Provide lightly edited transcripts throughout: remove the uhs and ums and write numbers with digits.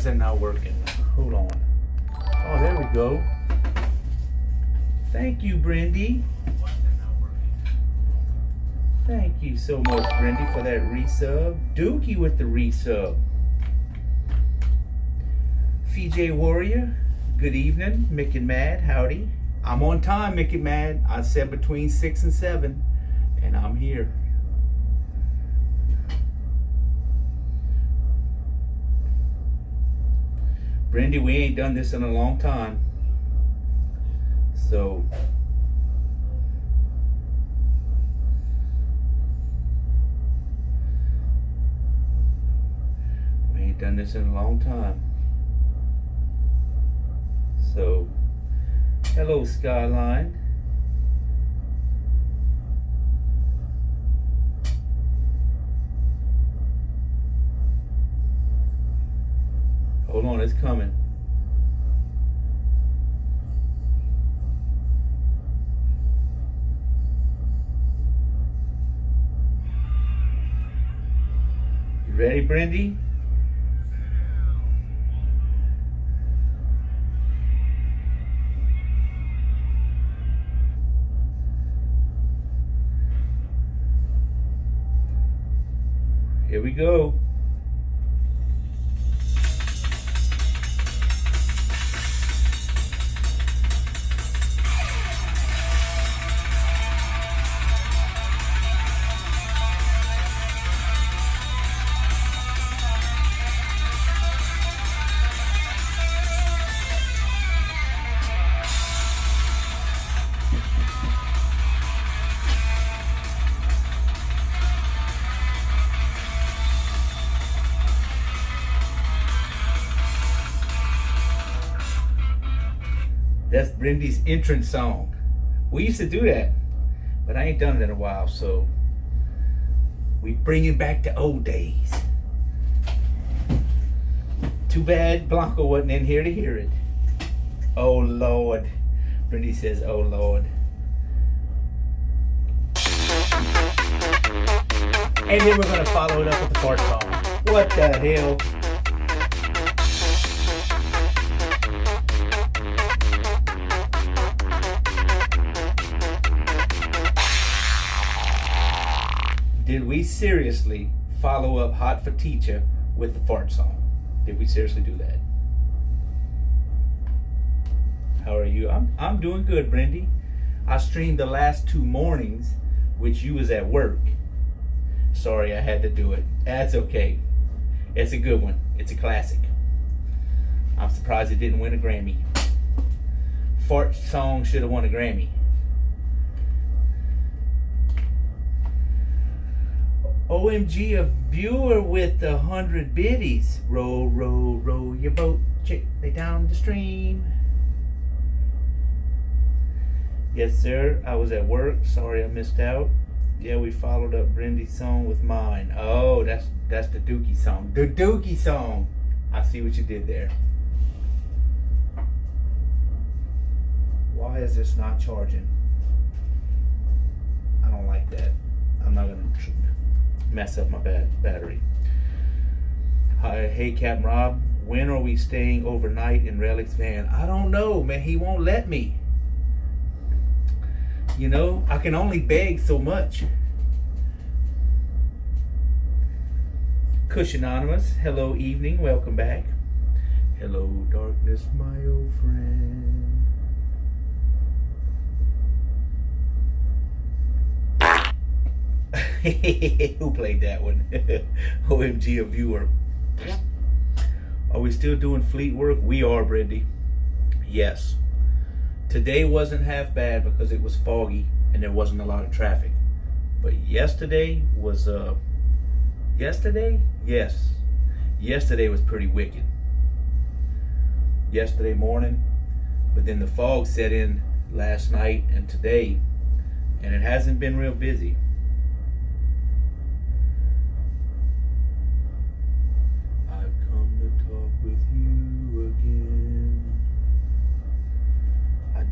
that not working? Hold on. Oh, there we go. Thank you, Brendy. Thank you so much, Brendy, for that resub. Dookie with the resub. FJ Warrior, good evening. Mick and Mad, howdy. I'm on time, Mick and Mad. I said between 6 and 7, and I'm here. Brendy, we ain't done this in a long time. So we ain't done this in a long time. So hello, Skyline. Hold on, it's coming. You ready, Brendy? Here we go. That's Brendy's entrance song. We used to do that, but I ain't done it in a while, so we bringing back the old days. Too bad Blanco wasn't in here to hear it. Oh Lord. Brendy says, oh Lord. And then we're gonna follow it up with the fart song. What the hell? Did we seriously follow up Hot for Teacher with the fart song? Did we seriously do that? How are you? I'm doing good, Brendy. I streamed the last 2 mornings, which you was at work. Sorry, I had to do it. That's okay. It's a good one. It's a classic. I'm surprised it didn't win a Grammy. Fart song should have won a Grammy. OMG, a viewer with 100 biddies. Row, row, row your boat, gently down the stream. Yes, sir. I was at work. Sorry I missed out. Yeah, we followed up Brendy's song with mine. Oh, that's the Dookie song. The Dookie song. I see what you did there. Why is this not charging? I don't like that. I'm not gonna mess up my battery. Hi, hey Captain Rob, when are we staying overnight in Relic's van? I don't know, man. He won't let me. You know, I can only beg so much. Cush Anonymous, hello evening, welcome back. Hello darkness, my old friend. Who played that one? OMG, a viewer. Are we still doing fleet work? We are, Brendy. Yes. Today wasn't half bad because it was foggy and there wasn't a lot of traffic. But yesterday was yesterday? Yes. Yesterday was pretty wicked. Yesterday morning, but then the fog set in last night and today, and it hasn't been real busy.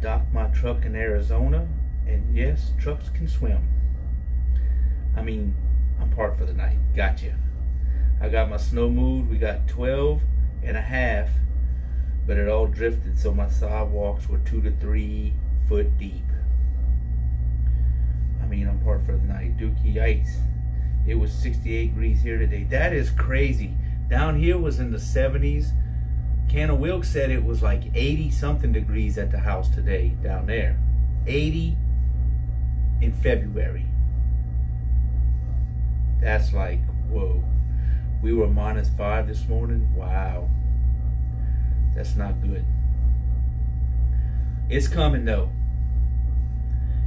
Docked my truck in Arizona, and yes, trucks can swim. I mean, I'm parked for the night. Gotcha. I got my snow moved. We got 12 and a half, but it all drifted, so my sidewalks were 2 to 3 foot deep. I mean, I'm parked for the night. Dookie, yikes. It was 68 degrees here today. That is crazy. Down here was in the 70s. Canna Wilkes said it was like 80 something degrees at the house today down there. 80 in February. That's like, whoa. We were -5 this morning. Wow. That's not good. It's coming though.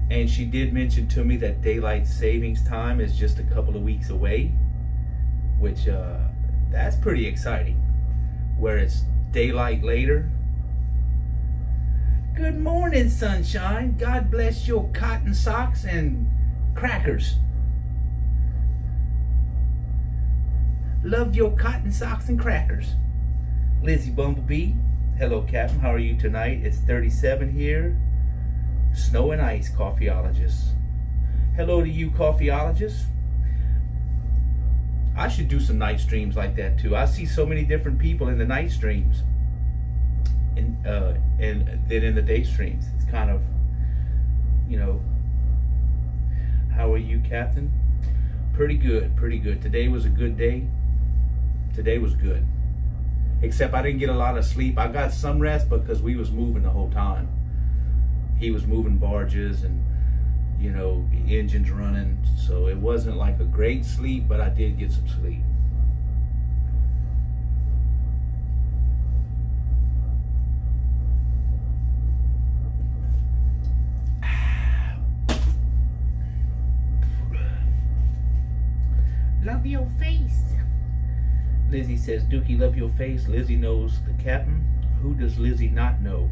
And she did mention to me that daylight savings time is just a couple of weeks away, which that's pretty exciting, where it's daylight later. Good morning, sunshine. God bless your cotton socks and crackers. Love your cotton socks and crackers. Lizzie Bumblebee. Hello, Captain. How are you tonight? It's 37 here. Snow and ice, coffeeologists. Hello to you, coffeeologists. I should do some night streams like that too. I see so many different people in the night streams, and then in the day streams. It's kind of, you know. How are you, Captain? Pretty good, pretty good. Today was a good day. Today was good, except I didn't get a lot of sleep. I got some rest because we was moving the whole time. He was moving barges and, you know, engines running, so it wasn't like a great sleep, but I did get some sleep. Love your face. Lizzie says, Dookie, love your face. Lizzie knows the captain. Who does Lizzie not know?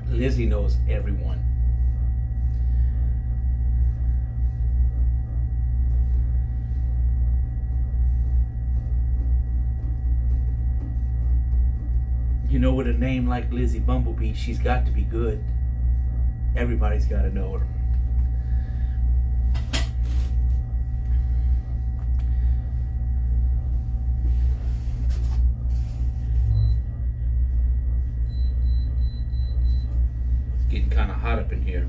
Lizzie knows everyone. You know, with a name like Lizzie Bumblebee, she's got to be good. Everybody's got to know her. Getting kind of hot up in here.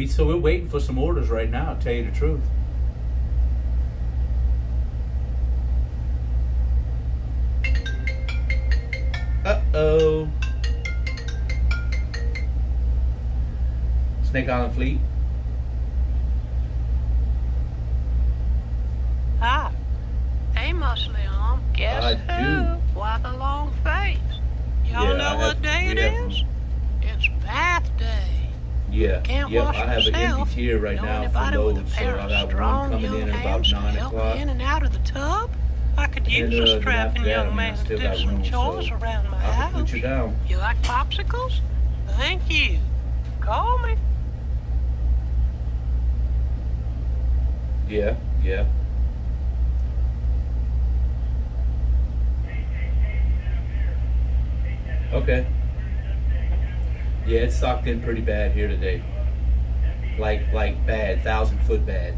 So we're waiting for some orders right now, to tell you the truth. Uh-oh. Snake Island Fleet. Hi. Hey, Muslim. Guess who? Why the long face? Y'all know what day it is? It's bath day. Yeah. Can't Yep, wash I have an myself. empty tier right now for loads, so I got one coming in at about 9 o'clock. In and out of the tub. I could use a strapping young man to do some chores around my house. I'll put you down. You like popsicles? Thank you. Call me. Yeah, yeah. Okay. Yeah, it's socked in pretty bad here today. Like bad, 1,000-foot bad.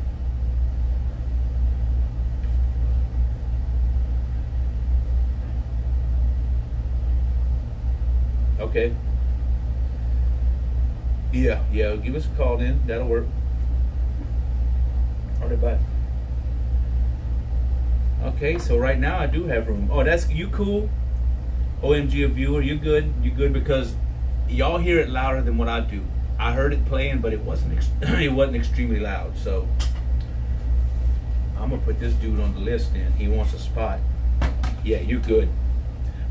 Okay. Yeah, give us a call then. That'll work. All right, bye. Okay, so right now I do have room. Oh, that's you cool? OMG, a viewer, you good? You good because y'all hear it louder than what I do. I heard it playing, but it wasn't extremely loud. So I'm gonna put this dude on the list. Then he wants a spot. Yeah, you're good.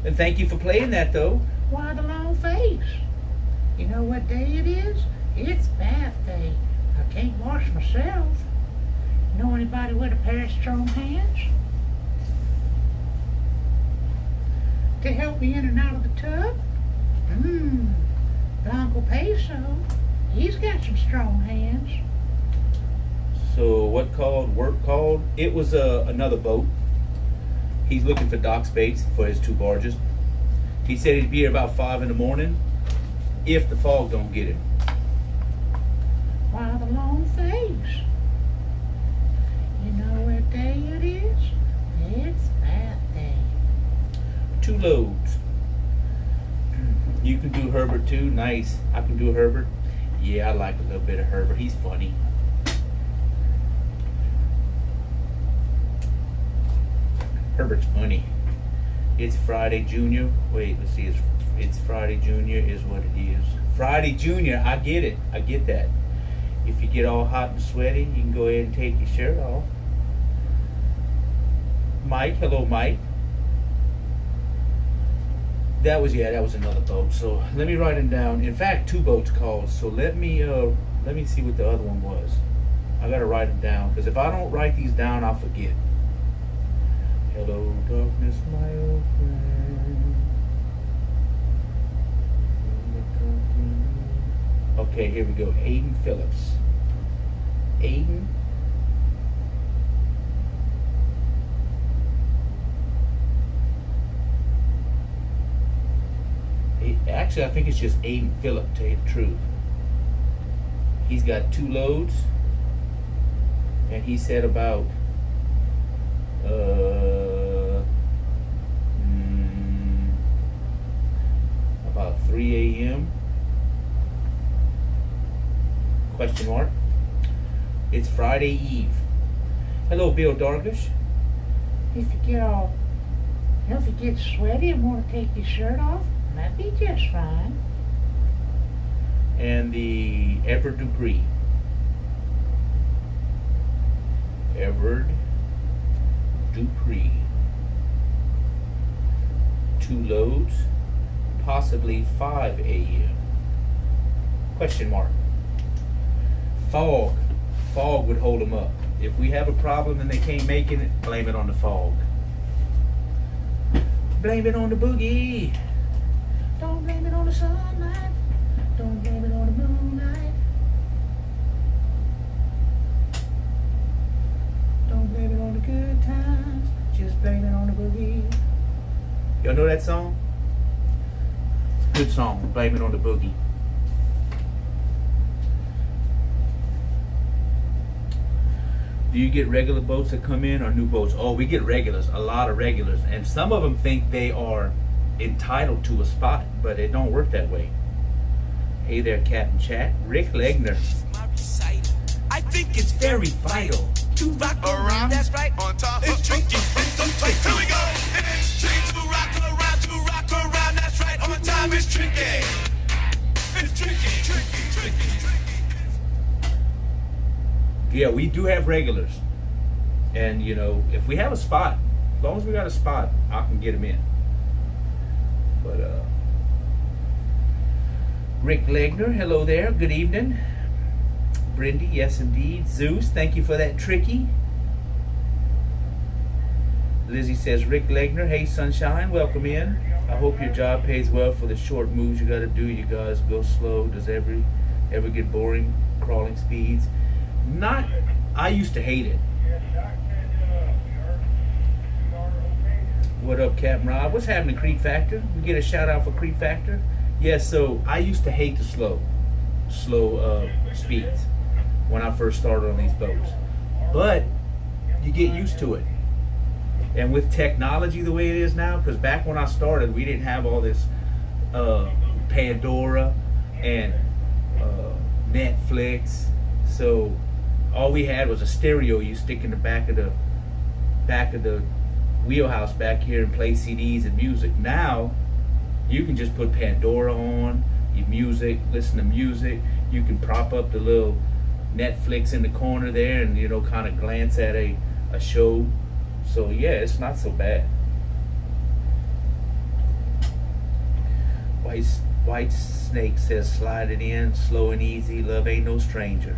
And thank you for playing that though. Why the long face? You know what day it is? It's bath day. I can't wash myself. Know anybody with a pair of strong hands? To help me in and out of the tub? Blanco Peso. He's got some strong hands. So what called? Work called? It was another boat. He's looking for dock space for his 2 barges. He said he'd be here about 5 in the morning if the fog don't get him. Why the long face? You know what day it is? It's 2 loads. You can do Herbert too. Nice. I can do Herbert. Yeah, I like a little bit of Herbert. He's funny. Herbert's funny. It's Friday Junior. Wait, let's see. It's Friday Junior is what it is. Friday Junior. I get it. I get that. If you get all hot and sweaty, you can go ahead and take your shirt off. Mike. Hello, Mike. That was another boat. So let me write them down. In fact, 2 boats called. So let me see what the other one was. I gotta write them down because if I don't write these down, I'll forget. Hello, darkness, my old friend. Okay, here we go. Aiden Phillips. Aiden. Actually, I think it's just Aiden Phillip, to tell you the truth. He's got 2 loads, and he said about 3 a.m. Question mark. It's Friday Eve. Hello, Bill Darkish. If you get sweaty and want to take your shirt off, that'd be just fine. And the Everett Dupree. Everett Dupree. 2 loads, possibly 5 a.m. Question mark. Fog. Fog would hold them up. If we have a problem and they can't make it, blame it on the fog. Blame it on the boogie. Don't blame it on the sunlight. Don't blame it on the moonlight. Don't blame it on the good times. Just blame it on the boogie. Y'all know that song? It's a good song. Blame it on the boogie. Do you get regular boats that come in or new boats? Oh, we get regulars, a lot of regulars. And some of them think they are entitled to a spot, but it don't work that way. Hey there, Captain Chat. Rick Legner. I think it's very vital to rock around. That's right, on top. It's tricky. Here we go. It's tricky to rock around. That's right, on time. It's tricky. It's tricky. Yeah, we do have regulars. And, you know, if we have a spot, as long as we got a spot, I can get them in. But, Rick Legner, hello there. Good evening. Brindy, yes indeed. Zeus, thank you for that tricky. Lizzie says, Rick Legner, hey sunshine, welcome in. I hope your job pays well for the short moves you got to do. You guys go slow. Does ever get boring? Crawling speeds? Not. I used to hate it. What up, Captain Rob? What's happening, Creep Factor? We get a shout out for Creep Factor. Yeah, so I used to hate the slow speeds when I first started on these boats, but you get used to it. And with technology the way it is now, because back when I started, we didn't have all this Pandora and Netflix, so all we had was a stereo you stick in the back of the wheelhouse back here and play CDs and music. Now you can just put Pandora on your music, listen to music. You can prop up the little Netflix in the corner there and, you know, kind of glance at a show. So yeah, it's not so bad. White Snake says, slide it in, slow and easy, love ain't no stranger.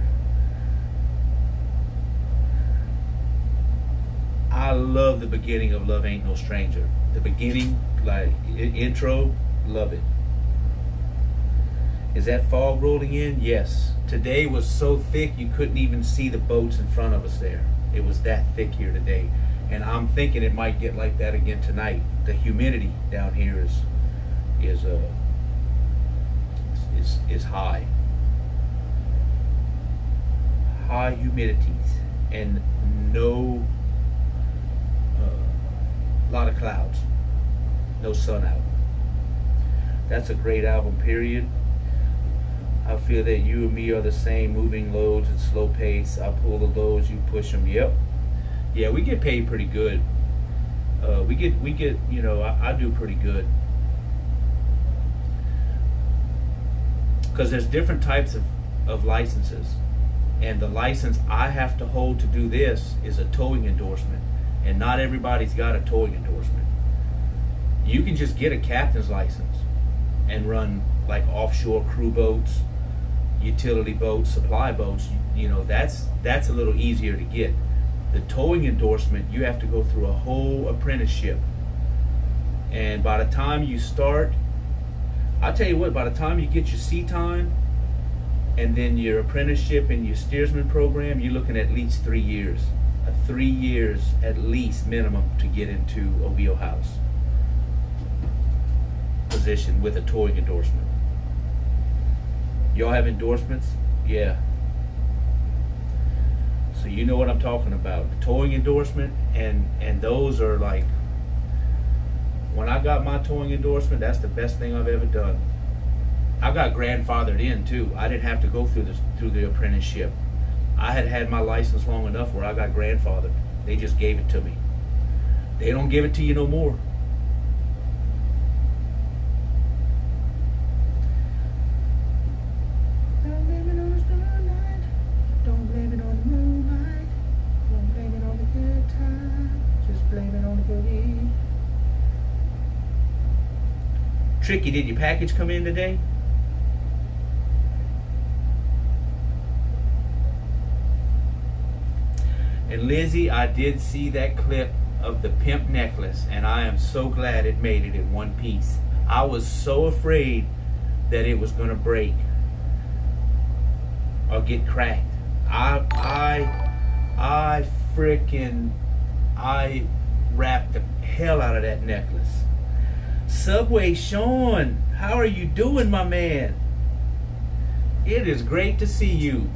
I love the beginning of Love Ain't No Stranger. The beginning, like intro, love it. Is that fog rolling in? Yes. Today was so thick you couldn't even see the boats in front of us there. It was that thick here today. And I'm thinking it might get like that again tonight. The humidity down here is high. High humidities and no lot of clouds. No Sun Out. That's a great album, period. I feel that you and me are the same, moving loads at slow pace. I pull the loads, you push them. Yep. Yeah, we get paid pretty good. We get, you know, I do pretty good. Because there's different types of licenses. And the license I have to hold to do this is a towing endorsement. And not everybody's got a towing endorsement. You can just get a captain's license and run like offshore crew boats, utility boats, supply boats. You know, that's a little easier to get. The towing endorsement, you have to go through a whole apprenticeship. And by the time you start, I'll tell you what, by the time you get your sea time and then your apprenticeship and your steersman program, you're looking at least 3 years. 3 years at least minimum to get into a wheelhouse position with a towing endorsement. Y'all have endorsements? Yeah. So you know what I'm talking about. The towing endorsement, and those are like, when I got my towing endorsement, that's the best thing I've ever done. I got grandfathered in too. I didn't have to go through the apprenticeship. I had my license long enough where I got grandfathered. They just gave it to me. They don't give it to you no more. Don't blame it on the starlight. Don't blame it on the moonlight. Don't blame it on the good time. Just blame it on the boogie. Tricky, did your package come in today? And Lizzie, I did see that clip of the pimp necklace, and I am so glad it made it in one piece. I was so afraid that it was gonna break or get cracked. I wrapped the hell out of that necklace. Subway Sean, how are you doing, my man? It is great to see you.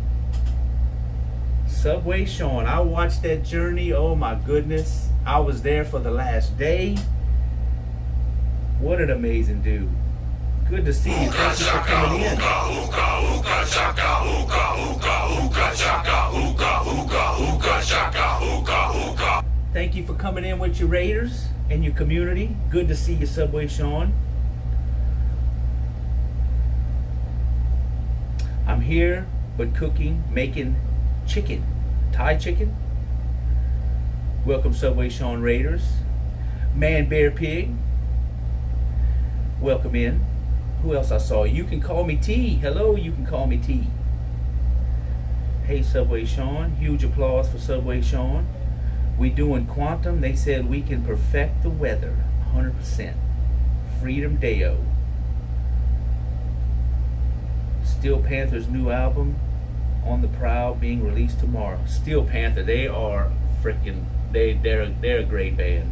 Subway Sean, I watched that journey. Oh my goodness. I was there for the last day. What an amazing dude. Good to see you. Thank you for coming in. Thank you for coming in with your Raiders and your community. Good to see you, Subway Sean. I'm here, but cooking, making chicken. Thai chicken. Welcome, Subway Sean Raiders. Man Bear Pig. Welcome in. Who else I saw? You can call me T. Hello, you can call me T. Hey, Subway Sean. Huge applause for Subway Sean. We doing quantum. They said we can perfect the weather. 100%. Freedom Deo. Steel Panther's new album, On the Prowl, being released tomorrow. Steel Panther, they are freaking, they're a great band.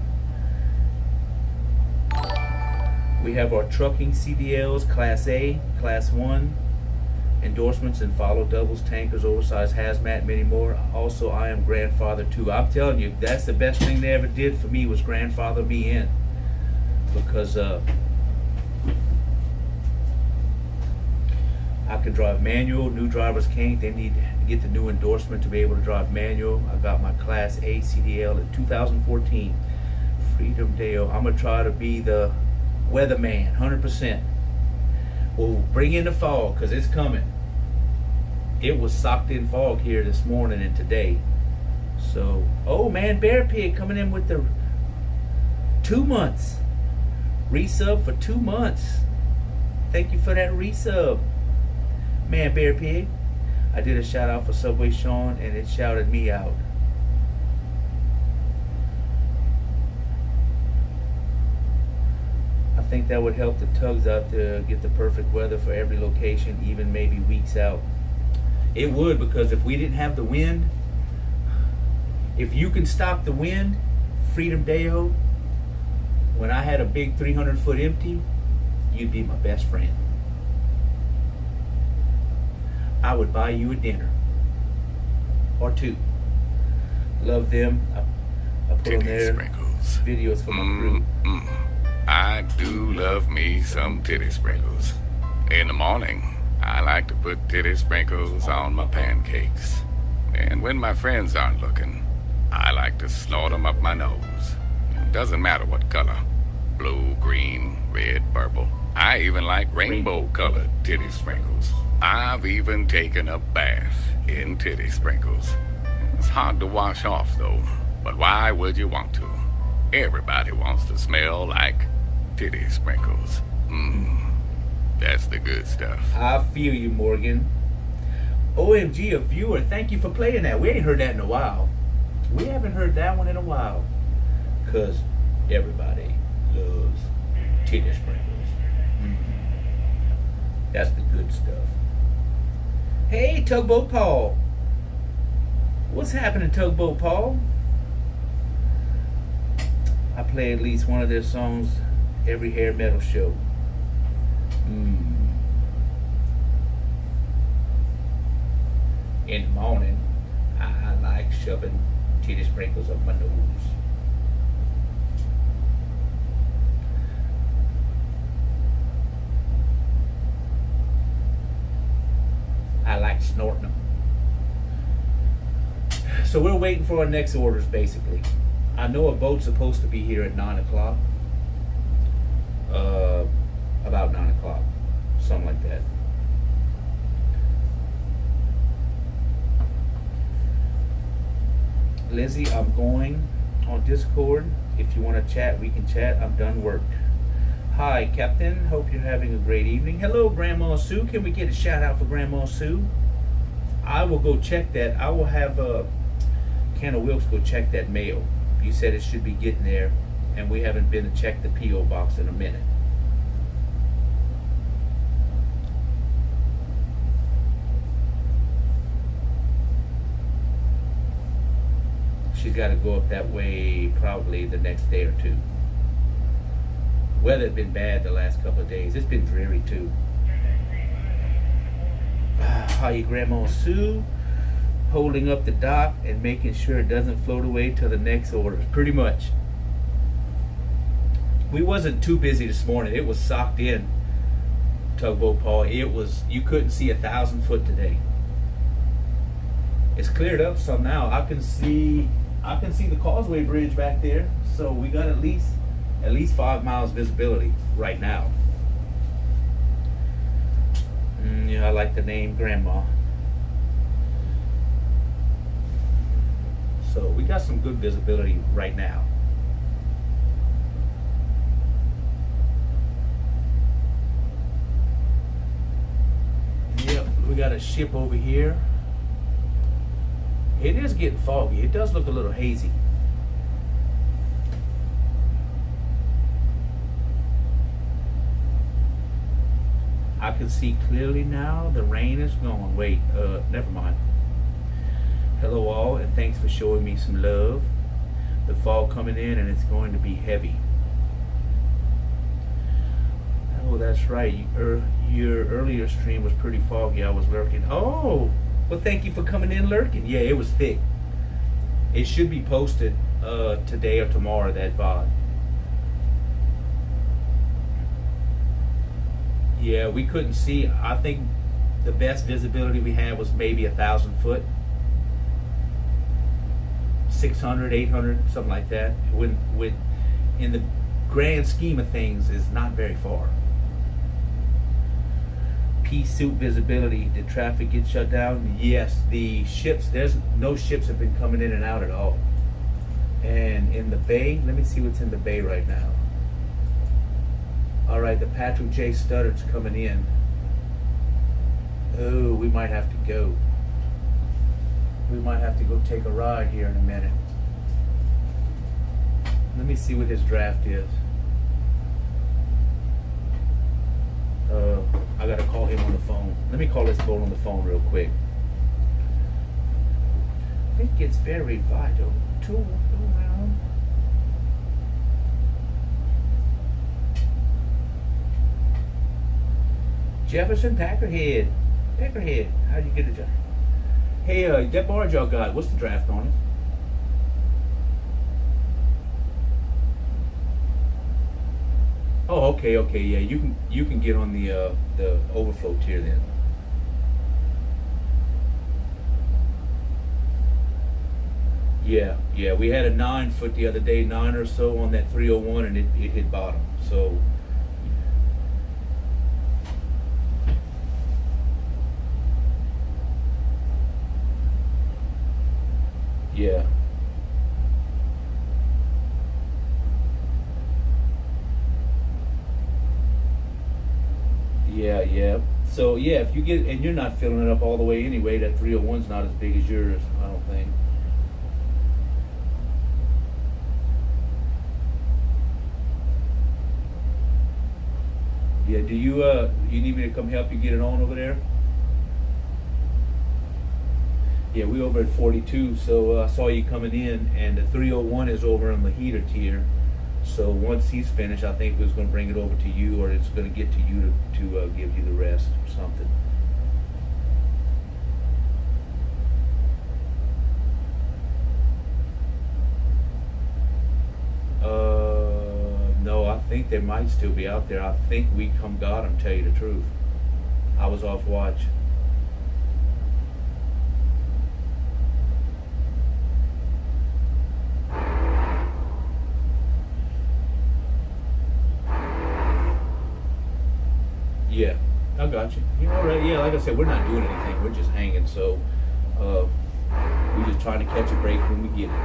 We have our trucking CDLs, Class A, Class 1, endorsements and follow doubles, tankers, oversized hazmat, many more. Also, I am grandfather too. I'm telling you, that's the best thing they ever did for me, was grandfather me in. Because I could drive manual. New drivers can't. They need to get the new endorsement to be able to drive manual. I got my Class A CDL in 2014. Freedom Deo. I'm going to try to be the weatherman, 100%. We'll bring in the fog, because it's coming. It was socked in fog here this morning and today. So, oh man, Bear Pig coming in with the 2 months. Resub for 2 months. Thank you for that resub. Man Bear Pig. I did a shout out for Subway Sean and it shouted me out. I think that would help the tugs out to get the perfect weather for every location, even maybe weeks out. It would, because if we didn't have the wind, if you can stop the wind, Freedom Deo, when I had a big 300-foot empty, you'd be my best friend. I would buy you a dinner or two. Love them. I put on their videos for my crew. I do love me some titty sprinkles. In the morning, I like to put titty sprinkles on my pancakes. And when my friends aren't looking, I like to snort them up my nose. It doesn't matter what color. Blue, green, red, purple. I even like rainbow-colored titty sprinkles. I've even taken a bath in titty sprinkles. It's hard to wash off, though. But why would you want to? Everybody wants to smell like titty sprinkles. That's the good stuff. I feel you, Morgan. OMG, a viewer, thank you for playing that. We ain't heard that in a while. We haven't heard that one in a while. Because everybody loves titty sprinkles. That's the good stuff. Hey, Tugboat Paul. What's happening, Tugboat Paul? I play at least one of their songs every hair metal show. In the morning, I like shoving titty sprinkles up my nose. I like snorting them. So we're waiting for our next orders, basically. I know a boat's supposed to be here at 9 o'clock. About 9 o'clock. Something like that. Lizzie, I'm going on Discord. If you want to chat, we can chat. I'm done work. Hi, Captain. Hope you're having a great evening. Hello, Grandma Sue. Can we get a shout out for Grandma Sue? I will go check that. I will have Ken Wilkes go check that mail. You said it should be getting there, and we haven't been to check the P.O. box in a minute. She's got to go up that way probably the next day or two. Weather had been bad the last couple of days. It's been dreary too. Hi, Grandma Sue. Holding up the dock and making sure it doesn't float away till the next order. Pretty much. We wasn't too busy this morning. It was socked in, Tugboat Paul. It was, you couldn't see 1,000 foot today. It's cleared up some now. I can see the Causeway Bridge back there. So we got at least 5 miles visibility right now. Yeah, I like the name Grandma. So we got some good visibility right now. Yep, we got a ship over here. It is getting foggy. It does look a little hazy. I can see clearly now. The rain is gone. Wait, never mind. Hello all, and thanks for showing me some love. The fog coming in, and it's going to be heavy. Oh, that's right. Your earlier stream was pretty foggy. I was lurking. Oh, well, thank you for coming in lurking. Yeah, it was thick. It should be posted today or tomorrow, that VOD. Yeah, we couldn't see. I think the best visibility we had was maybe 1,000 foot. 600, 800, something like that. When in the grand scheme of things, is not very far. P-suit visibility. Did traffic get shut down? Yes, the ships. There's no ships have been coming in and out at all. And in the bay, let me see what's in the bay right now. All right, the Patrick J. Studdard's coming in. Oh, we might have to go. We might have to go take a ride here in a minute. Let me see what his draft is. I gotta call him on the phone. Let me call this boat on the phone real quick. I think it's very vital to go around. Jefferson Packerhead. Packerhead, how'd you get a job? Hey, that barge y'all got, what's the draft on it? Oh, okay, yeah. You can get on the overflow tier then. Yeah. We had a 9-foot the other day, 9 or so on that 301, and it hit bottom. So. Yeah. Yeah. So yeah, if you get, and you're not filling it up all the way anyway, that 301's not as big as yours, I don't think. Yeah, do you need me to come help you get it on over there? Yeah, we over at 42, so I saw you coming in, and the 301 is over on the heater tier. So once he's finished, I think it was going to bring it over to you, or it's going to get to you to give you the rest or something. No, I think they might still be out there. I think we come got them, tell you the truth. I was off watch. Yeah, I got you. You know, right? Yeah, like I said, we're not doing anything. We're just hanging. So we're just trying to catch a break when we get it.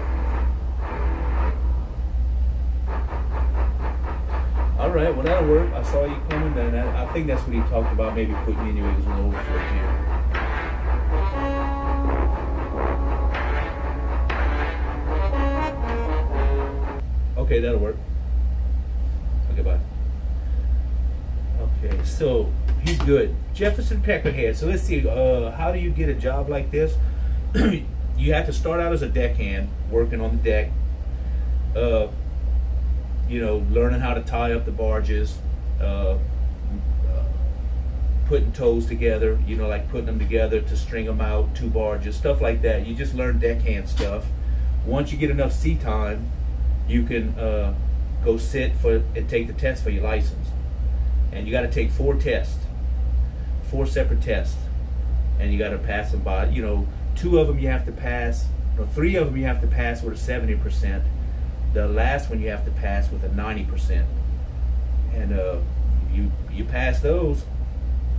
All right, well, that'll work. I saw you coming, and I think that's what he talked about, maybe putting you anyways on the overflow here. Okay, that'll work. Okay, bye. Okay, so he's good. Jefferson Peckerhead. So let's see, how do you get a job like this? You have to start out as a deckhand, working on the deck. You know, learning how to tie up the barges, putting tows together, you know, like putting them together to string them out, 2 barges, stuff like that. You just learn deckhand stuff. Once you get enough sea time, you can go sit for and take the test for your license. And you got to take 4 tests, 4 separate tests, and you got to pass them by. You know, 2 of them you have to pass. No, 3 of them you have to pass with a 70%. The last one you have to pass with a 90%. And you pass those,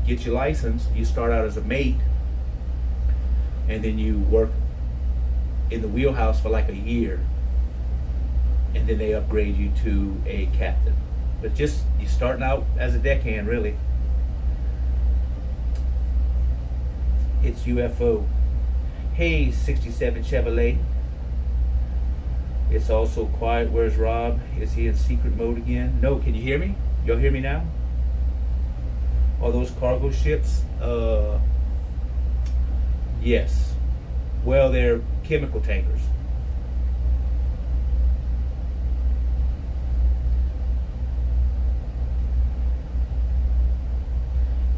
get your license. You start out as a mate, and then you work in the wheelhouse for like a year, and then they upgrade you to a captain. But just, you're starting out as a deckhand, really. It's UFO. Hey, 67 Chevrolet. It's also quiet. Where's Rob? Is he in secret mode again? No, can you hear me? Y'all hear me now? Are those cargo ships? Yes. Well, they're chemical tankers.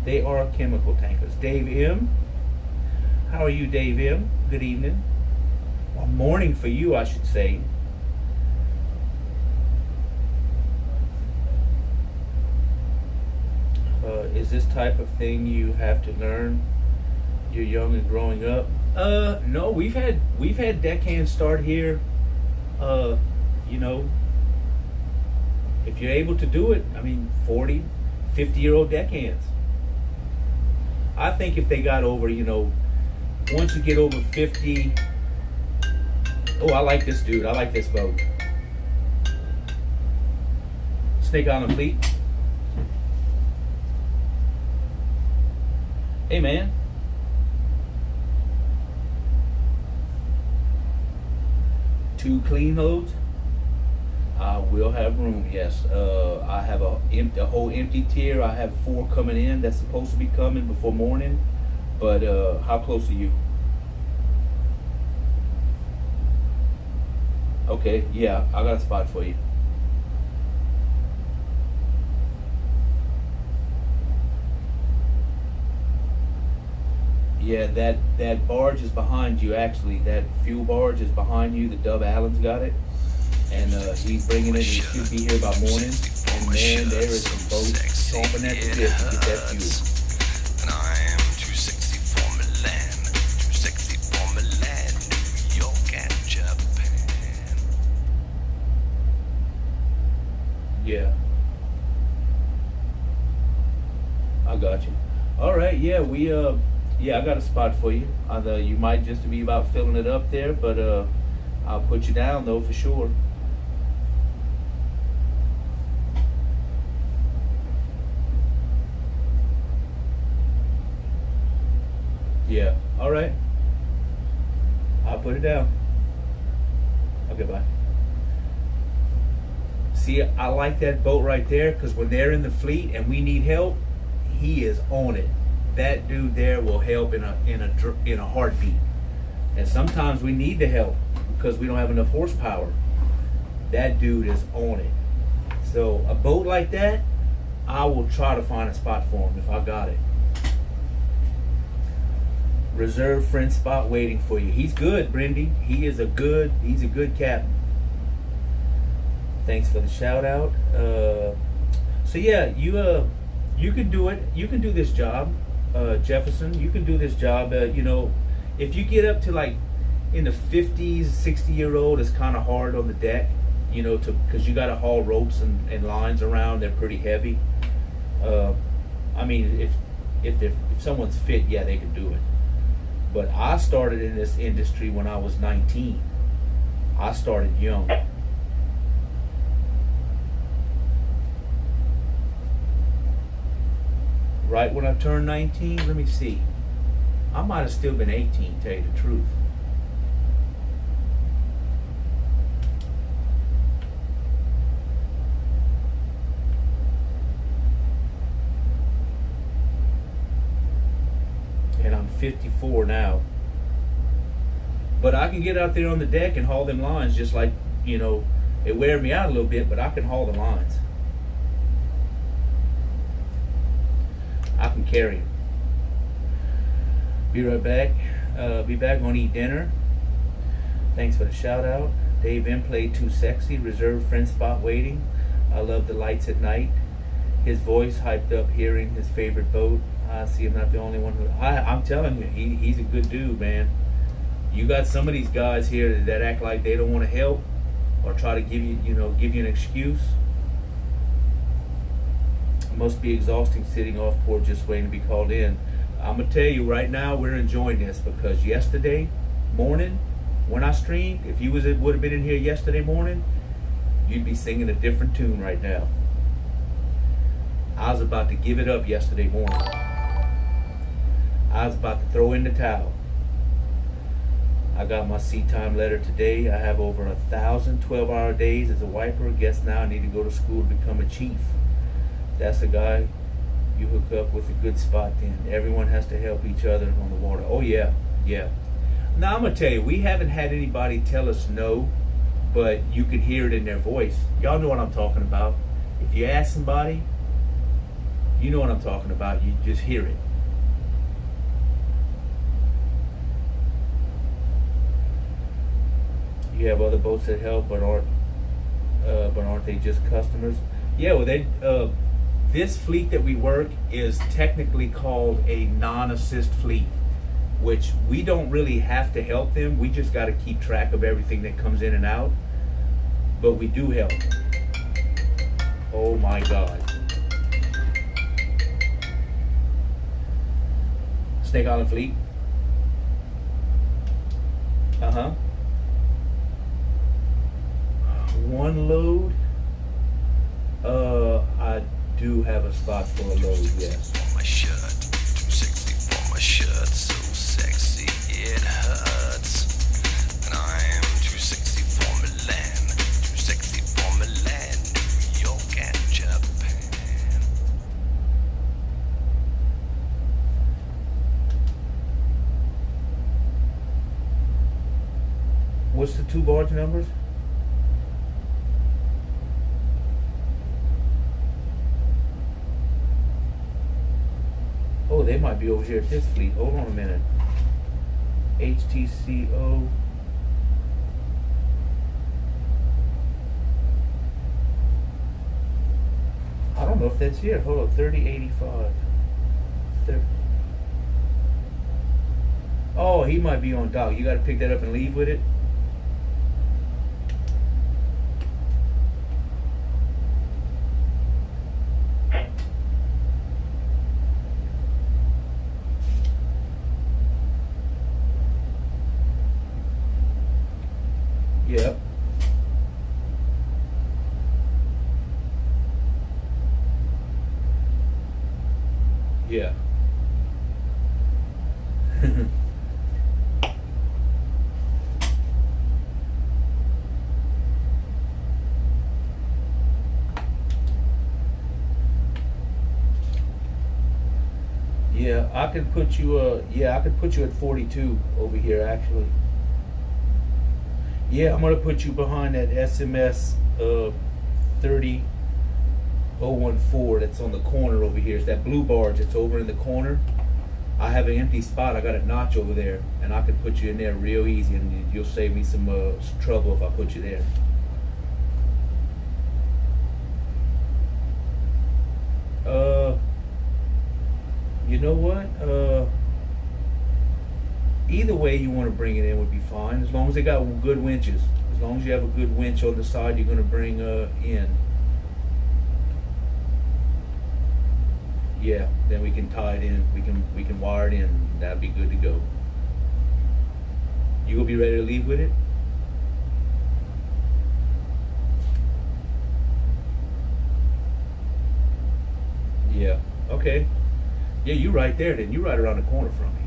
They are chemical tankers. Dave M. How are you, Dave M? Good evening. Well, morning for you, I should say. Is this type of thing you have to learn? You're young and growing up. No, we've had deckhands start here. You know, if you're able to do it, I mean, 40, 50-year-old deckhands. I think if they got over, you know, once you get over 50. Oh, I like this dude. I like this boat. Snake Island Fleet. Hey, man. Two clean loads. I will have room, yes. I have a whole empty tier. I have 4 coming in that's supposed to be coming before morning. But how close are you? Okay, yeah, I got a spot for you. Yeah, that barge is behind you, actually. That fuel barge is behind you. The Dub Allen's got it. And he's bringing it. He should be here by morning. for my man, there shirt, is so some boats sexy chomping at the it bit to get that fuel. hurts. And I am too sexy for Milan, too sexy for Milan, New York and Japan. Yeah. I got you. All right, yeah, I got a spot for you. Either you might just be about filling it up there, but I'll put you down though for sure. Yeah. All right. I'll put it down. Okay, bye. See, I like that boat right there because when they're in the fleet and we need help, he is on it. That dude there will help in a heartbeat. And sometimes we need the help because we don't have enough horsepower. That dude is on it. So a boat like that, I will try to find a spot for him if I got it. Reserve friend spot waiting for you. He's good, Brendy. He's a good captain. Thanks for the shout out. So yeah, you can do it. You can do this job, Jefferson. You can do this job. If you get up to like in the 50s, 60-year-old, it's kind of hard on the deck. Because you got to haul ropes and lines around. They're pretty heavy. I mean, if someone's fit, yeah, they can do it. But I started in this industry when I was 19. I started young. Right when I turned 19, let me see. I might have still been 18, tell you the truth. And I'm 54 now. But I can get out there on the deck and haul them lines just like, it wears me out a little bit, but I can haul the lines. I can carry them. Be right back. Be back, gonna eat dinner. Thanks for the shout out. Dave M played Too Sexy, reserved friend spot waiting. I love the lights at night. His voice hyped up hearing his favorite boat. I see I'm not the only one who I'm telling you, he's a good dude, man. You got some of these guys here that act like they don't want to help or try to give you an excuse. It must be exhausting sitting off port just waiting to be called in. I'm gonna tell you right now, we're enjoying this because yesterday morning when I streamed, if you would have been in here yesterday morning, you'd be singing a different tune right now. I was about to give it up yesterday morning. I was about to throw in the towel. I got my seat time letter today. I have over 1,000 12-hour days as a wiper. Guess now I need to go to school to become a chief. That's the guy you hook up with a good spot then. Everyone has to help each other on the water. Oh yeah, yeah. Now I'm gonna tell you, we haven't had anybody tell us no, but you can hear it in their voice. Y'all know what I'm talking about. If you ask somebody, you know what I'm talking about. You just hear it. You have other boats that help, but aren't they just customers? Yeah, well, this fleet that we work is technically called a non-assist fleet, which we don't really have to help them. We just got to keep track of everything that comes in and out. But we do help. Oh my God. Snake Island Fleet. Uh-huh. One load. I do have a spot for a load, yes. For my shirt, too sexy for my shirt, so sexy it hurts. And I am too sexy for Milan, too sexy for Milan, New York and Japan. What's the two barge numbers? Oh, they might be over here at this fleet. Hold on a minute. HTCO. don't know if that's here. Hold on, 3085. Oh, he might be on dock. You got to pick that up and leave with it. Yep. Yeah. Yeah, I could put you I could put you at 42 over here actually. Yeah, I'm gonna put you behind that SMS 30014 that's on the corner over here. It's that blue barge that's over in the corner. I have an empty spot. I got a notch over there, and I could put you in there real easy, and you'll save me some trouble if I put you there. You know what? Either way you want to bring it in would be fine, as long as they got good winches. As long as you have a good winch on the side you're going to bring in. Yeah, then we can tie it in. We can wire it in. That'd be good to go. You gonna be ready to leave with it? Yeah. Okay. Yeah, you right there. Then you right around the corner from me.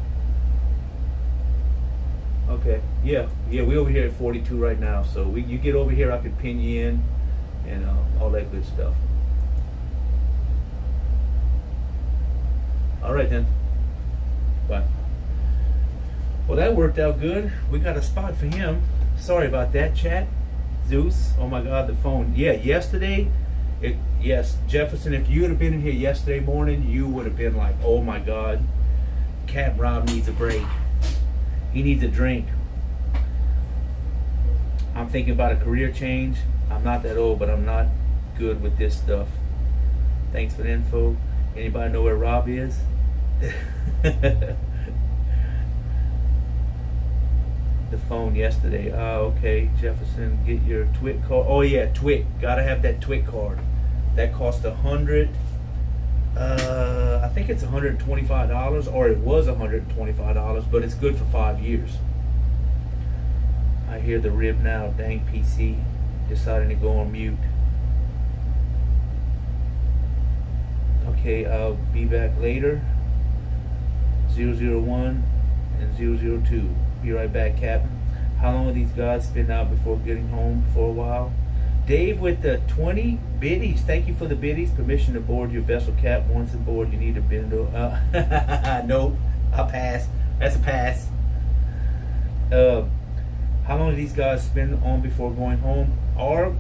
Okay. Yeah. Yeah. We over here at 42 right now. So you get over here. I could pin you in, and all that good stuff. All right then. Bye. Well, that worked out good. We got a spot for him. Sorry about that, chat. Zeus. Oh my God, the phone. Yeah, yesterday. Yes, Jefferson. If you would have been in here yesterday morning, you would have been like, "Oh my God, Cat Rob needs a break. He needs a drink." I'm thinking about a career change. I'm not that old, but I'm not good with this stuff. Thanks for the info. Anybody know where Rob is? The phone yesterday. Oh, okay. Jefferson, get your TWIC card. Oh yeah, TWIC. Gotta have that TWIC card. That cost $100. I think it's $125, or it was $125, but it's good for 5 years. I hear the rib now. Dang PC, deciding to go on mute. Okay, I'll be back later. 001 and 002. Be right back, Captain. How long will these guys spend out before getting home for a while? Dave with the 20 biddies. Thank you for the biddies. Permission to board your vessel, Cap. Once aboard, you need a bindle. Nope, I'll pass. That's a pass. How long do these guys spend on before going home? Our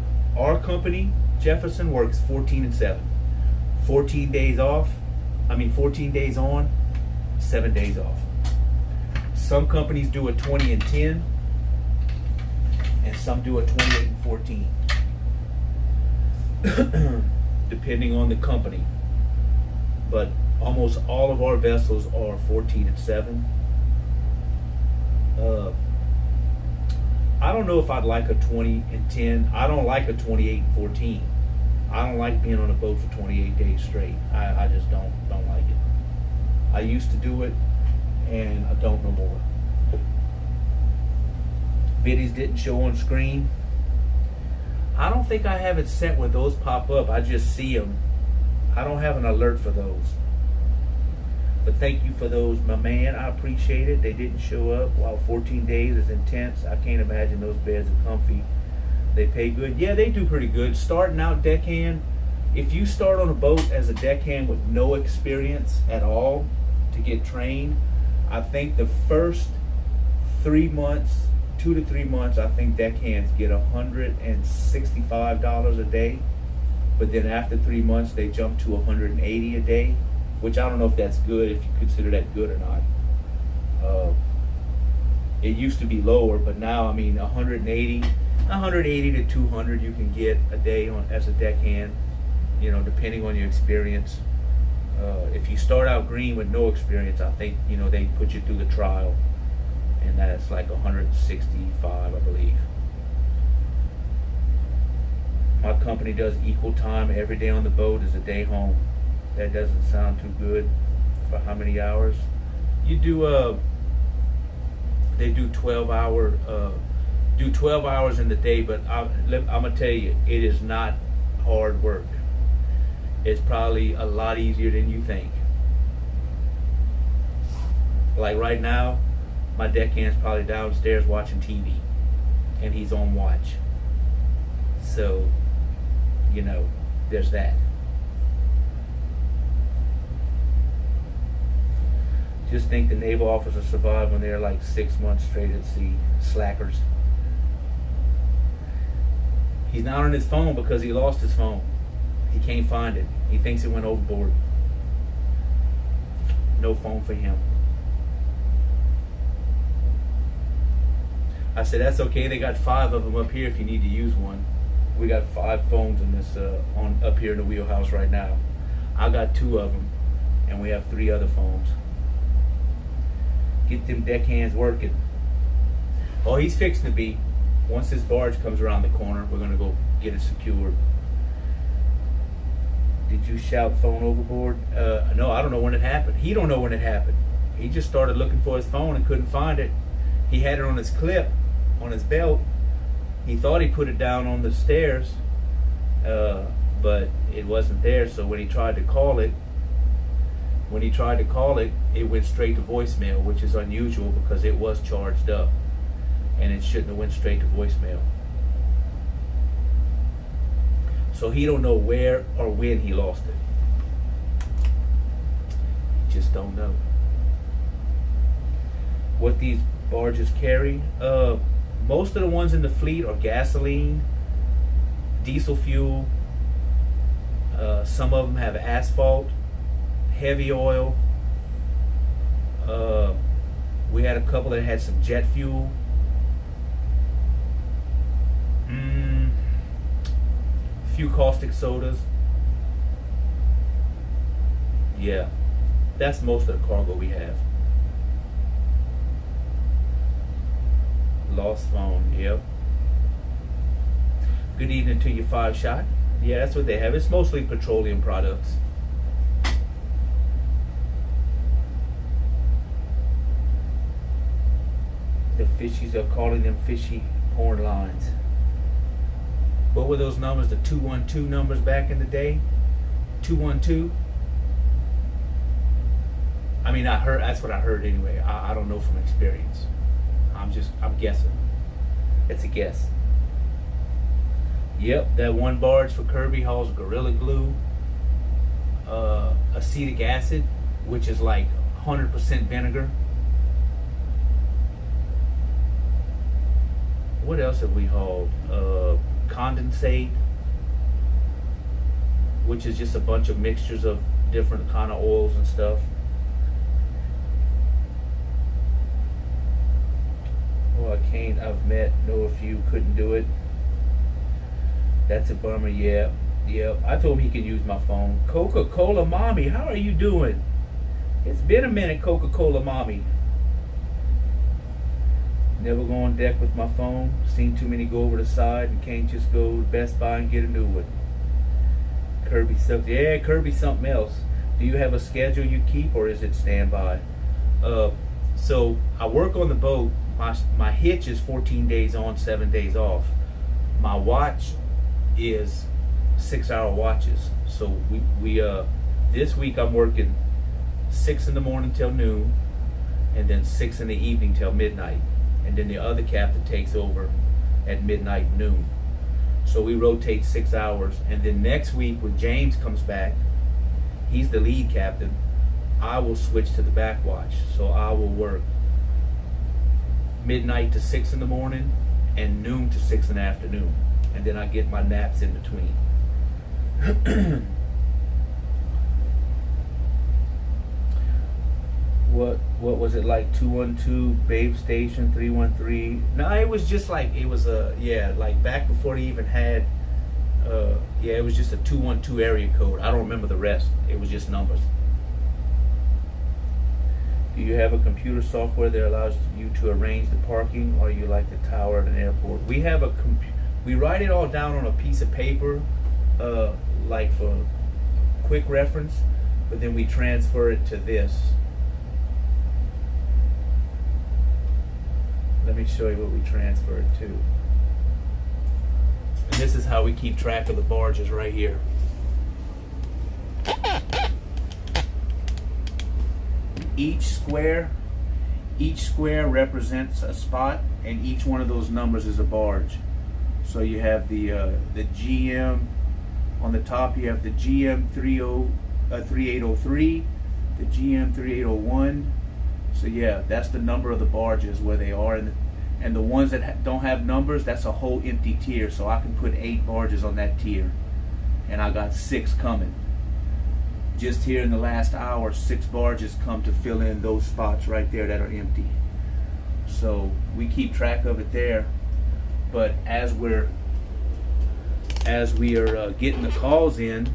company, Jefferson, works 14 and 7. 14 days off. 14 days on, 7 days off. Some companies do a 20 and 10, and some do a 28 and 14. Depending on the company. But almost all of our vessels are 14 and 7. I don't know if I'd like a 20 and 10. I don't like a 28 and 14. I don't like being on a boat for 28 days straight. I just don't like it. I used to do it, and I don't no more. Biddies didn't show on screen. I don't think I have it set where those pop up. I just see them. I don't have an alert for those. But thank you for those, my man. I appreciate it. They didn't show up. Wow, 14 days is intense. I can't imagine those beds are comfy. They pay good. Yeah, they do pretty good. Starting out deckhand, if you start on a boat as a deckhand with no experience at all to get trained, I think the first 3 months, 2 to 3 months, I think deckhands get $165 a day. But then after 3 months, they jump to $180 a day, which I don't know if that's good, if you consider that good or not. It used to be lower, but now, 180 to 200 you can get a day on as a deckhand. depending on your experience. If you start out green with no experience, I think, they put you through the trial, and that's like 165, I believe. My company does equal time. Every day on the boat is a day home. That doesn't sound too good. For how many hours? You do, they do 12 hours in the day, but I'm gonna tell you, it is not hard work. It's probably a lot easier than you think. Like right now, my deckhand's probably downstairs watching TV, and he's on watch. So, there's that. Just think the naval officers survive when they're like 6 months straight at sea. Slackers. He's not on his phone because he lost his phone. He can't find it. He thinks it went overboard. No phone for him. I said, that's okay. They got 5 of them up here if you need to use one. We got 5 phones in this up here in the wheelhouse right now. I got 2 of them, and we have 3 other phones. Get them deckhands working. Oh, he's fixing to be. Once this barge comes around the corner, we're gonna go get it secured. Did you shout phone overboard? No, I don't know when it happened. He don't know when it happened. He just started looking for his phone and couldn't find it. He had it on his clip, on his belt. He thought he put it down on the stairs, but it wasn't there. So when he tried to call it, it went straight to voicemail, which is unusual because it was charged up, and it shouldn't have went straight to voicemail. So he don't know where or when he lost it. He just don't know. What these barges carry, most of the ones in the fleet are gasoline, diesel fuel. Some of them have asphalt, heavy oil. We had a couple that had some jet fuel. Few caustic sodas. Yeah, that's most of the cargo we have. Lost phone, yep. Good evening to you, 5 Shot. Yeah, that's what they have. It's mostly petroleum products. The fishies are calling them fishy porn lines. What were those numbers? The 212 numbers back in the day? 212? I mean, I heard, that's what I heard anyway. I don't know from experience. I'm guessing. It's a guess. Yep, that one barge for Kirby hauls Gorilla Glue, acetic acid, which is like 100% vinegar. What else have we hauled? Condensate, which is just a bunch of mixtures of different kind of oils and stuff. Well, I've know a few couldn't do it. That's a bummer. Yeah. I told him he could use my phone. Coca-Cola Mommy, how are you doing? It's been a minute, Coca-Cola Mommy. Never go on deck with my phone. Seen too many go over the side and can't just go to Best Buy and get a new one. Kirby sucks. Yeah, Kirby's something else. Do you have a schedule you keep, or is it standby? So I work on the boat. My hitch is 14 days on, 7 days off. My watch is 6-hour watches. So we this week I'm working 6 in the morning till noon, and then 6 in the evening till midnight. And then the other captain takes over at midnight, noon. So we rotate 6 hours. And then next week when James comes back, he's the lead captain, I will switch to the back watch. So I will work midnight to 6 in the morning and noon to 6 in the afternoon. And then I get my naps in between. What was it like? 212, Babe Station, 313. No, it was just like, it was like back before he even had Yeah, it was just a 212 area code. I don't remember the rest. It was just numbers. Do you have a computer software that allows you to arrange the parking, or you like the tower at an airport? We have we write it all down on a piece of paper, like for quick reference, but then we transfer it to this. Let me show you what we transfer it to. And this is how we keep track of the barges right here. Each square represents a spot, and each one of those numbers is a barge. So you have the GM on the top. You have the GM 3803, the GM 3801. So yeah, that's the number of the barges where they are, and the ones that don't have numbers, that's a whole empty tier. So I can put 8 barges on that tier, and I got 6 coming. Just here in the last hour, 6 barges come to fill in those spots right there that are empty. So we keep track of it there. But as we are getting the calls in,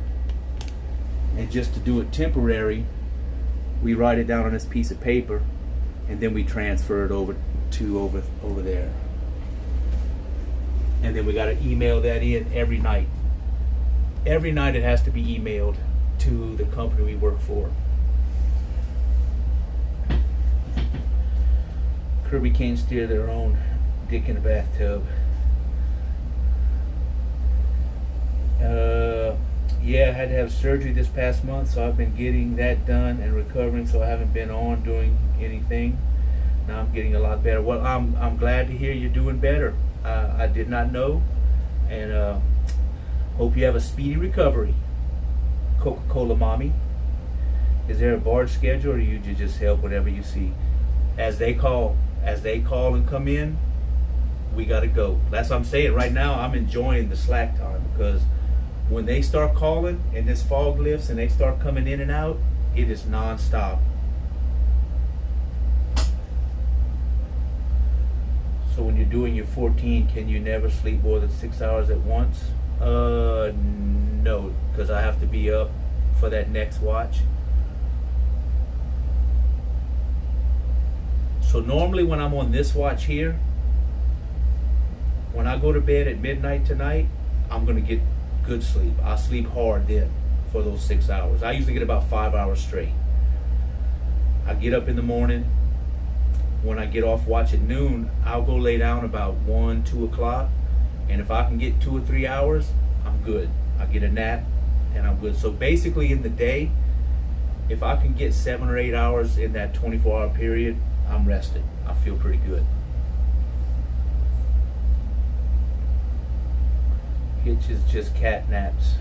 and just to do it temporary, we write it down on this piece of paper, and then we transfer it over there. And then we got to email that in every night. Every night it has to be emailed to the company we work for. Kirby can't steer their own dick in a bathtub. Yeah, I had to have surgery this past month, so I've been getting that done and recovering, so I haven't been on doing anything. Now I'm getting a lot better. Well, I'm glad to hear you're doing better. I did not know, and hope you have a speedy recovery. Coca-Cola Mommy. Is there a barge schedule, or you just help whatever you see? As they call and come in, we gotta go. That's what I'm saying. Right now I'm enjoying the slack time, because when they start calling and this fog lifts and they start coming in and out, it is non-stop. So when you're doing your 14, can you never sleep more than 6 hours at once? No, because I have to be up for that next watch. So normally when I'm on this watch here, when I go to bed at midnight tonight, I'm going to get good sleep. I'll sleep hard then for those 6 hours. I usually get about 5 hours straight. I get up in the morning. When I get off watch at noon, I'll go lay down about 1, 2 o'clock. And if I can get 2 or 3 hours, I'm good. I get a nap and I'm good. So basically in the day, if I can get 7 or 8 hours in that 24-hour period, I'm rested. I feel pretty good. Hitch is just cat naps.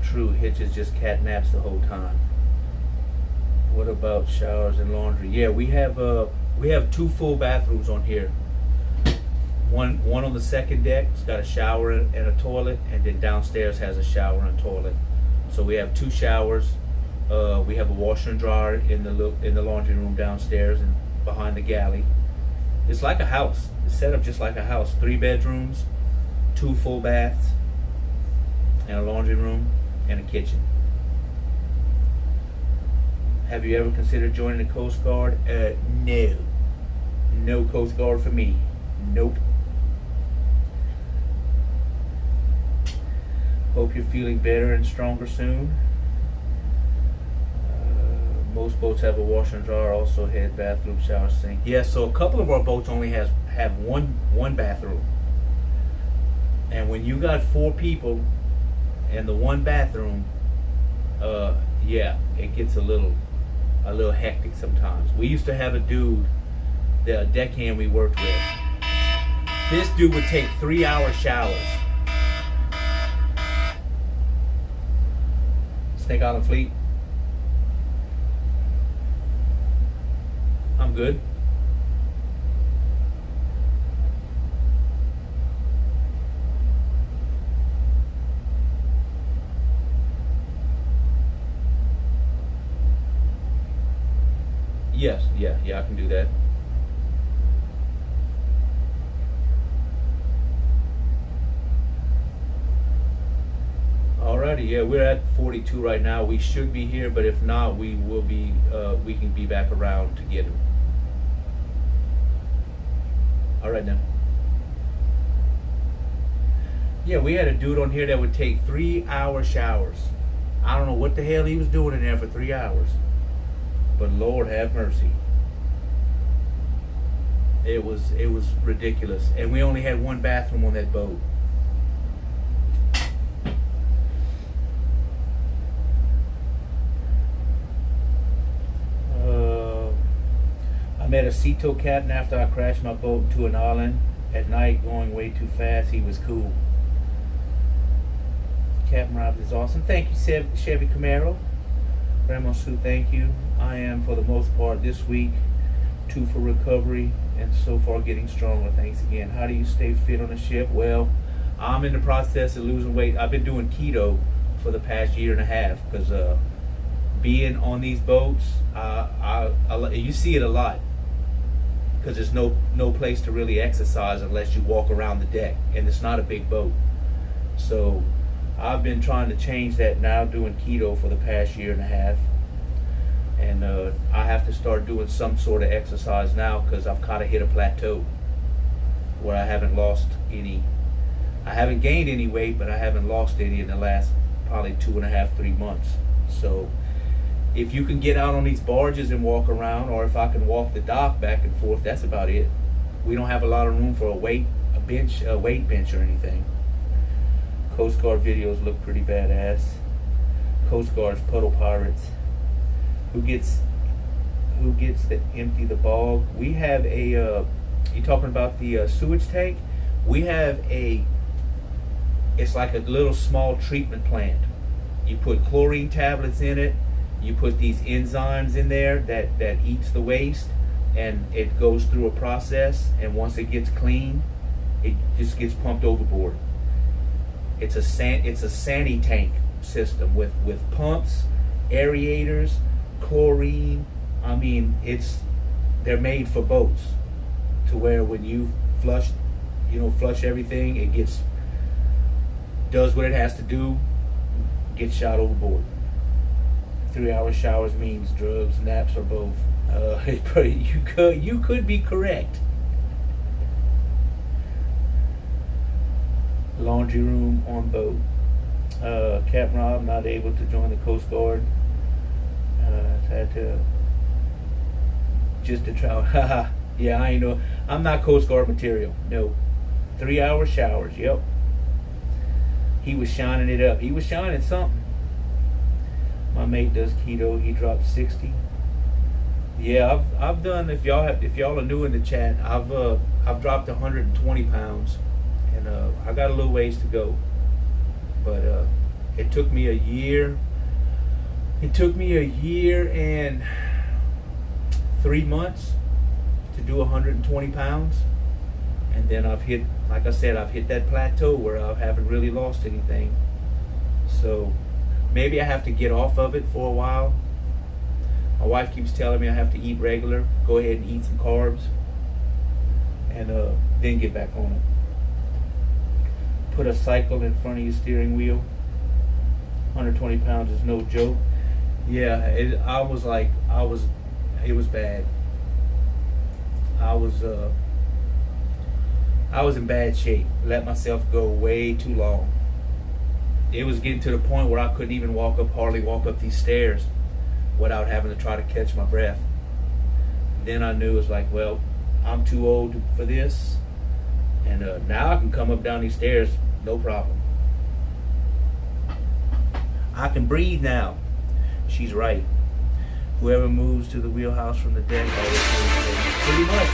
True, Hitch is just cat naps the whole time. What about showers and laundry? Yeah, we have 2 full bathrooms on here. One on the second deck. It's got a shower and a toilet, and then downstairs has a shower and a toilet. So we have 2 showers. We have a washer and dryer in the laundry room downstairs and behind the galley. It's like a house. It's set up just like a house. 3 bedrooms, 2 full baths, and a laundry room and a kitchen. Have you ever considered joining the Coast Guard? No. No Coast Guard for me. Nope. Hope you're feeling better and stronger soon. Most boats have a washer and dryer, also head, bathroom, shower, sink. Yeah, so a couple of our boats only have one bathroom. And when you got 4 people and the 1 bathroom, yeah, it gets a little hectic sometimes. We used to have a dude, the deckhand we worked with. This dude would take 3-hour showers. Snake Island Fleet. I'm good. Yes, yeah, I can do that. Alrighty, yeah, we're at 42 right now. We should be here, but if not, we will be. We can be back around to get him. All right now. Yeah, we had a dude on here that would take 3-hour showers. I don't know what the hell he was doing in there for 3 hours, but Lord have mercy. It was ridiculous, and we only had one bathroom on that boat. I met a sea tow captain after I crashed my boat into an island at night going way too fast. He was cool. Captain Rob is awesome. Thank you, Chevy Camaro. Grandma Sue, thank you. I am, for the most part, this week, 2 for recovery, and so far getting stronger. Thanks again. How do you stay fit on a ship? Well, I'm in the process of losing weight. I've been doing keto for the past year and a half because being on these boats, you see it a lot because there's no place to really exercise unless you walk around the deck, and it's not a big boat. So I've been trying to change that now, doing keto for the past year and a half, and I have to start doing some sort of exercise now because I've kind of hit a plateau where I haven't lost any. I haven't gained any weight, but I haven't lost any in the last probably 2.5, 3 months. So if you can get out on these barges and walk around, or if I can walk the dock back and forth, that's about it. We don't have a lot of room for a weight bench or anything. Coast Guard videos look pretty badass. Coast Guard's puddle pirates. Who gets to empty the bog? We have a. You talking about the sewage tank? We have a. It's like a little small treatment plant. You put chlorine tablets in it. You put these enzymes in there that eats the waste, and it goes through a process, and once it gets clean, it just gets pumped overboard. It's a sani tank system with pumps, aerators, chlorine. I mean, they're made for boats to where when you flush everything, it does what it has to do, gets shot overboard. 3-hour showers means drugs, naps, or both. You could be correct. Laundry room on boat. Captain Rob not able to join the Coast Guard. Had to just to try. Yeah, I ain't know. I'm not Coast Guard material. No. 3-hour showers. Yep. He was shining it up. He was shining something. My mate does keto. He dropped 60. Yeah, I've done. If y'all are new in the chat, I've dropped 120 pounds, and I got a little ways to go. But it took me a year. It took me a year and 3 months to do 120 pounds, and then I've hit that plateau where I haven't really lost anything. So maybe I have to get off of it for a while. My wife keeps telling me I have to eat regular, go ahead and eat some carbs, and then get back on it. Put a cycle in front of your steering wheel. 120 pounds is no joke. Yeah, it was bad. I was in bad shape. Let myself go way too long. It was getting to the point where I couldn't even hardly walk up these stairs without having to try to catch my breath. Then I knew it was like, well, I'm too old for this, and now I can come up down these stairs, no problem. I can breathe now. She's right. Whoever moves to the wheelhouse from the deck always moves. Pretty much.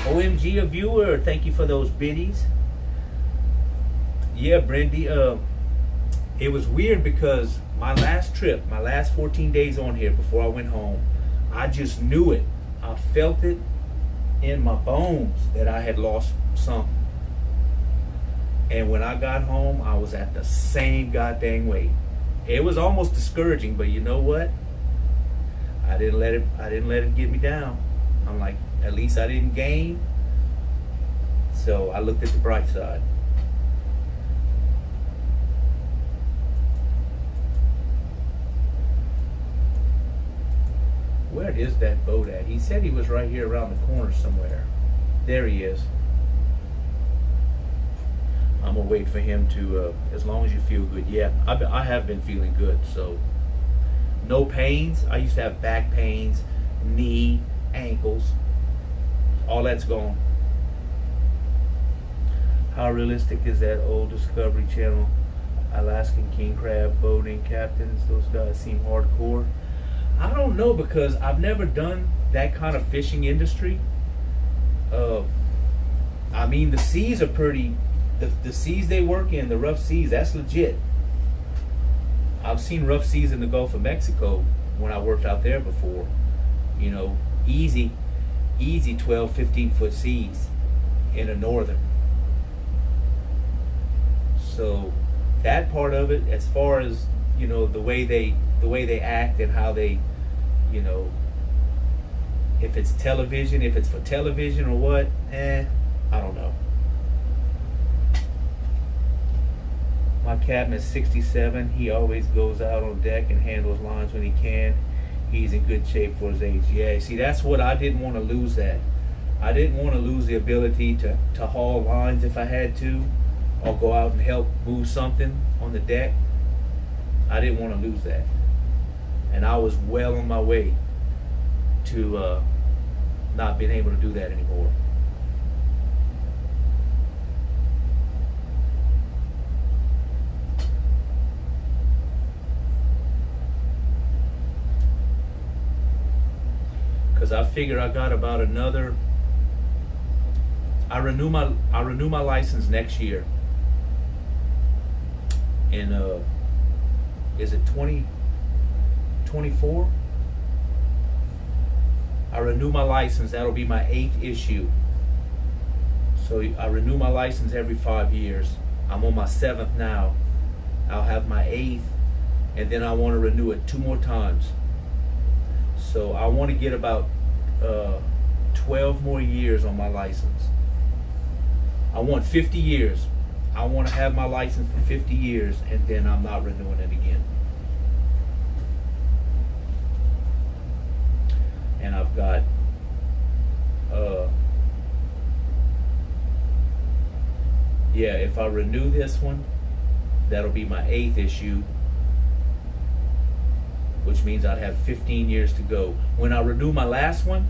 OMG, a viewer, thank you for those biddies. Yeah, Brandy, it was weird because my last 14 days on here before I went home, I just knew it. I felt it in my bones that I had lost something. And when I got home, I was at the same goddamn weight. It was almost discouraging, but you know what? I didn't let it get me down. I'm like, at least I didn't gain. So I looked at the bright side. Where is that boat at? He said he was right here around the corner somewhere. There he is. I'm gonna wait for him to, as long as you feel good. Yeah, I have been feeling good, so. No pains. I used to have back pains, knee, ankles. All that's gone. How realistic is that old Discovery Channel Alaskan king crab boating captains? Those guys seem hardcore. I don't know, because I've never done that kind of fishing industry. I mean, the seas are pretty, the seas they work in, the rough seas, that's legit. I've seen rough seas in the Gulf of Mexico when I worked out there before. You know, easy 12, 15 foot seas in a northern. So that part of it, as far as, you know, the way they act and how they, you know, if it's television, if it's for television or what, I don't know. My captain is 67. He always goes out on deck and handles lines when he can. He's in good shape for his age. Yeah, see, that's what I didn't want to lose that. I didn't want to lose the ability to haul lines if I had to, or go out and help move something on the deck. I didn't want to lose that. And I was well on my way to not being able to do that anymore. Because I figure I got about another. I renew my license next year. In is it 2024? I renew my license. That'll be my 8th issue. So I renew my license every 5 years. I'm on my 7th now. I'll have my 8th, and then I want to renew it 2 more times. So I want to get about 12 more years on my license. I want 50 years. I want to have my license for 50 years, and then I'm not renewing it again. And I've got yeah, if I renew this one, that'll be my 8th issue, which means I'd have 15 years to go. When I renew my last one,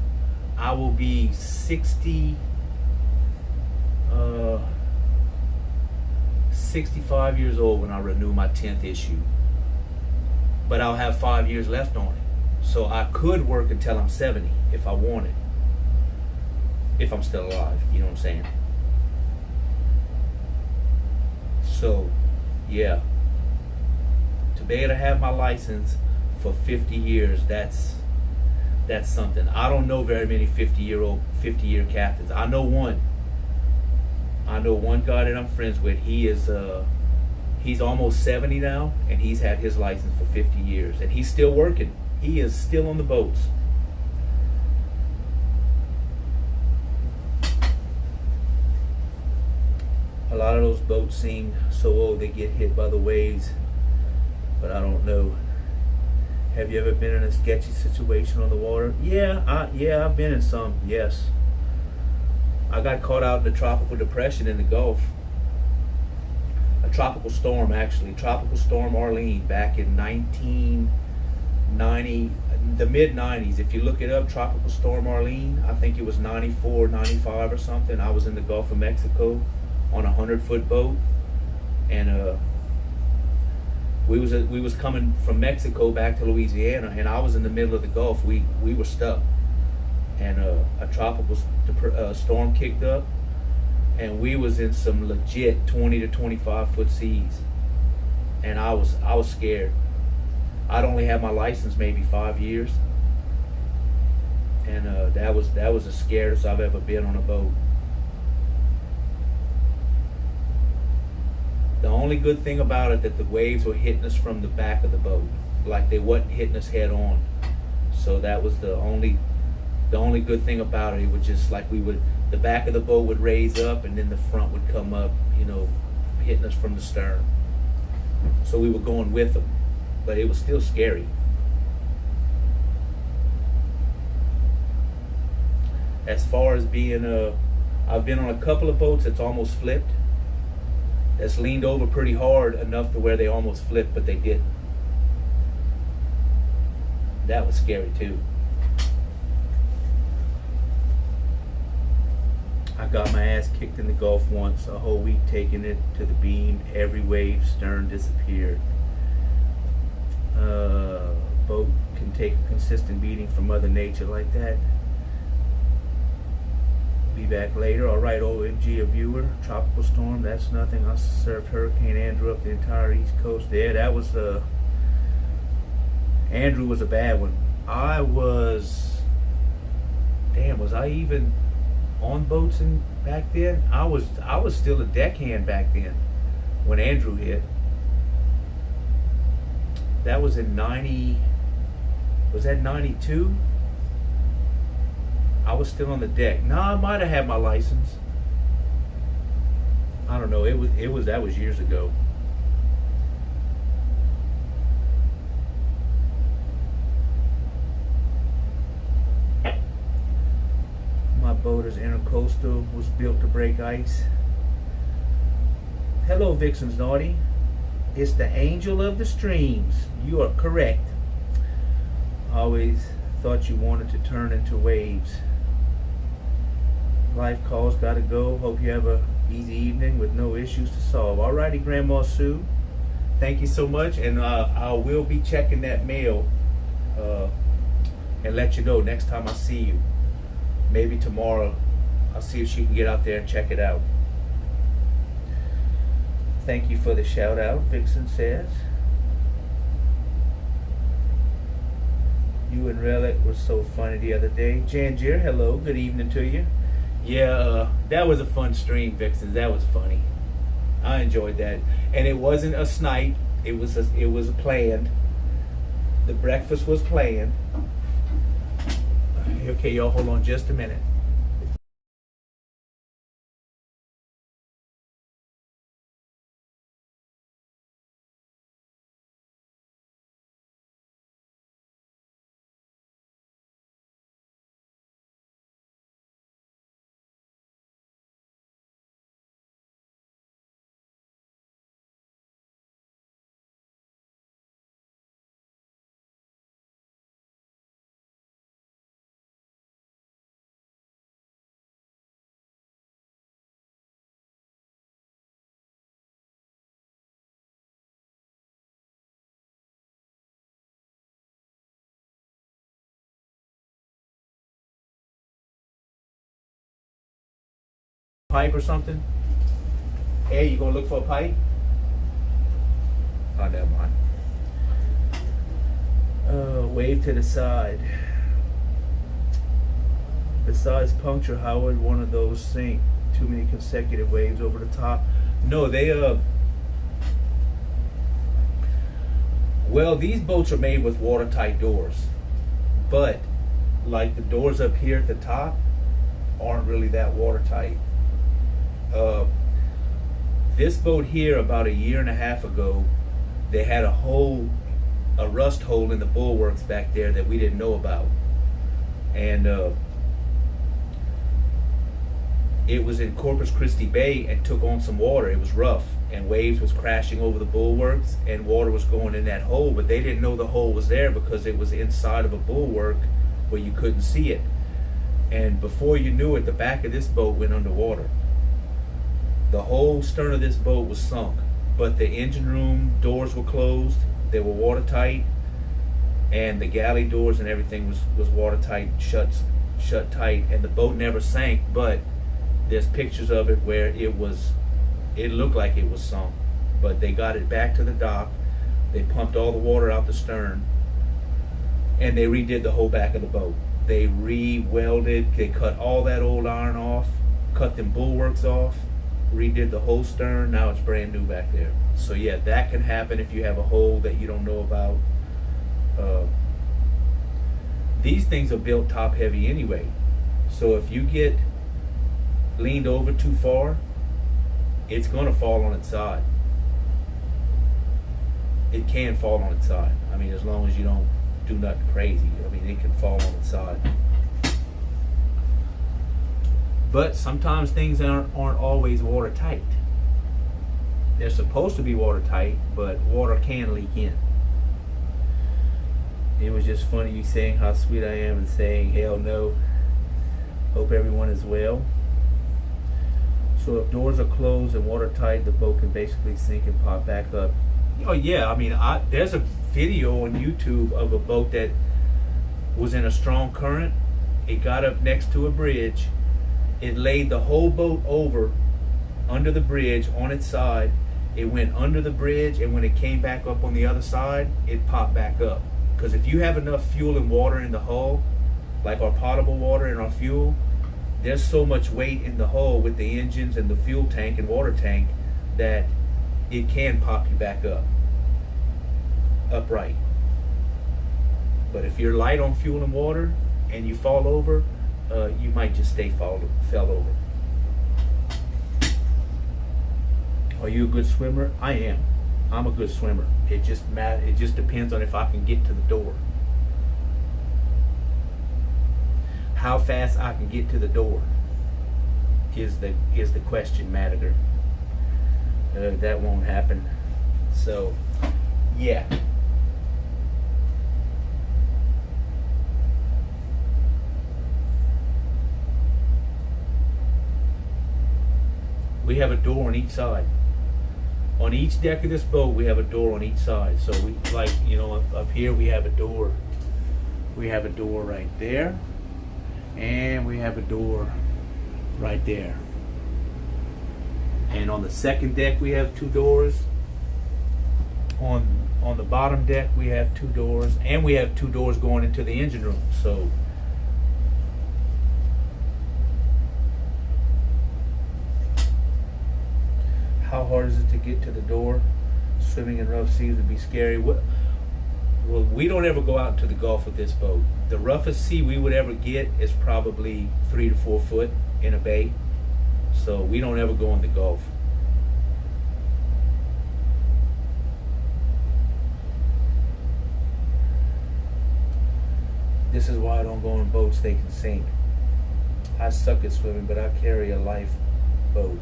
I will be 65 years old when I renew my 10th issue. But I'll have 5 years left on it. So I could work until I'm 70 if I wanted. If I'm still alive, you know what I'm saying? So, yeah. To be able to have my license for 50 years, that's something. I don't know very many 50-year captains. I know one guy that I'm friends with. He's almost 70 now, and he's had his license for 50 years, and he's still working. He is still on the boats. A lot of those boats seem so old they get hit by the waves, but I don't know. Have you ever been in a sketchy situation on the water? Yeah, I've been in some, yes. I got caught out in a tropical depression in the Gulf. A tropical storm, actually. Tropical Storm Arlene back in 1990, the mid-90s. If you look it up, Tropical Storm Arlene, I think it was 94, 95 or something. I was in the Gulf of Mexico on a 100-foot boat. And we was coming from Mexico back to Louisiana, and I was in the middle of the Gulf. We were stuck, and a tropical storm kicked up, and we was in some legit 20 to 25 foot seas, and I was scared. I'd only had my license maybe 5 years, and that was the scariest I've ever been on a boat. The only good thing about it that the waves were hitting us from the back of the boat, like they wasn't hitting us head on. So that was the only good thing about it. It was just like the back of the boat would raise up and then the front would come up, hitting us from the stern. So we were going with them, but it was still scary. As far as being I've been on a couple of boats that's almost flipped. That's leaned over pretty hard enough to where they almost flipped, but they didn't. That was scary too. I got my ass kicked in the Gulf once, a whole week taking it to the beam. Every wave, stern disappeared. Boat can take a consistent beating from Mother Nature like that. Be back later. All right, OMG, a viewer. Tropical storm, that's nothing. I surfed Hurricane Andrew up the entire East Coast. Yeah, that was Andrew was a bad one. Was I even on boats back then? I was still a deckhand back then when Andrew hit. That was in 90. Was that 92? I was still on the deck. No, I might have had my license. I don't know. That was years ago. My boater's intercoastal was built to break ice. Hello, Vixen's Naughty. It's the angel of the streams. You are correct. Always thought you wanted to turn into waves. Life calls, gotta go. Hope you have a easy evening with no issues to solve. Alrighty, Grandma Sue. Thank you so much, and I will be checking that mail and let you know next time I see you. Maybe tomorrow. I'll see if she can get out there and check it out. Thank you for the shout out, Vixen says. You and Relic were so funny the other day. Janjir, hello, good evening to you. Yeah, that was a fun stream, Vixen. That was funny. I enjoyed that, and it wasn't a snipe. It was planned. The breakfast was planned. Okay, y'all, hold on just a minute. Pipe or something? Hey, you gonna look for a pipe? Oh, never mind. Wave to the side. Besides puncture, how would one of those sink? Too many consecutive waves over the top? No, well, these boats are made with watertight doors, but like the doors up here at the top aren't really that watertight. This boat here, about a year and a half ago, they had a rust hole in the bulwarks back there that we didn't know about, and it was in Corpus Christi Bay and took on some water. It was rough, and waves was crashing over the bulwarks, and water was going in that hole, but they didn't know the hole was there because it was inside of a bulwark where you couldn't see it. And before you knew it, the back of this boat went underwater. The whole stern of this boat was sunk, but the engine room doors were closed. They were watertight, and the galley doors and everything was watertight, shut tight, and the boat never sank. But there's pictures of it where it looked like it was sunk, but they got it back to the dock. They pumped all the water out the stern, and they redid the whole back of the boat. They re-welded, they cut all that old iron off, cut them bulwarks off, redid the whole stern. Now it's brand new back there. So yeah, that can happen if you have a hole that you don't know about. these things are built top heavy anyway. So if you get leaned over too far, it's going to fall on its side. It can fall on its side. I mean, as long as you don't do nothing crazy. I mean, it can fall on its side. But sometimes things aren't always watertight. They're supposed to be watertight, but water can leak in. It was just funny you saying how sweet I am and saying hell no. Hope everyone is well. So if doors are closed and watertight, the boat can basically sink and pop back up. Oh yeah, I mean, there's a video on YouTube of a boat that was in a strong current. It got up next to a bridge. It laid the whole boat over under the bridge on its side. It went under the bridge, and when it came back up on the other side, it popped back up. Because if you have enough fuel and water in the hull, like our potable water and our fuel, there's so much weight in the hull with the engines and the fuel tank and water tank that it can pop you back up, upright. But if you're light on fuel and water and you fall over, you might just fell over. Are you a good swimmer? I am. I'm a good swimmer. It just depends on if I can get to the door. How fast I can get to the door is the question, Madiger. That won't happen. So, yeah. We have a door on each side. On each deck of this boat, we have a door on each side. So we, like, you know, up here we have a door. We have a door right there. And we have a door right there. And on the second deck we have two doors. On the bottom deck we have two doors, and we have two doors going into the engine room. So how hard is it to get to the door? Swimming in rough seas would be scary. Well, we don't ever go out into the Gulf with this boat. The roughest sea we would ever get is probably 3 to 4 foot in a bay. So we don't ever go in the Gulf. This is why I don't go on boats they can sink. I suck at swimming, but I carry a lifeboat.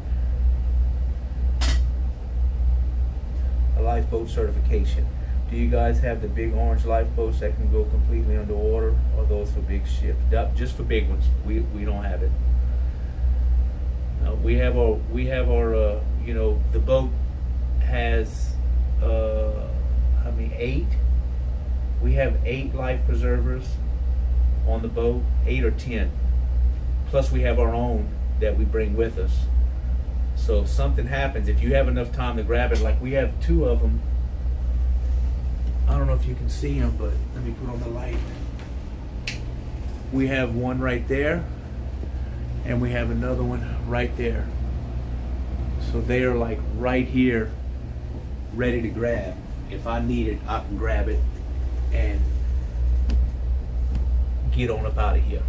A lifeboat certification. Do you guys have the big orange lifeboats that can go completely underwater, or those for big ships? Just for big ones. We don't have it. We have our you know, the boat has how many? 8. We have 8 life preservers on the boat, 8 or 10. Plus we have our own that we bring with us. So if something happens, if you have enough time to grab it, like we have 2 of them. I don't know if you can see them, but let me put on the light. We have one right there, and we have another one right there. So they are like right here, ready to grab. If I need it, I can grab it and get on up out of here.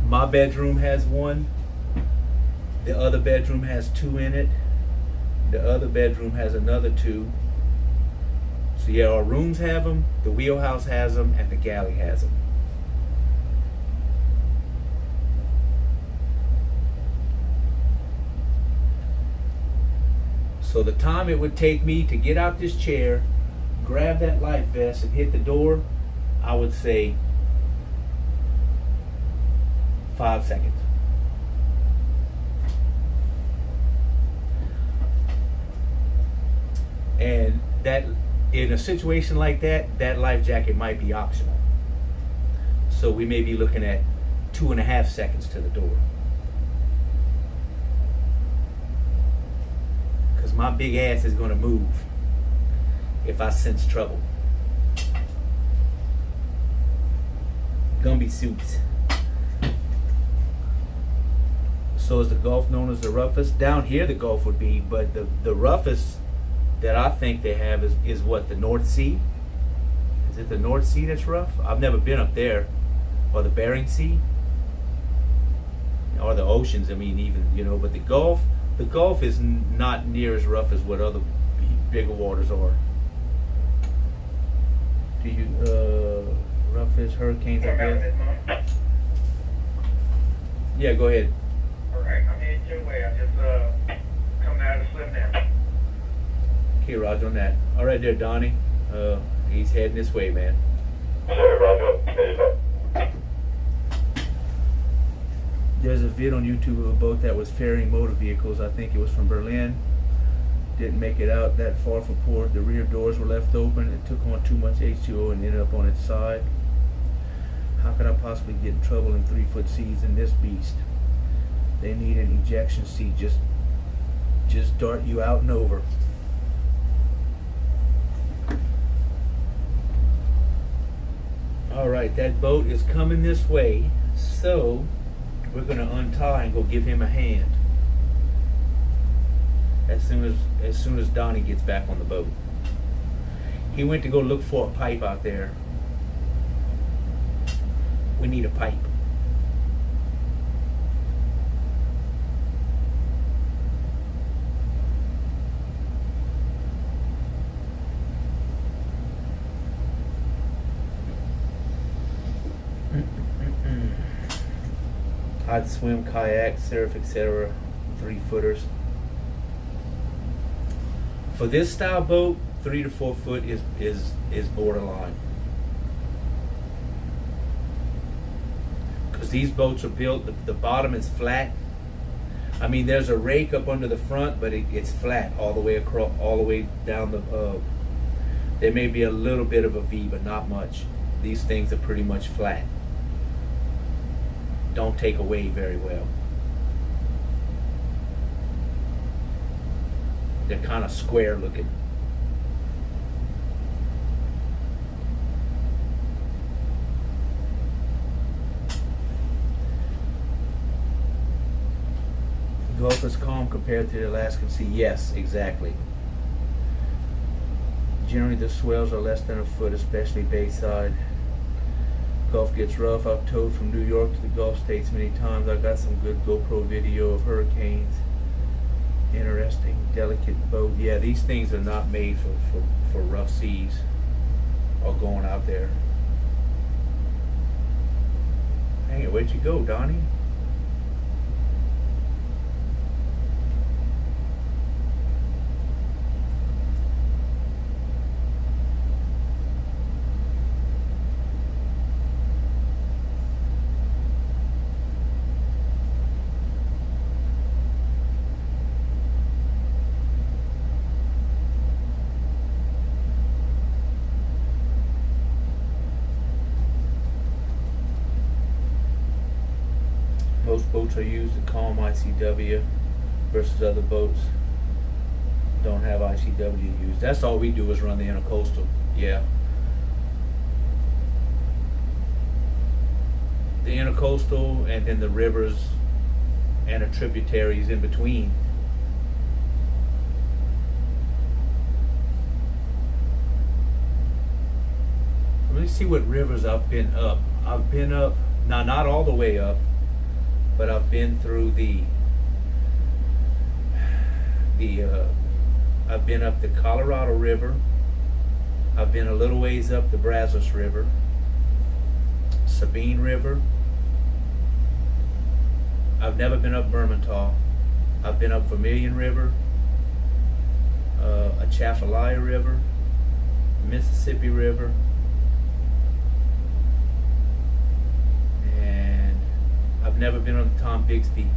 My bedroom has one. The other bedroom has 2 in it. The other bedroom has another 2. So yeah, our rooms have them, the wheelhouse has them, and the galley has them. So the time it would take me to get out this chair, grab that life vest, and hit the door, I would say 5 seconds. And that, in a situation like that, that life jacket might be optional. So we may be looking at 2.5 seconds to the door. Because my big ass is going to move if I sense trouble. Gumby suits. So is the Gulf known as the roughest? Down here the Gulf would be, but the roughest that I think they have is what, the North Sea? Is Is it the North Sea that's rough? I've never been up there. Or the Bering Sea. Or the oceans, I mean, even, you know, but the Gulf is not near as rough as what other bigger waters are. Do you, rough as hurricanes, I guess? Yeah, go ahead. Alright, I'm heading your way. I just, coming out of the slip now. Okay, Roger on that. All right there, Donnie. He's heading this way, man. There's a vid on YouTube of a boat that was ferrying motor vehicles. I think it was from Berlin. Didn't make it out that far from port. The rear doors were left open. It took on too much H2O and ended up on its side. How could I possibly get in trouble in 3-foot seas in this beast? They need an ejection seat. Just dart you out and over. All right, that boat is coming this way, so we're gonna untie and go give him a hand as soon as Donnie gets back on the boat. He went to go look for a pipe out there. We need a pipe. I'd swim, kayak, surf, etc. 3-footers. For this style boat, 3 to 4 foot is borderline. Because these boats are built, the bottom is flat. I mean, there's a rake up under the front, but it's flat all the way across, all the way down the. There may be a little bit of a V, but not much. These things are pretty much flat. Don't take away very well. They're kind of square looking. The Gulf is calm compared to the Alaskan Sea. Yes, exactly. Generally the swells are less than a foot, especially bayside. Gulf gets rough. I've towed from New York to the Gulf States many times. I got some good GoPro video of hurricanes. Interesting, delicate boat. Yeah, these things are not made for rough seas or going out there. Hang it, where'd you go, Donnie? Most boats are used to calm ICW versus other boats don't have ICW used. That's all we do is run the intercoastal. Yeah. The intercoastal and then the rivers and the tributaries in between. Let me see what rivers I've been up. I've been up, now not all the way up, but I've been through I've been up the Colorado River. I've been a little ways up the Brazos River, Sabine River. I've never been up Mermentau. I've been up Vermilion River, Atchafalaya River, Mississippi River, and I've never been on the Tom Bixby.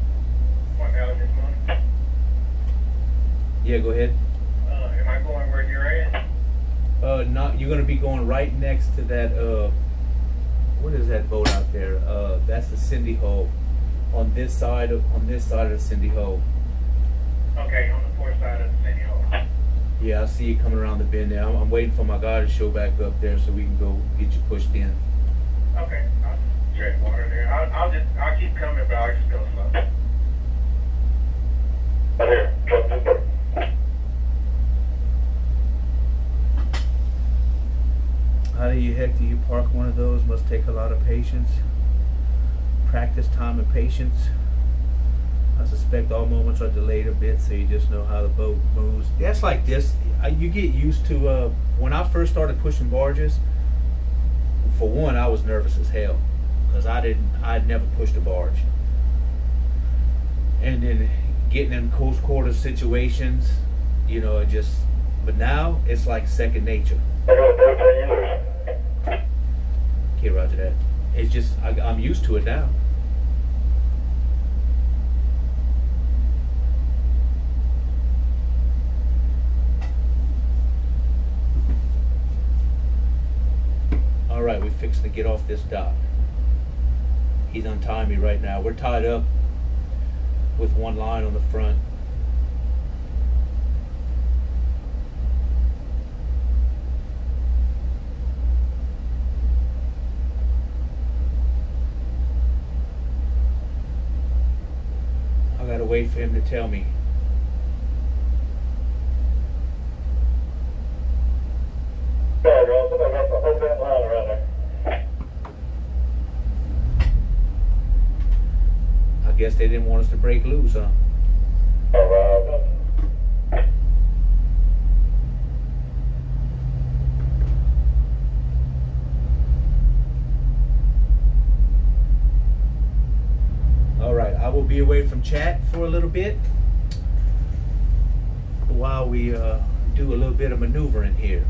What now this month? Yeah, go ahead. Am I going where you're at? Not. You're gonna be going right next to that. What is that boat out there? That's the Cindy Hole. On this side of the Cindy Hole. Okay, on the port side of the Cindy Hole. Yeah, I see you coming around the bend there. I'm waiting for my guy to show back up there so we can go get you pushed in. Okay, I'll tread water there. I'll keep coming, but I'll just go slow. Right here, truck number. How do you park one of those must take a lot of patience, practice, time, and patience. I suspect all moments are delayed a bit, so you just know how the boat moves. That's like this. You get used to, when I first started pushing barges, for one, I was nervous as hell, because I'd never pushed a barge. And then getting in close quarter situations, you know, but now it's like second nature. Okay, roger that. It's just, I'm used to it now. All right, we're fixing to get off this dock. He's untying me right now. We're tied up with one line on the front. I gotta wait for him to tell me. I guess they didn't want us to break loose, huh? All right, I will be away from chat for a little bit while we do a little bit of maneuvering here.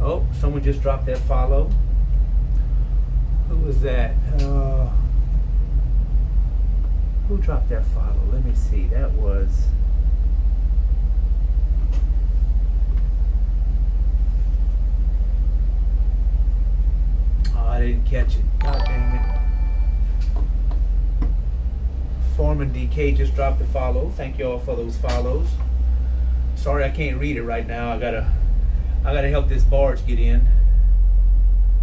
Oh, someone just dropped that follow. Who was that? Who dropped that follow? Let me see. That was... Oh, I didn't catch it. God dang it. Foreman DK just dropped the follow. Thank you all for those follows. Sorry I can't read it right now. I gotta help this barge get in,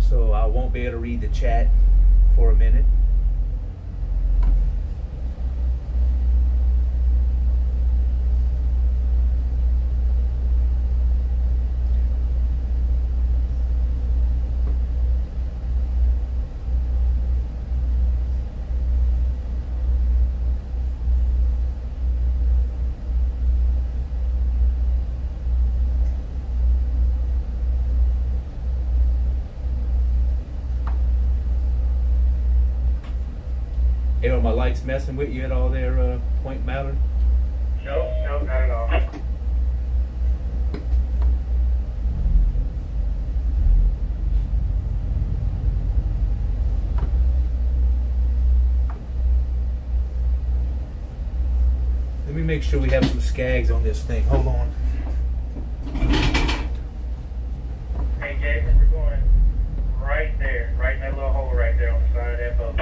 so I won't be able to read the chat for a minute. Hey, are my lights messing with you at all there, Point Mallard? Nope, not at all. Let me make sure we have some skags on this thing. Hold on. Hey, Jason, we're going right there, right in that little hole right there on the side of that boat.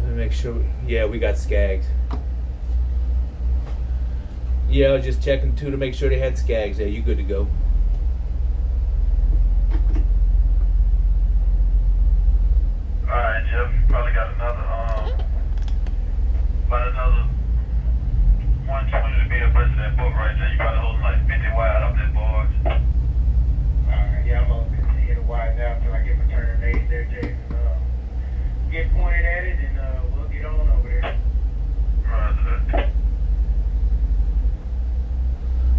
Let me make sure. Yeah, we got skags. Yeah, I was just checking too to make sure they had skags there. You good to go? Alright, Jeff, you probably got about another 120 to be abreast of that boat right there. You probably holding like 50 wide up that barge. Alright, yeah, I'm holding it to hit it wide now until I get my turn made there, Jason. Get pointed at it and we'll get on over there. Right.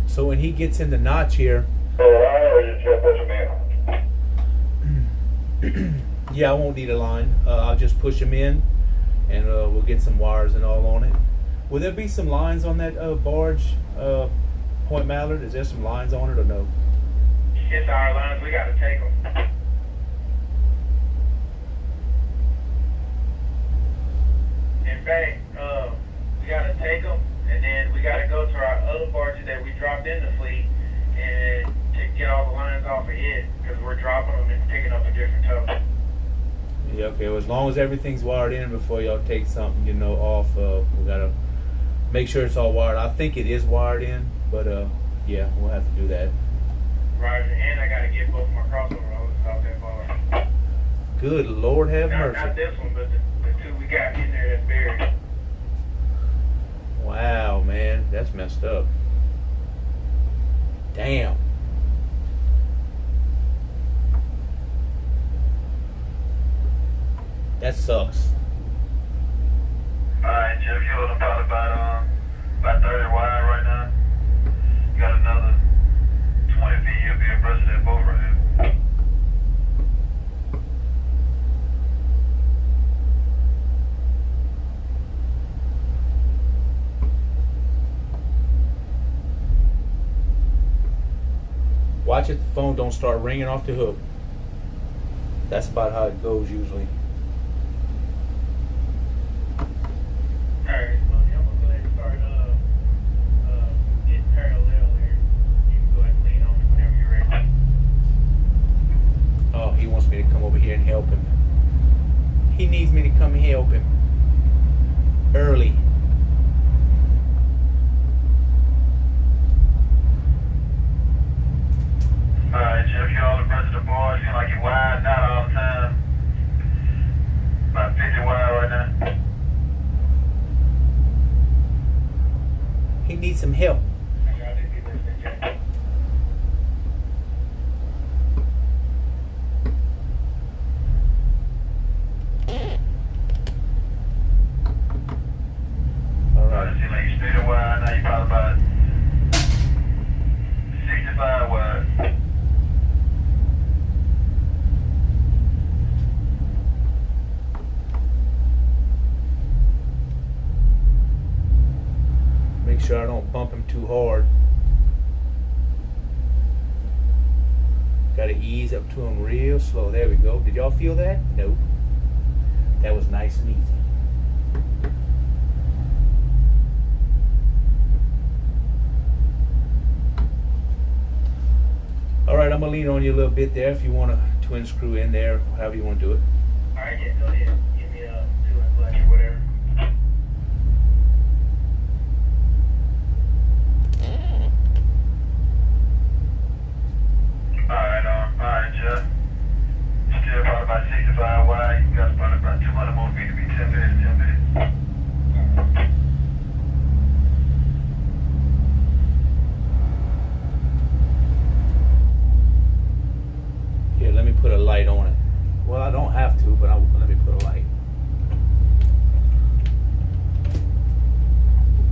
So when he gets in the notch here. Yeah, I won't need a line. I'll just push him in, and we'll get some wires and all on it. Will there be some lines on that barge, Point Mallard? Is there some lines on it or no? It's our lines. We got to take them. In fact, we got to take them, and then we got to go to our other barges that we dropped in the fleet and to get all the lines off of it because we're dropping them and picking up a different tow. Yeah, okay. Well, as long as everything's wired in before y'all take something, you know, off, we gotta make sure it's all wired. I think it is wired in, but yeah, we'll have to do that. Roger, and I gotta get both my crossover hoses out that bar. Good Lord have Not mercy. this one, but the two we got in there that's buried. Wow, man. That's messed up. Damn. That sucks. Alright, Jeff, you're holding probably about 30 wide right now. You got another 20 feet, you'll be abreast of that boat right here. Watch it, the phone don't start ringing off the hook. That's about how it goes usually. Alright, buddy, I'm gonna go ahead and start getting parallel here. You can go ahead and lean on me whenever you're ready. Oh, he wants me to come over here and help him. He needs me to come and help him. Early. Alright, Jeff, you're all abreast of the board. Seems like you're wide, not all the time. About 50 wide right now. He needs some help. I got it, you listening, Jeff. Alright. It seems like you straight wide, now you probably about 65 wide. Make sure I don't bump him too hard. Gotta ease up to him real slow. There we go. Did y'all feel that? Nope. That was nice and easy. Alright, I'm gonna lean on you a little bit there if you want to twin screw in there, however you want to do it. Alright, yeah, go ahead. Give me a 2-inch clutch or whatever. Alright, Jeff. Still probably about 65 wide. You got probably about 200 more feet to be 10 minutes, 10 minutes. Here, let me put a light on it. Well, I don't have to, but let me put a light.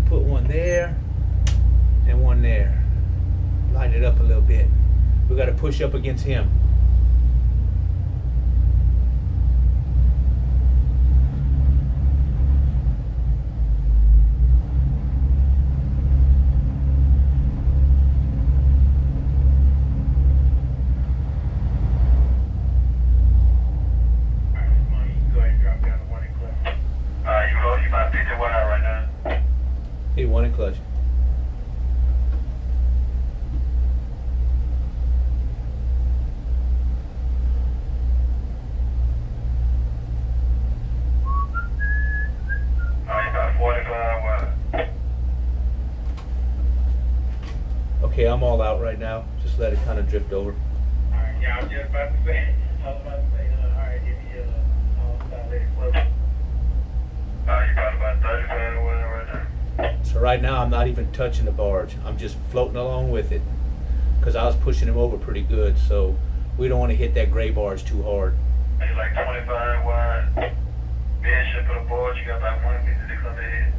Put one there and one there. Light it up a little bit. We got to push up against him. Hey, one in clutch. Okay, I'm all out right now. Just let it kind of drift over. Alright, yeah, I was just about to say, alright, give me let it float. You're probably about 35 or whatever right now. So right now I'm not even touching the barge. I'm just floating along with it. Because I was pushing him over pretty good, so we don't want to hit that gray barge too hard. You're like 25 wide. Bishop of the board, you got about 150 to come ahead.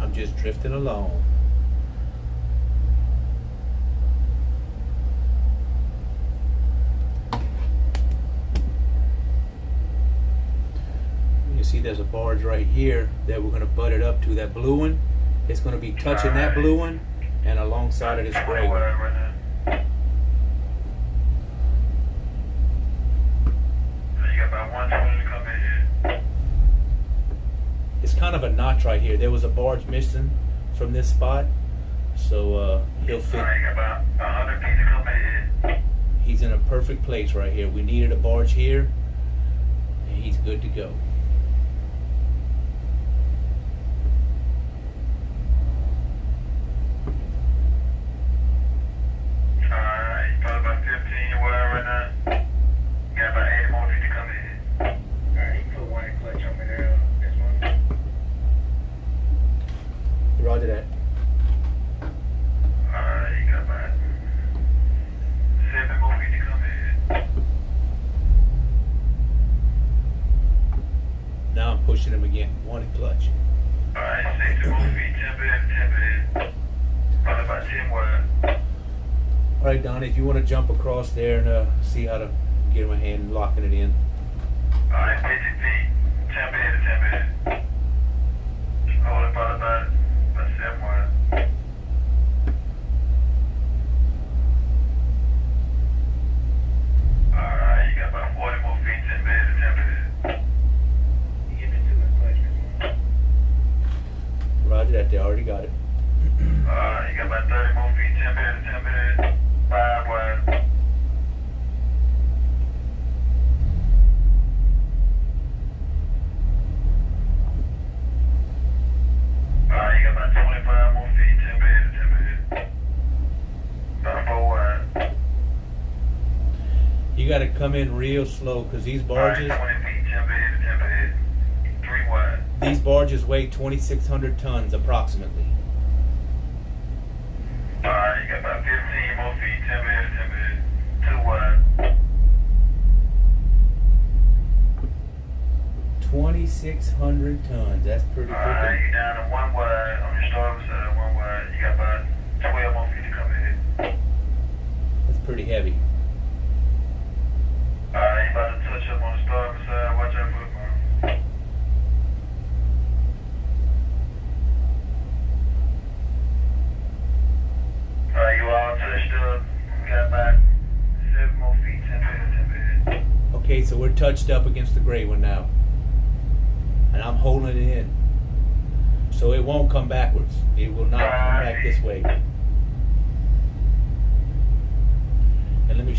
I'm just drifting along. You see there's a barge right here that we're going to butt it up to. That blue one, it's going to be touching that blue one and alongside of this gray one. You got about 120 to come ahead. It's kind of a notch right here. There was a barge missing from this spot, so he'll fit. Alright, got about 100 feet to come ahead. He's in a perfect place right here. We needed a barge here, and he's good to go. Alright. now. You got about 80 more feet to come in. Alright, you put one in clutch on me there. This one. Roger that. Alright, you got about 7 more feet to come in. Now I'm pushing him again. One in clutch. Alright, 60 more feet, 10 bed. Probably about 10 wide. All right, Donnie, if you want to jump across there and see how to get my hand locking it in. Alright, 50 feet, 10 bed. Hold it probably about 7 wide. Alright, you got about 40 more feet, 10 bed. You give me 2 in clutch, Roger that, they already got it. you got about 30 more feet, 10 bed. 5 wide. You got about 25 more feet, 10 bed. About 4 wide. You got to come in real slow because these barges, 20 feet, 10 bed. 3 wide. these barges weigh 2,600 tons approximately. You got about 15 more feet, 10 bed. 2 wide. 2,600 tons. That's pretty freaking. You down to 1 wide on your starboard side, 1 wide. You got about 12 more feet to come in. That's pretty heavy. You about to touch up on the starboard side. Watch out for the bump. You all touched up. We got about 7 more feet, 10 bed. Okay, so we're touched up against the gray one now. And I'm holding it in. So it won't come backwards. It will not come back this way. And let me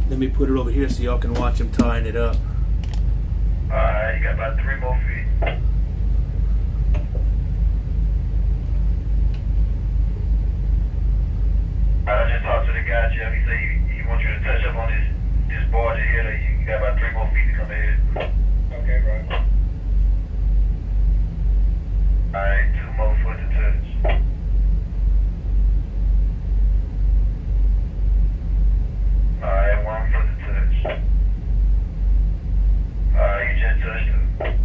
let me put it over here so y'all can watch him tying it up. You got about 3 more feet. I just talked to the guy, Jeff. He said he wants you to touch up on this barge here. You got about 3 more feet to come in. Okay, right. Alright, 2 more foot to touch. Alright, 1 foot to touch. You just touched it.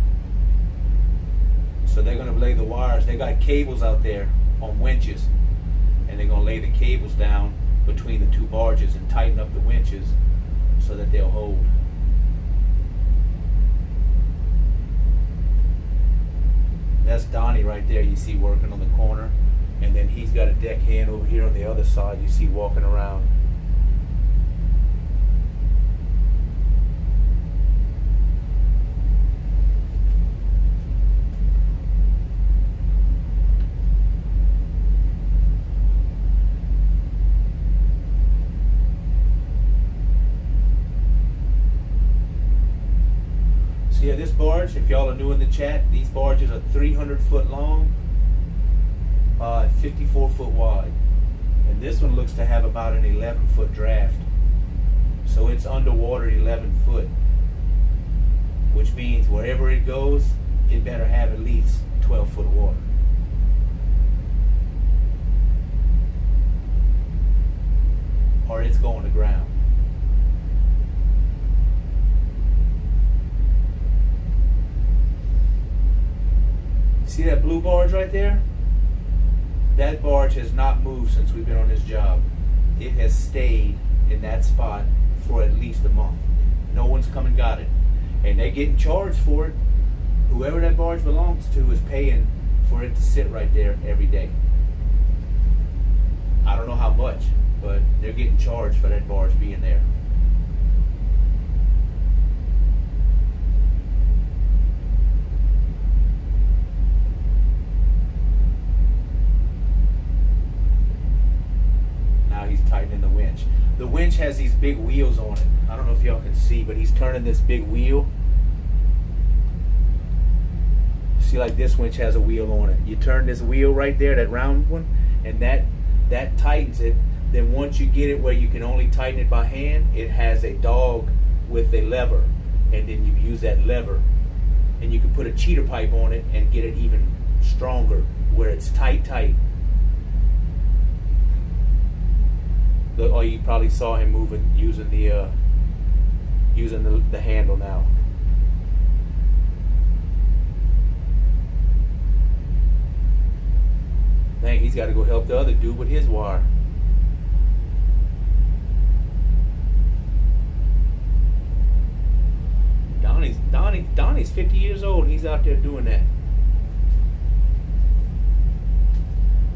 So they're gonna lay the wires. They got cables out there on winches. And they're gonna lay the cables down between the 2 barges and tighten up the winches so that they'll hold. That's Donnie right there, you see working on the corner. And then he's got a deckhand over here on the other side, you see walking around. So yeah, this barge, if y'all are new in the chat, these barges are 300 foot long, 54 foot wide. And this one looks to have about an 11 foot draft. So it's underwater 11 foot. Which means wherever it goes, it better have at least 12 foot of water. Or it's going to ground. See that blue barge right there? That barge has not moved since we've been on this job. It has stayed in that spot for at least a month. No one's come and got it. And they're getting charged for it. Whoever that barge belongs to is paying for it to sit right there every day. I don't know how much, but they're getting charged for that barge being there. Now he's tightening the winch. The winch has these big wheels on it. I don't know if y'all can see, but he's turning this big wheel. See, like this winch has a wheel on it. You turn this wheel right there, that round one, and that tightens it Then once you get it where you can only tighten it by hand, it has a dog with a lever, and then you use that lever, and you can put a cheater pipe on it and get it even stronger where it's tight. Or you probably saw him moving using the handle now. Dang, he's got to go help the other dude with his wire. Donnie's 50 years old and he's out there doing that.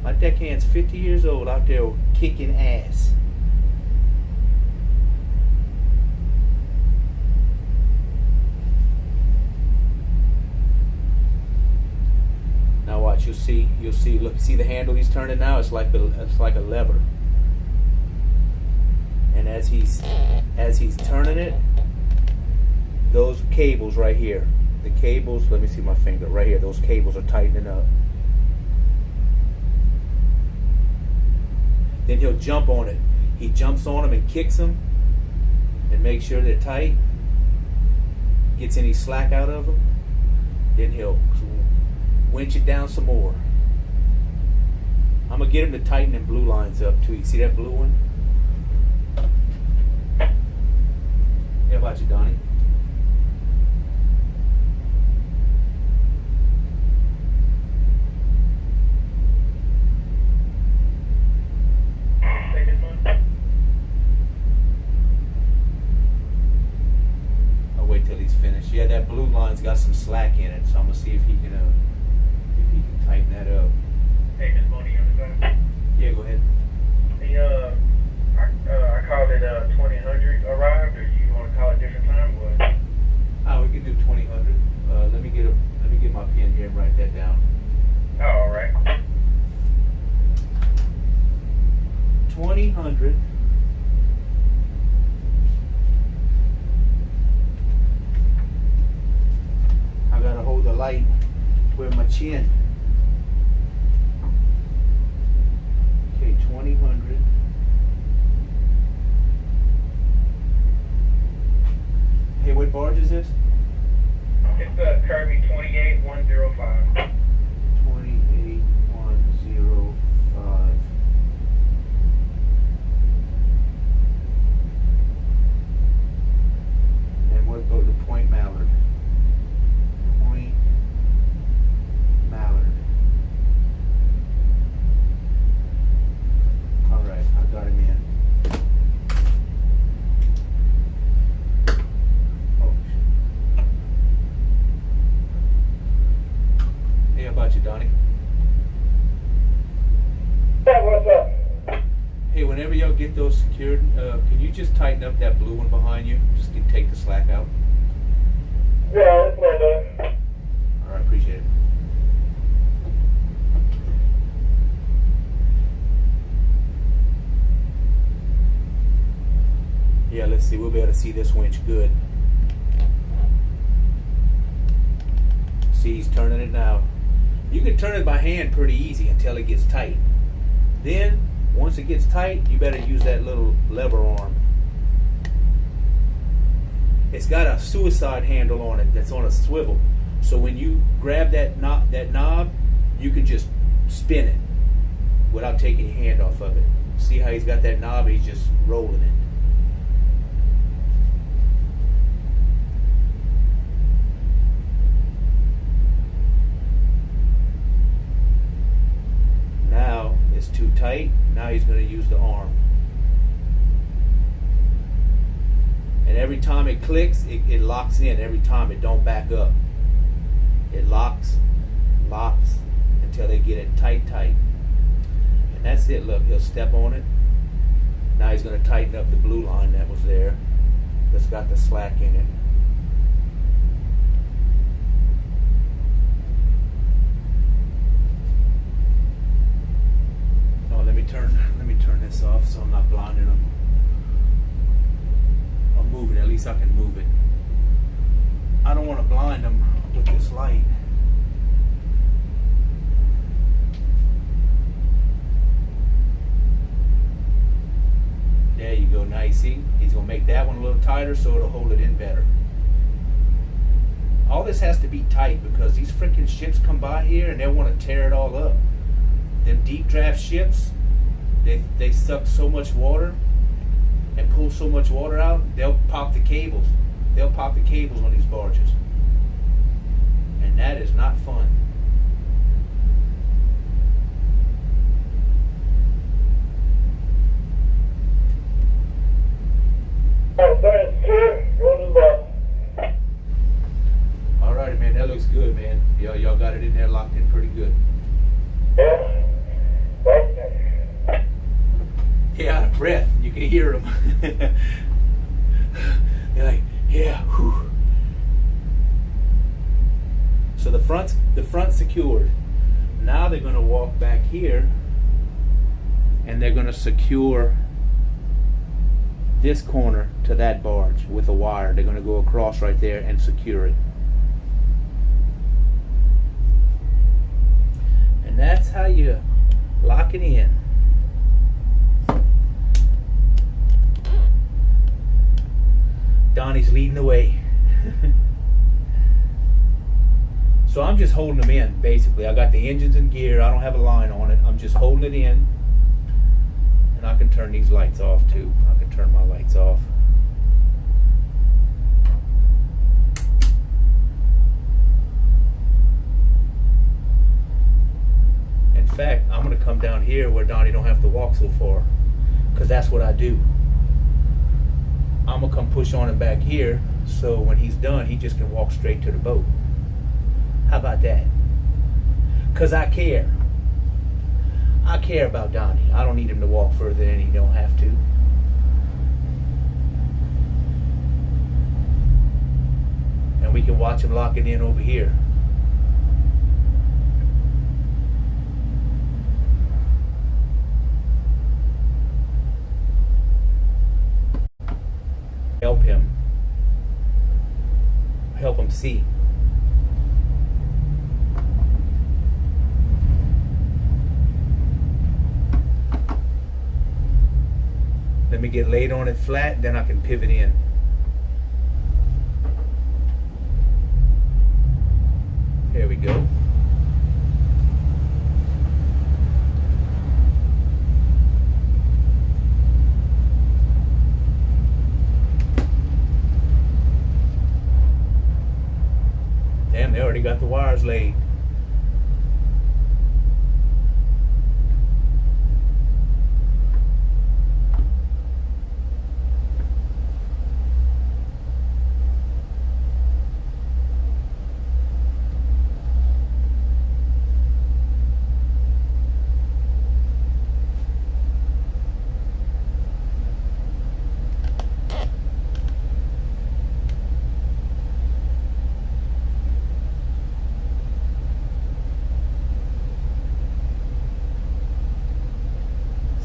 My deckhand's 50 years old out there kicking ass. Now watch, you'll see, look, see the handle he's turning now? It's like a lever. And as he's turning it, those cables right here, the cables, let me see my finger, right here, those cables are tightening up. Then he'll jump on it. He jumps on them and kicks them and makes sure they're tight. Gets any slack out of them. Then he'll winch it down some more. I'm going to get him to tighten them blue lines up too. You see that blue one? How about you, Donnie? Yeah, that blue line's got some slack in it, so I'm gonna see if he can tighten that up. Hey, Miss Bonnie, you on the phone? Yeah, go ahead. I called it 2000 arrived, or you want to call it different time? What? Oh, we can do 2000. Let me get my pen here and write that down. Oh, all right. 2000. I gotta hold the light with my chin. Okay, 2000. Hey, what barge is this? It's Kirby 28105. 28105. And what go to Point Mallard? Point Mallard. All right, I got him in. Hey, how about you, Donnie? Hey, what's up? Hey, whenever y'all get those secured, can you just tighten up that blue one behind you? Just take the slack out. Yeah, that's what I All right, appreciate it. Yeah, let's see. We'll be able to see this winch good. See, he's turning it now. You can turn it by hand pretty easy until it gets tight. Then, once it gets tight, you better use that little lever arm. It's got a suicide handle on it that's on a swivel. So when you grab that knob, you can just spin it without taking your hand off of it. See how he's got that knob? He's just rolling it. Now it's too tight. Now he's going to use the arm. And every time it clicks, it locks in. Every time it don't back up. It locks until they get it tight. And that's it. Look, he'll step on it. Now he's going to tighten up the blue line that was there. That's got the slack in it. Oh, let me turn this off so I'm not blinding them. I'll move it. At least I can move it. I don't want to blind them with this light. go. Now you see, he's going to make that one a little tighter so it'll hold it in better. All this has to be tight because these freaking ships come by here and they want to tear it all up. Them deep draft ships, they suck so much water and pull so much water out, they'll pop the cables. They'll pop the cables on these barges. And that is not fun. Alrighty, man, that looks good, man. Y'all got it in there locked in pretty good. Yeah. Yeah, out of breath. You can hear them. They're like, yeah, whew. So the front's secured. Now they're going to walk back here and they're going to secure this corner to that barge with a wire. They're going to go across right there and secure it. And that's how you lock it in. Donnie's leading the way. So I'm just holding them in, basically. I got the engines in gear. I don't have a line on it. I'm just holding it in. And I can turn these lights off too. I can turn my lights off. In fact, I'm going to come down here where Donnie don't have to walk so far. Because that's what I do. I'm going to come push on him back here, so when he's done, he just can walk straight to the boat. How about that? Because I care. I care about Donnie. I don't need him to walk further than he don't have to. And we can watch him lock it in over here. Help him see. Let me get laid on it flat, then I can pivot in. There we go. Damn, they already got the wires laid.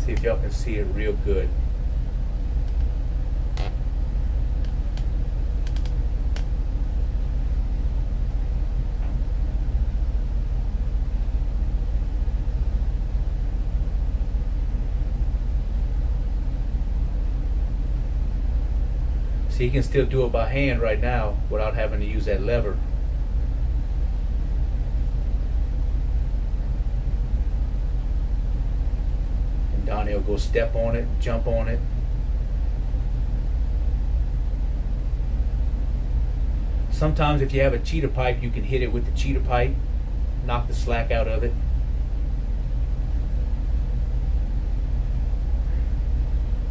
See if y'all can see it real good. See, you can still do it by hand right now without having to use that lever. Donnie will go step on it, jump on it. Sometimes if you have a cheetah pipe, you can hit it with the cheetah pipe, knock the slack out of it.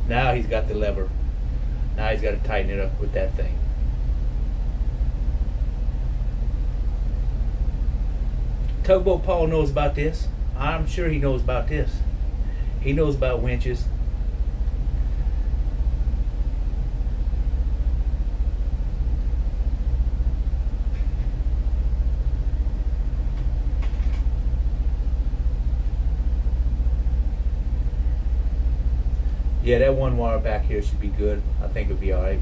Now he's got the lever. Now he's got to tighten it up with that thing. Tugboat Paul knows about this. I'm sure he knows about this. He knows about winches. Yeah, that one wire back here should be good. I think it'll be alright.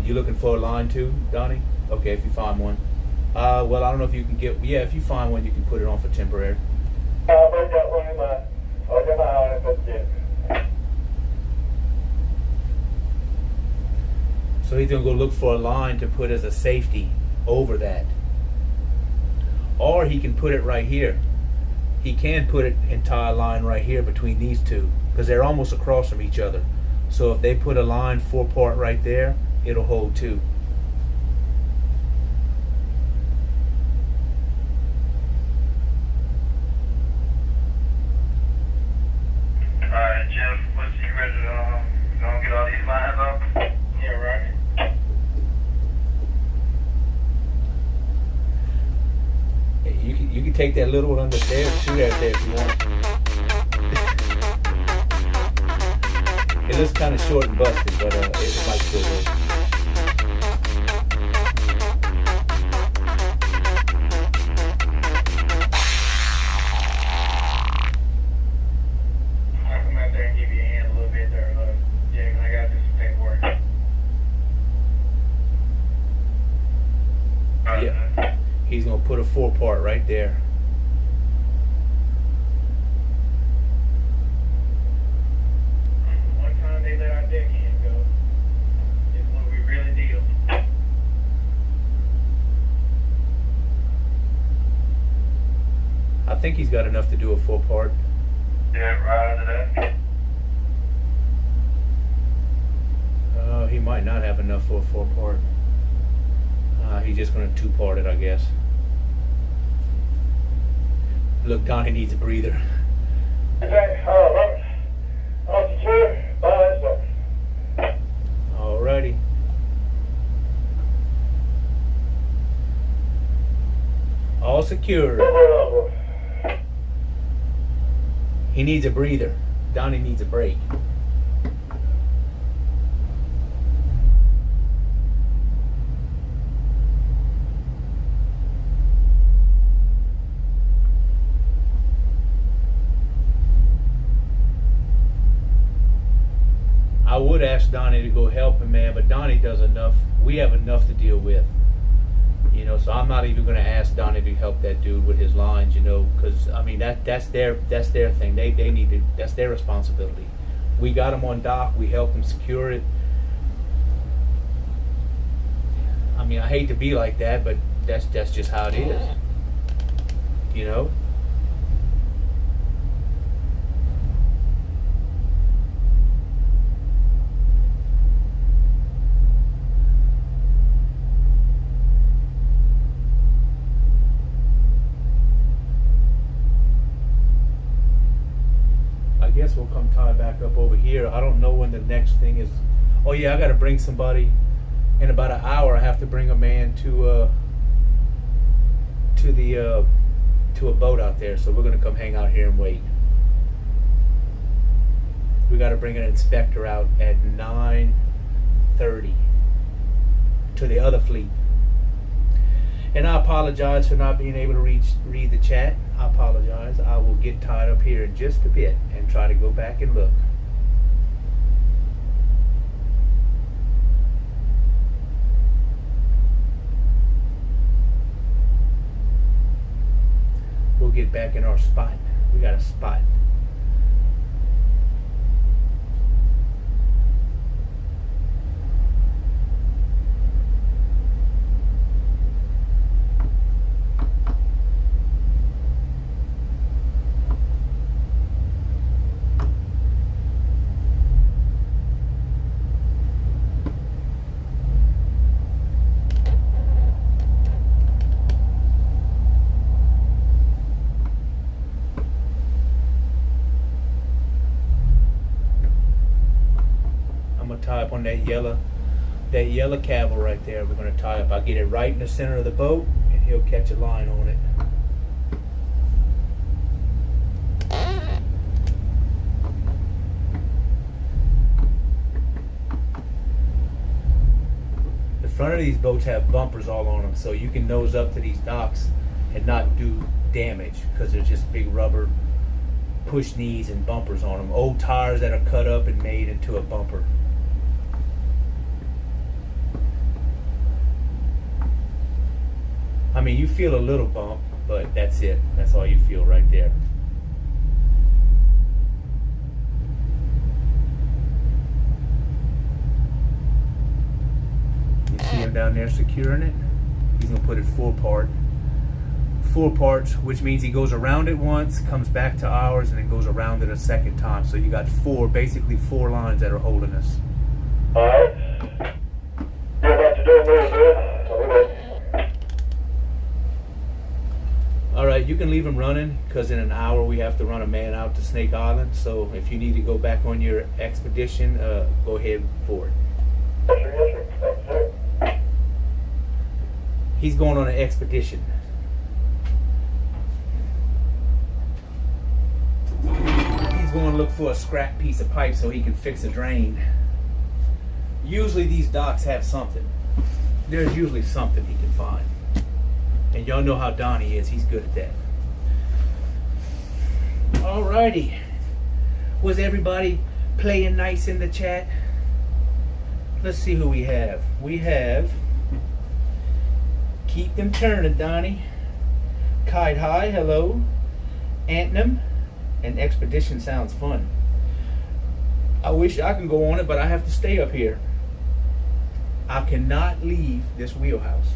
You looking for a line too, Donnie? Okay, if you find one. Well, I don't know if you can get... Yeah, if you find one, you can put it on for temporary. So he's gonna go look for a line to put as a safety over that. Or he can put it right here. He can put it and tie a line right here between these two, because they're almost across from each other. So if they put a line 4-part right there, it'll hold too. Alright, Jeff, what's you ready to go get all these lines up? Yeah, right. You can take that little one under there and shoot at there if you want. It looks kind of short and busted, but it might still work. I'll come out there and give you a hand a little bit there, James. I gotta do some paperwork. Yeah. He's gonna put a 4-part right there. One time they let our deckhand go, it's when we really deal. I think he's got enough to do a 4-part. Yeah, right under that. He might not have enough for a 4-part. He's just gonna 2-part it, I guess. Look, Donnie needs a breather. Okay, Robert. Officer, Alrighty. All secure. He needs a breather. Donnie needs a break. I would ask Donnie to go help him, man, but Donnie does enough. We have enough to deal with, you know. So I'm not even going to ask Donnie to help that dude with his lines, you know, because I mean that's their thing. They need to. That's their responsibility. We got him on dock. We helped him secure it. I mean, I hate to be like that, but that's just how it is, you know. I guess we'll come tie back up over here. I don't know when the next thing is. Oh yeah, I got to bring somebody in about an hour. I have to bring a man to a boat out there. So we're gonna come hang out here and wait. We got to bring an inspector out at 9:30 to the other fleet. And I apologize for not being able to read the chat. I apologize. I will get tied up here in just a bit and try to go back and look. We'll get back in our spot. We got a spot. Tie up on that yellow cable right there. We're going to tie up. I'll get it right in the center of the boat and he'll catch a line on it. The front of these boats have bumpers all on them, so you can nose up to these docks and not do damage because they're just big rubber push knees and bumpers on them. Old tires that are cut up and made into a bumper. I mean, you feel a little bump, but that's it. That's all you feel right there. man down there securing it. He's gonna put it four parts, which means he goes around it once, comes back to ours, and then goes around it a second time. So you got basically four lines that are holding us. Alright. You're about to do it, man. All right, you can leave him running because in an hour we have to run a man out to Snake Island. So if you need to go back on your expedition, go ahead for it. Yes, sir. He's going on an expedition. He's going to look for a scrap piece of pipe so he can fix a drain. Usually these docks have something. There's usually something he can find. And y'all know how Donnie is. He's good at that. Alrighty. Was everybody playing nice in the chat? Let's see who we have. We have Keep Them Turning, Donnie. Kite High, hello. Anthem. And Expedition sounds fun. I wish I could go on it, but I have to stay up here. I cannot leave this wheelhouse.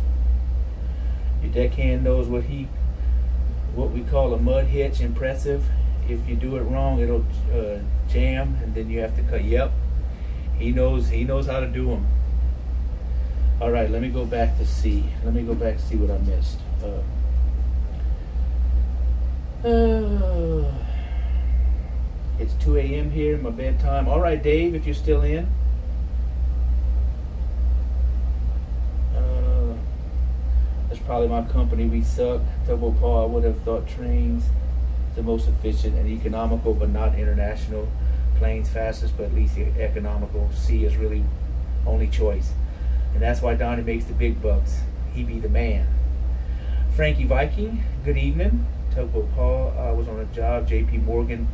Your deckhand knows what we call a mud hitch. Impressive. If you do it wrong, it'll jam, and then you have to cut. Yep, he knows how to do them. All right, let me go back to see. Let me go back to see what I missed. It's 2 a.m. here, my bedtime. All right, Dave, if you're still in. That's probably my company. We suck. Double Paul, I would have thought trains the most efficient and economical, but not international. Planes fastest, but at least economical. Sea is really only choice. And that's why Donnie makes the big bucks. He be the man. Frankie Viking, good evening. Double Paul, I was on a job. JP Morgan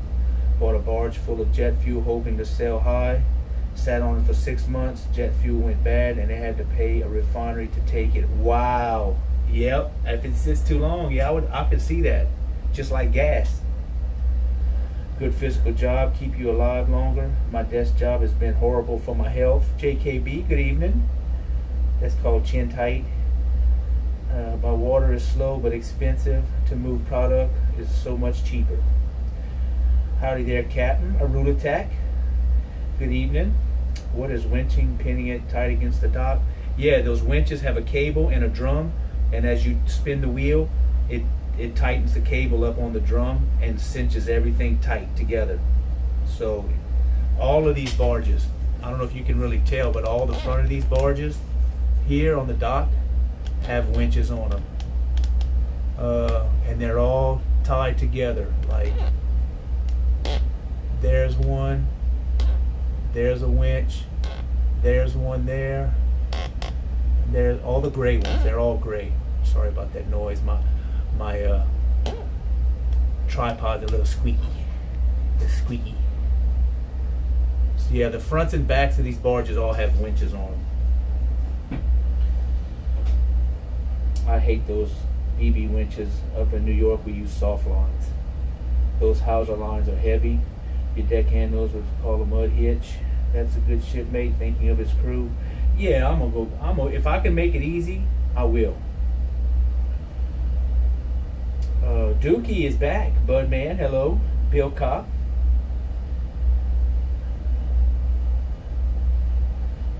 bought a barge full of jet fuel hoping to sell high. Sat on it for 6 months. Jet fuel went bad and they had to pay a refinery to take it. Wow. Yep. If it sits too long, yeah, I could see that. Just like gas. Good physical job, keep you alive longer. My desk job has been horrible for my health. JKB, good evening. That's called chin tight. My water is slow but expensive. To move product is so much cheaper. Howdy there, Captain. A rule attack. Good evening. What is winching, pinning it tight against the dock? Yeah, those winches have a cable and a drum, and as you spin the wheel, it tightens the cable up on the drum and cinches everything tight together. So all of these barges, I don't know if you can really tell, but all the front of these barges here on the dock have winches on them. And they're all tied together. Like, there's one, there's a winch, there's one there, there's all the gray ones. They're all gray. Sorry about that noise. My tripod's a little squeaky. It's squeaky. So yeah, the fronts and backs of these barges all have winches on them. I hate those BB winches. Up in New York, we use soft lines. Those Hauser lines are heavy. Your deckhand knows what to call a mud hitch. That's a good shipmate thinking of his crew. Yeah, I'm gonna if I can make it easy, I will. Dookie is back. Budman, hello. Bill Copp.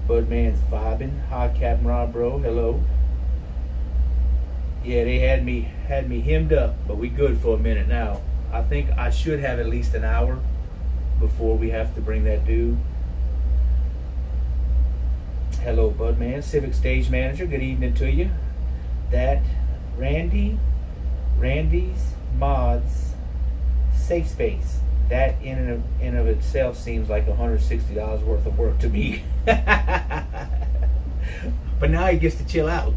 Budman's vibing. Hi, Captain Rob, bro. Hello. Yeah, they had me hemmed up, but we good for a minute now. I think I should have at least an hour before we have to bring that dude. Hello, Budman. Civic Stage Manager, good evening to you. That Randy's Mods Safe Space. That in and of itself seems like $160 worth of work to me. But now he gets to chill out.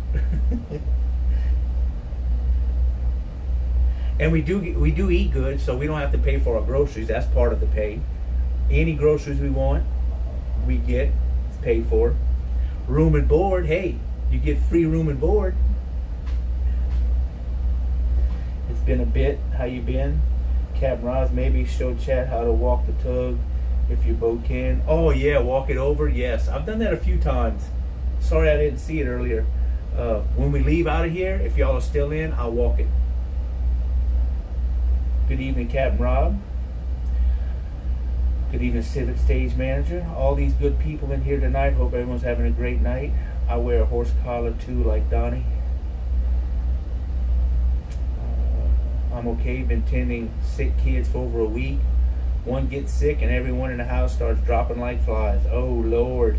And we do eat good, so we don't have to pay for our groceries. That's part of the pay. Any groceries we want, we get. It's paid for. Room and board. Hey, you get free room and board. It's been a bit. How you been? Captain Roz, maybe show chat how to walk the tug if your boat can. Oh yeah, walk it over. Yes, I've done that a few times. Sorry I didn't see it earlier. When we leave out of here, if y'all are still in, I'll walk it. Good evening, Captain Rob. Good evening, Civic Stage Manager. All these good people in here tonight. Hope everyone's having a great night. I wear a horse collar too, like Donnie. I'm okay. Been tending sick kids for over a week. One gets sick and everyone in the house starts dropping like flies. Oh, Lord.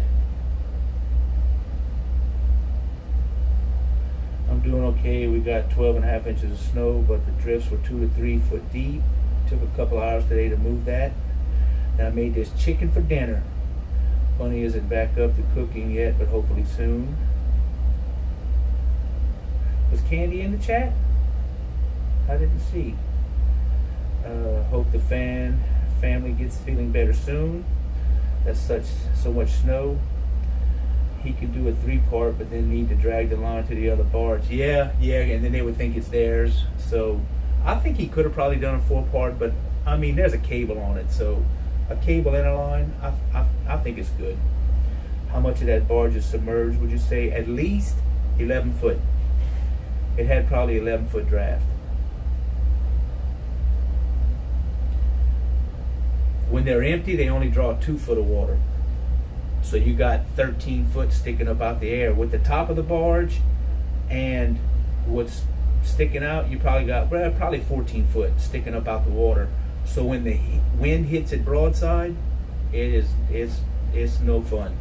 I'm doing okay. We got 12.5 inches of snow, but the drifts were 2 to 3 foot deep. Took a couple hours today to move that. And I made this chicken for dinner. Bunny isn't back up to cooking yet, but hopefully soon. Was Candy in the chat? I didn't see. Hope the family gets feeling better soon. That's so much snow. He could do a 3-part, but then need to drag the line to the other barge. Yeah, and then they would think it's theirs. So I think he could have probably done a 4-part, but I mean, there's a cable on it, so a cable and a line, I think it's good. How much of that barge is submerged? Would you say at least 11 foot? It had probably 11-foot draft. When they're empty, they only draw 2 foot of water. So you got 13 foot sticking up out the air. With the top of the barge and what's sticking out, you probably got probably 14 foot sticking up out the water. So when the wind hits it broadside, it's no fun.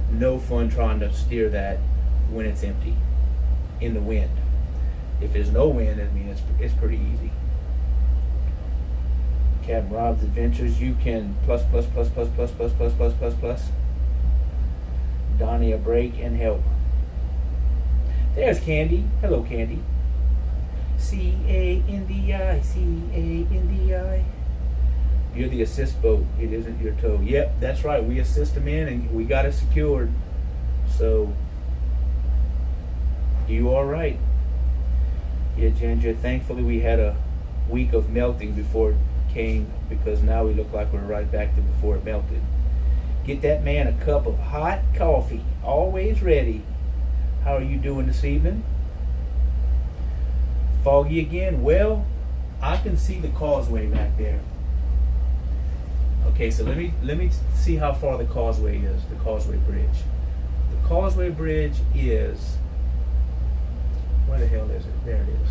No fun trying to steer that when it's empty in the wind. If there's no wind, I mean, it's pretty easy. Captain Rob's Adventures, you can plus. Donnie a break and help. There's Candy. Hello, Candy. C-A-N-D-I, C-A-N-D-I. You're the assist boat. It isn't your tow. Yep, that's right. We assist them in and we got it secured. So, you all right? Yeah, Ginger. Thankfully, we had a week of melting before it came, because now we look like we're right back to before it melted. Get that man a cup of hot coffee. Always ready. How are you doing this evening? Foggy again? Well, I can see the causeway back there. Okay, so let me see how far the causeway is, the causeway bridge. The causeway bridge is, where the hell is it? There it is.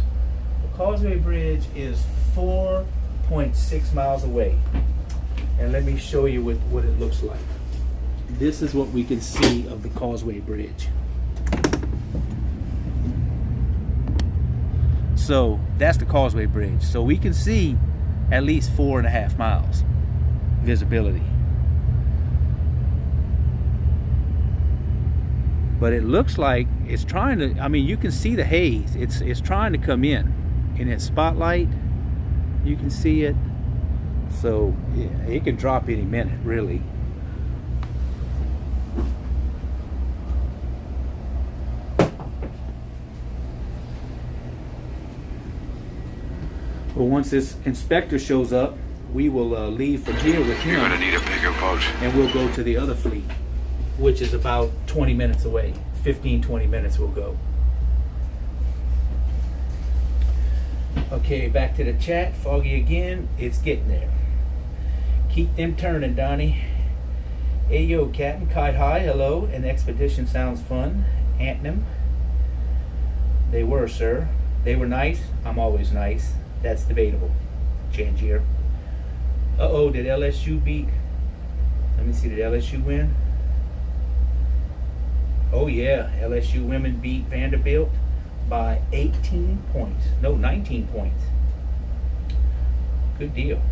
The causeway bridge is 4.6 miles away. And let me show you what it looks like. This is what we can see of the causeway bridge. So that's the causeway bridge. So we can see at least 4.5 miles visibility. But it looks like it's trying to, I mean, you can see the haze. It's trying to come in its spotlight. You can see it. So yeah, it can drop any minute, really. Well, once this inspector shows up, we will leave from here with him. You're gonna need a bigger boat. And we'll go to the other fleet, which is about 20 minutes away. 15-20 minutes we'll go. Okay, back to the chat. Foggy again. It's getting there. Keep them turning, Donnie. Hey, yo, Captain. Kite high. Hello. An expedition sounds fun. Anthem. They were, sir. They were nice. I'm always nice. That's debatable. Jangier. Uh-oh, did LSU beat? Let me see, did LSU win? Oh yeah, LSU women beat Vanderbilt by 18 points. No, 19 points. Good deal.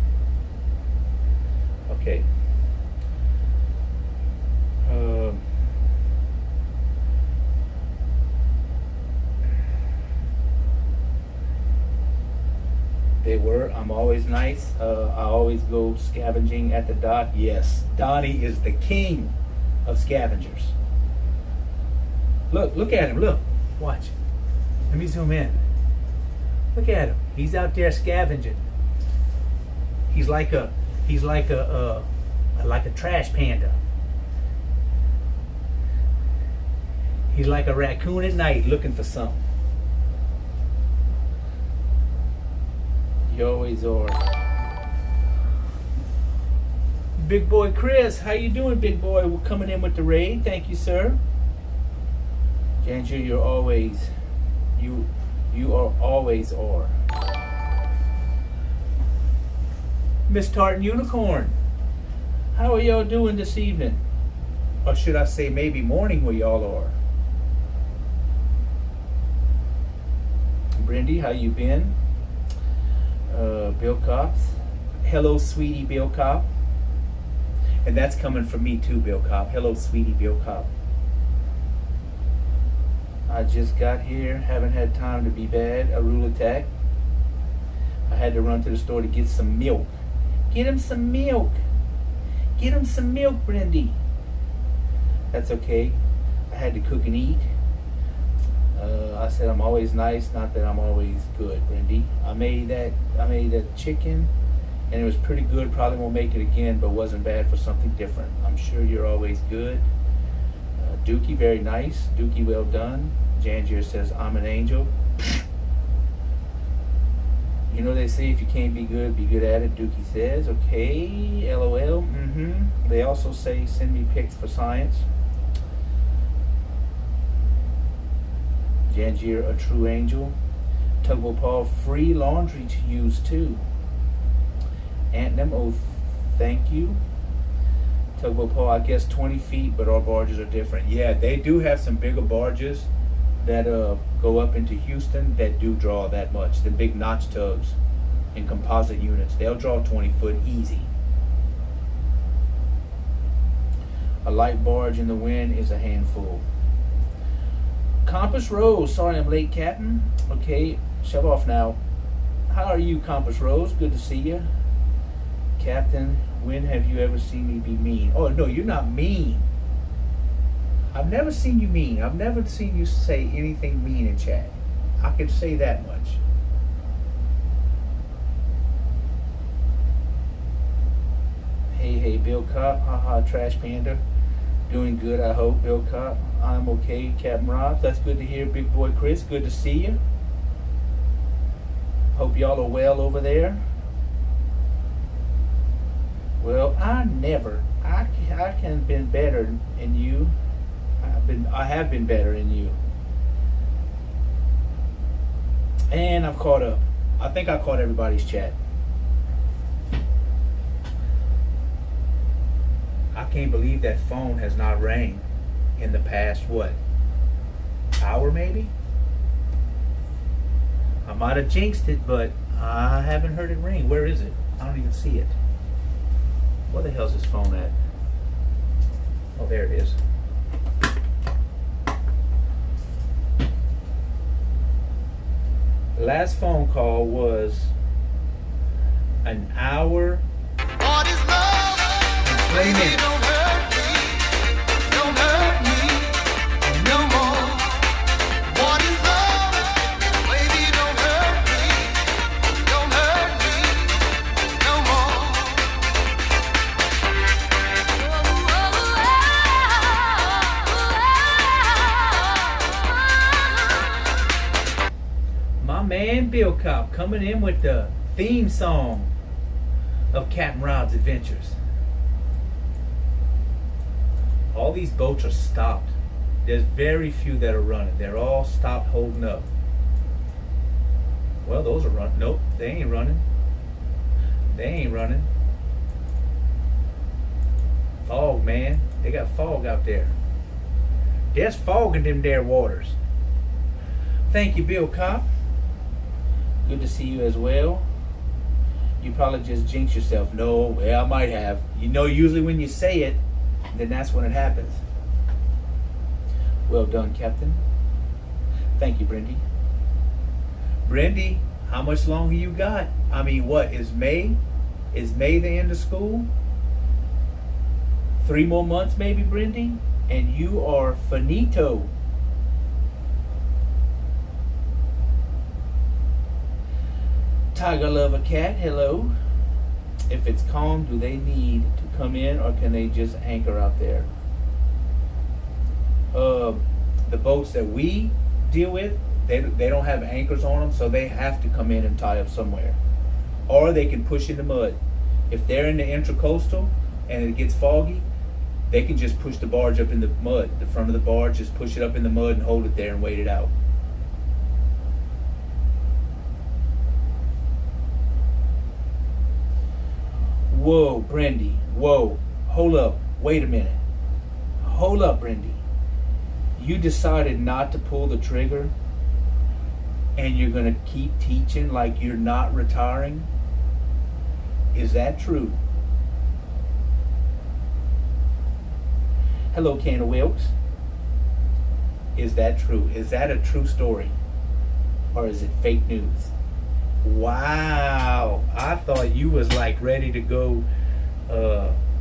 Okay. They were. I'm always nice. I always go scavenging at the dock. Yes, Donnie is the king of scavengers. Look at him. Look, watch. Let me zoom in. Look at him. He's out there scavenging. He's like a trash panda. He's like a raccoon at night looking for something. You always are. Big boy Chris, how you doing, big boy? We're coming in with the raid. Thank you, sir. Janju, you're always, you are always are. Miss Tartan Unicorn, how are y'all doing this evening? Or should I say maybe morning where y'all are? Brindy, how you been? Bill Cops. Hello, sweetie Bill Cop. And that's coming from me too, Bill Cop. Hello, sweetie Bill Cop. I just got here. Haven't had time to be bad. A rule attack. I had to run to the store to get some milk. Get him some milk. Get him some milk, Brindy. That's okay. I had to cook and eat. I said I'm always nice, not that I'm always good, Brindy. I made that chicken, and it was pretty good. Probably won't make it again, but wasn't bad for something different. I'm sure you're always good. Dookie, very nice. Dookie, well done. Jangier says, I'm an angel. You know they say if you can't be good at it, Dookie says. Okay, LOL, They also say send me pics for science. Jangier, a true angel. Tugboat Paul, free laundry to use too. Anthem, oh, thank you. Tugboat Paul, I guess 20 feet, but our barges are different. Yeah, they do have some bigger barges that go up into Houston that do draw that much. The big notch tugs and composite units, they'll draw 20 foot easy. A light barge in the wind is a handful. Compass Rose, sorry I'm late, Captain. Okay, shove off now. How are you, Compass Rose? Good to see you. Captain, when have you ever seen me be mean? Oh, no, you're not mean. I've never seen you mean. I've never seen you say anything mean in chat. I can say that much. Hey, Bill Cop. Haha, Trash Panda. Doing good, I hope, Bill Cop. I'm okay, Captain Rob. That's good to hear, Big Boy Chris. Good to see you. Hope y'all are well over there. Well, I can been better in you. I have been better in you. And I've caught up. I think I caught everybody's chat. I can't believe that phone has not rang in the past, what, hour maybe? I might have jinxed it, but I haven't heard it ring. Where is it? I don't even see it. Where the hell's this phone at? Oh, there it is. Last phone call was an hour What is love? and 20 Baby, minutes. don't hurt me no more. What is love? Baby, don't hurt me no more. My man Bill Cop coming in with the theme song of Captain Rob's Adventures. All these boats are stopped. There's very few that are running. They're all stopped holding up. Well, those are running. Nope, they ain't running. They ain't running. Fog, man. They got fog out there. There's fog in them there waters. Thank you, Bill Cop. Good to see you as well. You probably just jinxed yourself. No, well, I might have. You know, usually when you say it, then that's when it happens. Well done, Captain. Thank you, Brindy. Brindy, how much longer you got? I mean, what, is May? Is May the end of school? 3 more months maybe, Brindy? And you are finito. Tiger Lover Cat, hello. If it's calm, do they need to come in or can they just anchor out there? the boats that we deal with, they don't have anchors on them, so they have to come in and tie up somewhere. Or they can push in the mud. If they're in the intracoastal and it gets foggy, they can just push the barge up in the mud. The front of the barge, just push it up in the mud and hold it there and wait it out. Whoa, Brendy. Whoa. Hold up. Wait a minute. Hold up, Brendy. You decided not to pull the trigger and you're going to keep teaching like you're not retiring? Is that true? Hello, Canna Wilkes. Is that true? Is that a true story? Or is it fake news? Wow. I thought you was like ready to go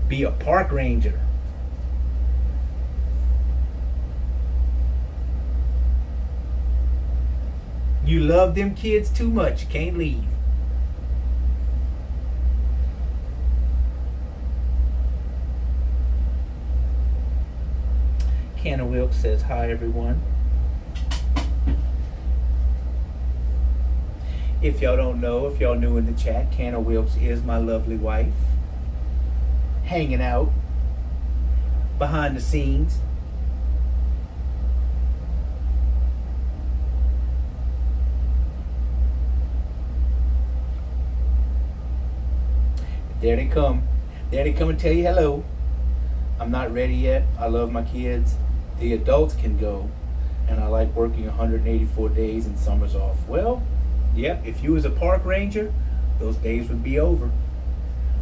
be a park ranger. You love them kids too much. You can't leave. Canna Wilkes says, hi everyone. If y'all don't know, if y'all new in the chat, Canna Wilkes is my lovely wife. Hanging out behind the scenes. There they come. There they come and tell you hello. I'm not ready yet. I love my kids. The adults can go. And I like working 184 days and summers off. Well, yep, if you was a park ranger, those days would be over.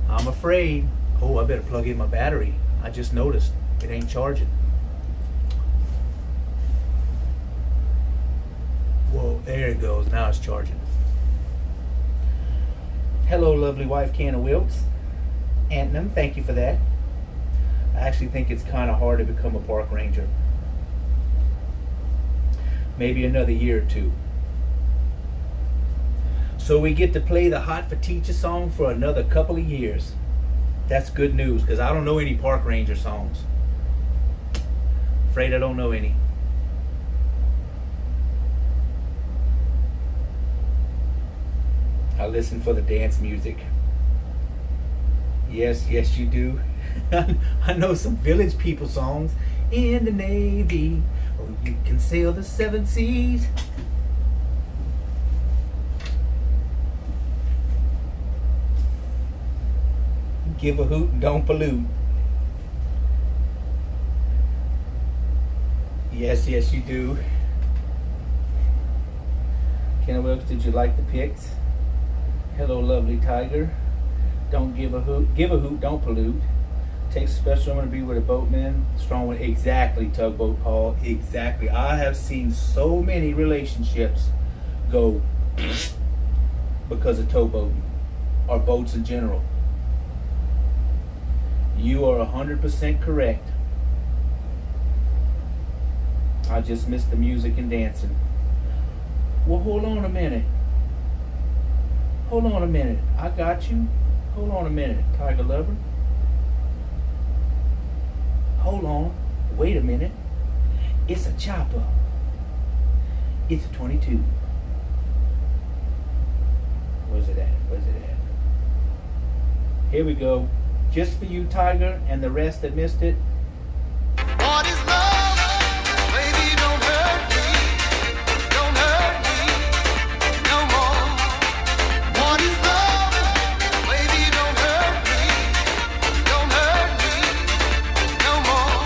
I'm afraid. Oh, I better plug in my battery. I just noticed it ain't charging. Whoa, there it goes. Now it's charging. Hello, lovely wife, Canna Wilkes. Anthem, thank you for that. I actually think it's kind of hard to become a park ranger. Maybe another year or two. So we get to play the Hot for Teacher song for another couple of years. That's good news, because I don't know any park ranger songs. Afraid I don't know any. I listen for the dance music. Yes, yes you do. I know some Village People songs. In the Navy, oh, you can sail the 7 seas. Give a hoot and don't pollute. Yes, yes you do. Canna Wilkes, did you like the pics? Hello, lovely tiger. Don't give a hoot. Give a hoot, don't pollute. Takes a special woman to be with a boatman. Strong one. Exactly, Tugboat Paul. Exactly. I have seen so many relationships go because of towboating or boats in general. You are 100% correct. I just missed the music and dancing. Well, hold on a minute. Hold on a minute. I got you. Hold on a minute, Tiger Lover. Hold on. Wait a minute. It's a chopper. It's a 22. Where's it at? Where's it at? Here we go. Just for you, Tiger, and the rest that missed it. What is love? Baby, don't hurt me. Don't hurt me no more. What is love? Baby, don't hurt me. Don't hurt me no more.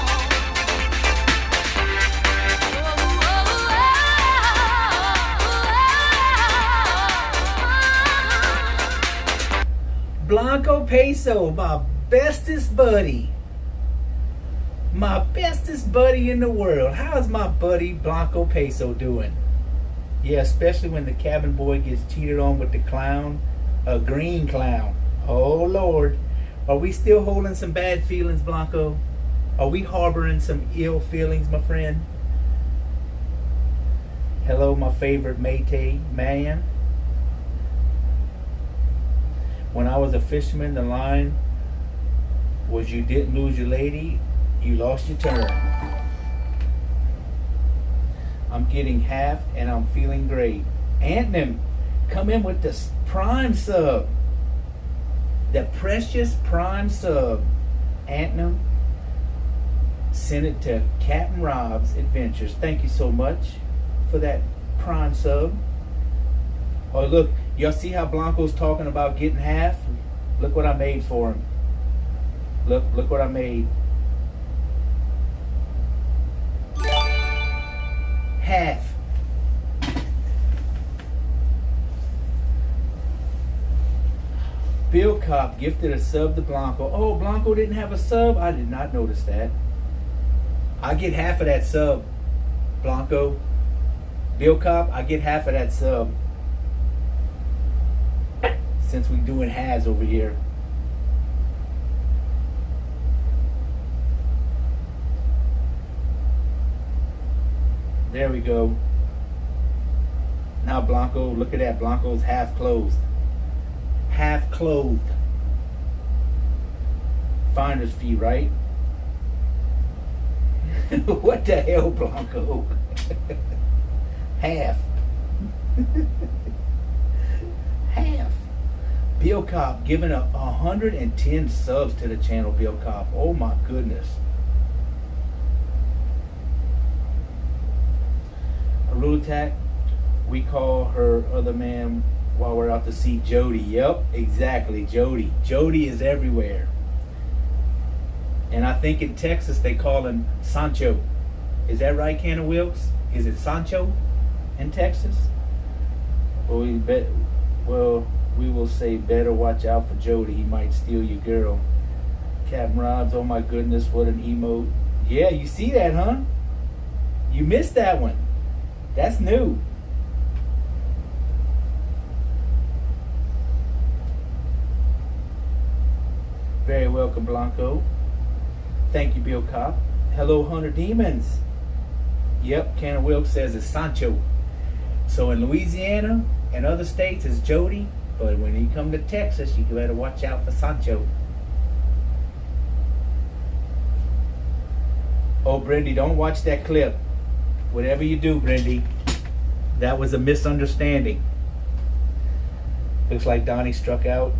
Blanco Peso, my bestest buddy. My bestest buddy in the world. How's my buddy Blanco Peso doing? Yeah, especially when the cabin boy gets cheated on with the clown. A green clown. Oh, Lord. Are we still holding some bad feelings, Blanco? Are we harboring some ill feelings, my friend? Hello, my favorite Métis man. When I was a fisherman, the line was you didn't lose your lady, you lost your turn. getting half and I'm feeling great. Anthem, come in with the prime sub. The precious prime sub. Anthem, send it to Captain Rob's Adventures. Thank you so much for that prime sub. Oh, look, y'all see how Blanco's talking about getting half? Look what I made for him. Look what I made. Half. Bill Cop gifted a sub to Blanco. Oh, Blanco didn't have a sub? I did not notice that. I get half of that sub, Blanco. Bill Cop, I get half of that sub. Since we doing halves over here. There we go. Now Blanco, look at that. Blanco's half closed. Half clothed. Finder's fee, right? What the hell, Blanco? Half. Half. Bill Cop giving 110 subs to the channel, Bill Cop. Oh my goodness. A rule attack, we call her other man while we're out to see Jody. Yep, exactly, Jody. Jody is everywhere. And I think in Texas they call him Sancho. Is that right, Cannon Wilkes? Is it Sancho in Texas? Well, we will say better watch out for Jody. He might steal your girl. Captain Robs, oh my goodness, what an emote. Yeah, you see that, huh? You missed that one. That's new. Very welcome, Blanco. Thank you, Bill Cop. Hello, Hunter Demons. Yep, Cannon Wilkes says it's Sancho. So in Louisiana and other states it's Jody, but when you come to Texas, you better watch out for Sancho. Oh, Brendy, don't watch that clip. Whatever you do, Brendy, that was a misunderstanding. Looks like Donnie struck out.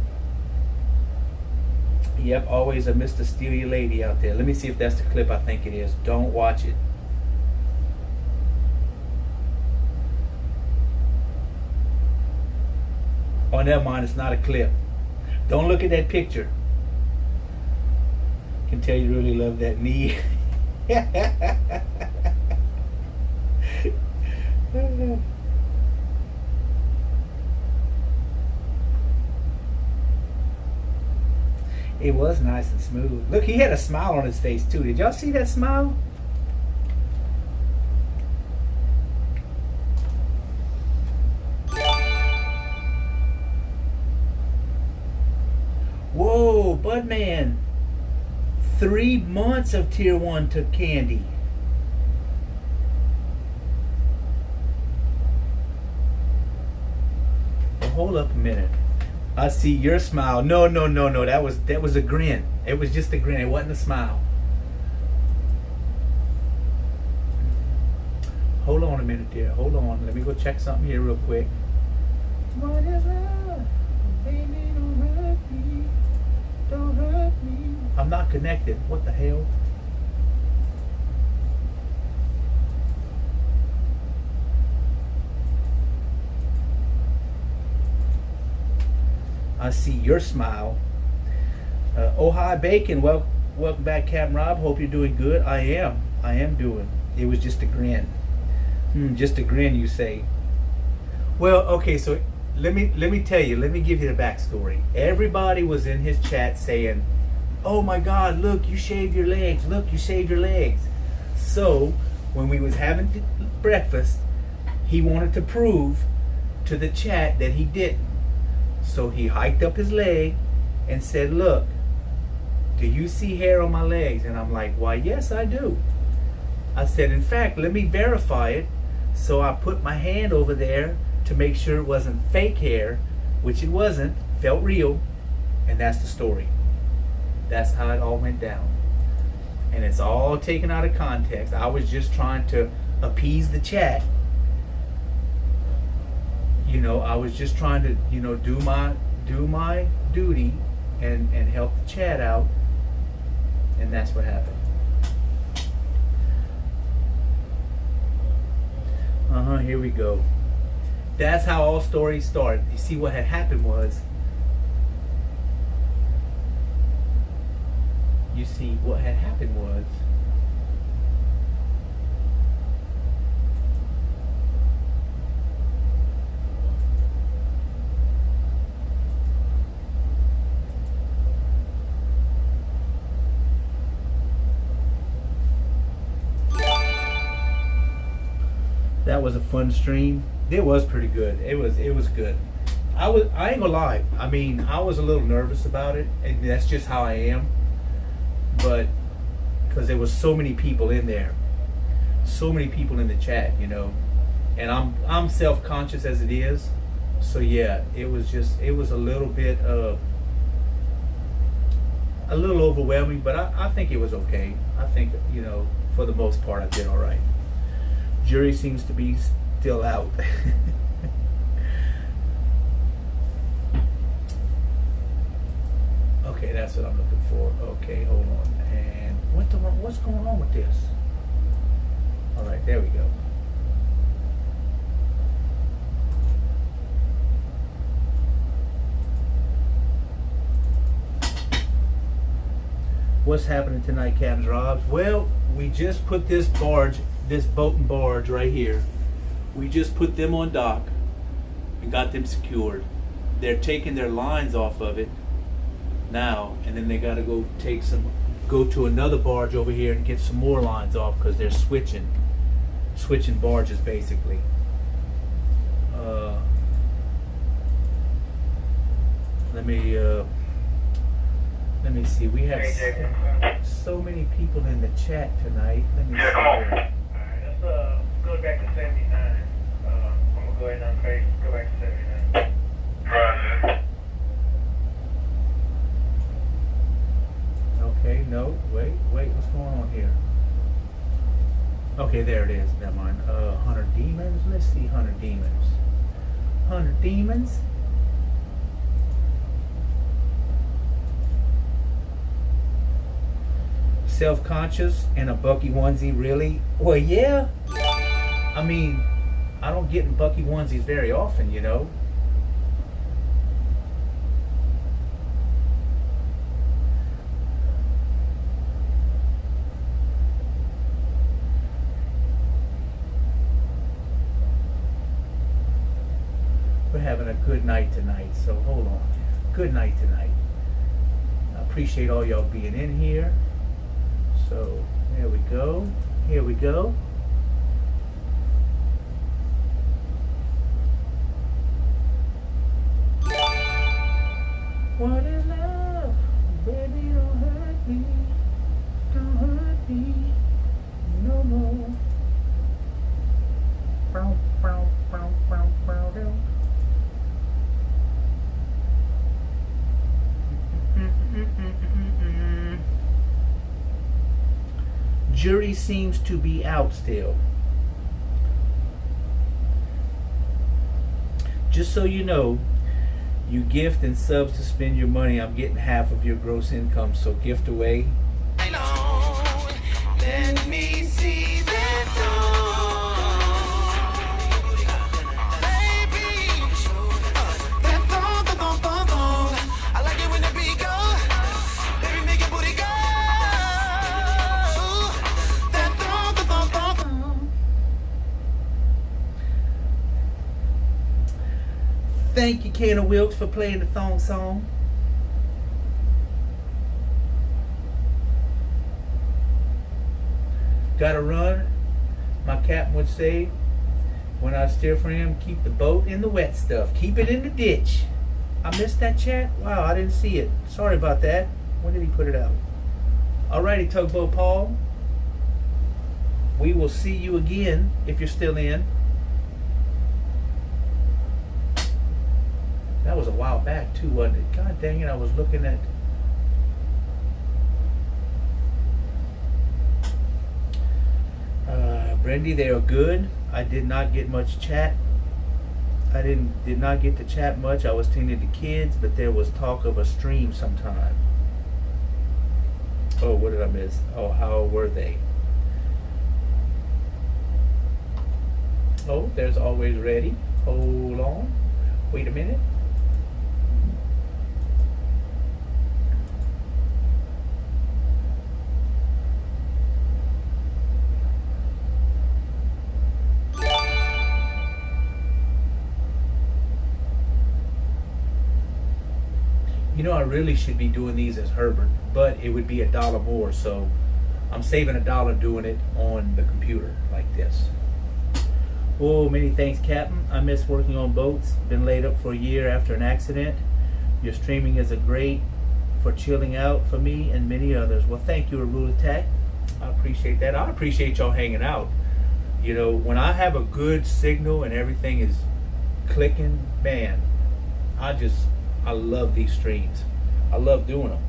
Yep, always a Mr. Steal Your Lady out there. Let me see if that's the clip. I think it is. Don't watch it. Oh, never mind. It's not a clip. Don't look at that picture. I can tell you really love that knee. It was nice and smooth. Look, he had a smile on his face too. Did y'all see that smile? Whoa, Budman. 3 months of Tier 1 took candy. Well, hold up a minute. I see your smile. No. That was a grin. It was just a grin. It wasn't a smile. Hold on a minute there. Hold on. Let me go check something here real quick. What is love? Baby, don't hurt me. Don't hurt me. I'm not connected. What the hell? I see your smile. Oh, hi, Bacon. Welcome back, Captain Rob. Hope you're doing good. I am doing. It was just a grin. Just a grin, you say. Well, okay, so let me tell you. Let me give you the backstory. Everybody was in his chat saying, "Oh my God, look, you shaved your legs. Look, you shaved your legs." So when we was having breakfast, he wanted to prove to the chat that he didn't. So he hiked up his leg and said, "Look, do you see hair on my legs?" And I'm like, "Why, yes, I do." I said, "In fact, let me verify it." So I put my hand over there to make sure it wasn't fake hair, which it wasn't, felt real, and that's the story. That's how it all went down. And it's all taken out of context. I was just trying to appease the chat you know, I was just trying to, you know, do my duty and help the chat out, and that's what happened. Here we go. That's how all stories start. You see, what had happened was, that was a fun stream. It was pretty good. It was good. I ain't gonna lie. I mean, I was a little nervous about it, and that's just how I am. But because there was so many people in there, so many people in the chat, you know, and I'm self-conscious as it is. So yeah, it was a little bit a little overwhelming, but I think it was okay. I think, you know, for the most part, I did all right. Jury seems to be still out. Okay, that's what I'm looking for. Okay, hold on. And what's going on with this? All right, there we go. What's happening tonight, Captain Robs? Well, we just put this boat and barge right here. We just put them on dock and got them secured. They're taking their lines off of it now, and then they got to go to another barge over here and get some more lines off, because they're switching barges basically. Let me see. We have so many people in the chat tonight. Let me see. Come on. Here. Alright, let's go back to 79. I'm gonna go ahead and unface. Go back to 79. Roger. Okay, no, wait, what's going on here? Okay, there it is. Never mind. 100 demons. Let's see, 100 demons. 100 demons. Self-conscious and a Bucky onesie, really? Well, yeah. I mean, I don't get in Bucky onesies very often, you know. We're having a good night tonight, so hold on. Good night tonight. I appreciate all y'all being in here. So, there we go. Here we go. What is love? Baby, don't hurt me. Don't hurt me. No more. Bow, bow, bow, bow, bow, bow. Jury seems to be out still. Just so you know, you gift and subs to spend your money. I'm getting half of your gross income, so gift away. Let me see that baby. That thong. I like it when the beat go. Baby, make your booty go. That thong. Thank you, Kenna Wilkes, for playing the thong song. Gotta run. My captain would say, when I steer for him, keep the boat in the wet stuff. Keep it in the ditch. I missed that chat? Wow, I didn't see it. Sorry about that. When did he put it out? Alrighty, Tugboat Paul. We will see you again if you're still in. That was a while back too, wasn't it? God dang it, I was looking at... Brendy, they are good. I did not get much chat. I did not get to chat much. I was tending to kids, but there was talk of a stream sometime. Oh, what did I miss? Oh, how were they? Oh, there's always ready. Hold on. Wait a minute. You know, I really should be doing these as Herbert, but it would be $1 more, so I'm saving $1 doing it on the computer like this. Oh, many thanks, Captain. I miss working on boats. Been laid up for a year after an accident. Your streaming is a great for chilling out for me and many others. Well, thank you, Arula Tech. I appreciate that. I appreciate y'all hanging out. You know, when I have a good signal and everything is clicking, man, I love these streams. I love doing them.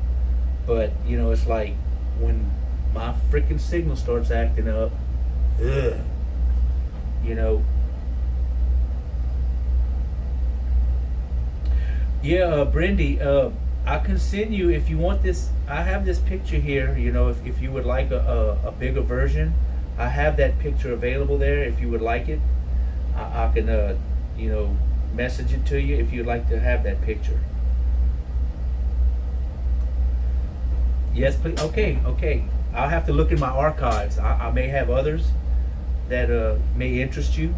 But, you know, it's like when my freaking signal starts acting up, ugh, you know. Yeah, Brindy, I can send you, if you want this, I have this picture here, you know, if you would like a bigger version, I have that picture available there if you would like it. I can, you know, message it to you if you'd like to have that picture. Yes, please. Okay. I'll have to look in my archives. I may have others that may interest you.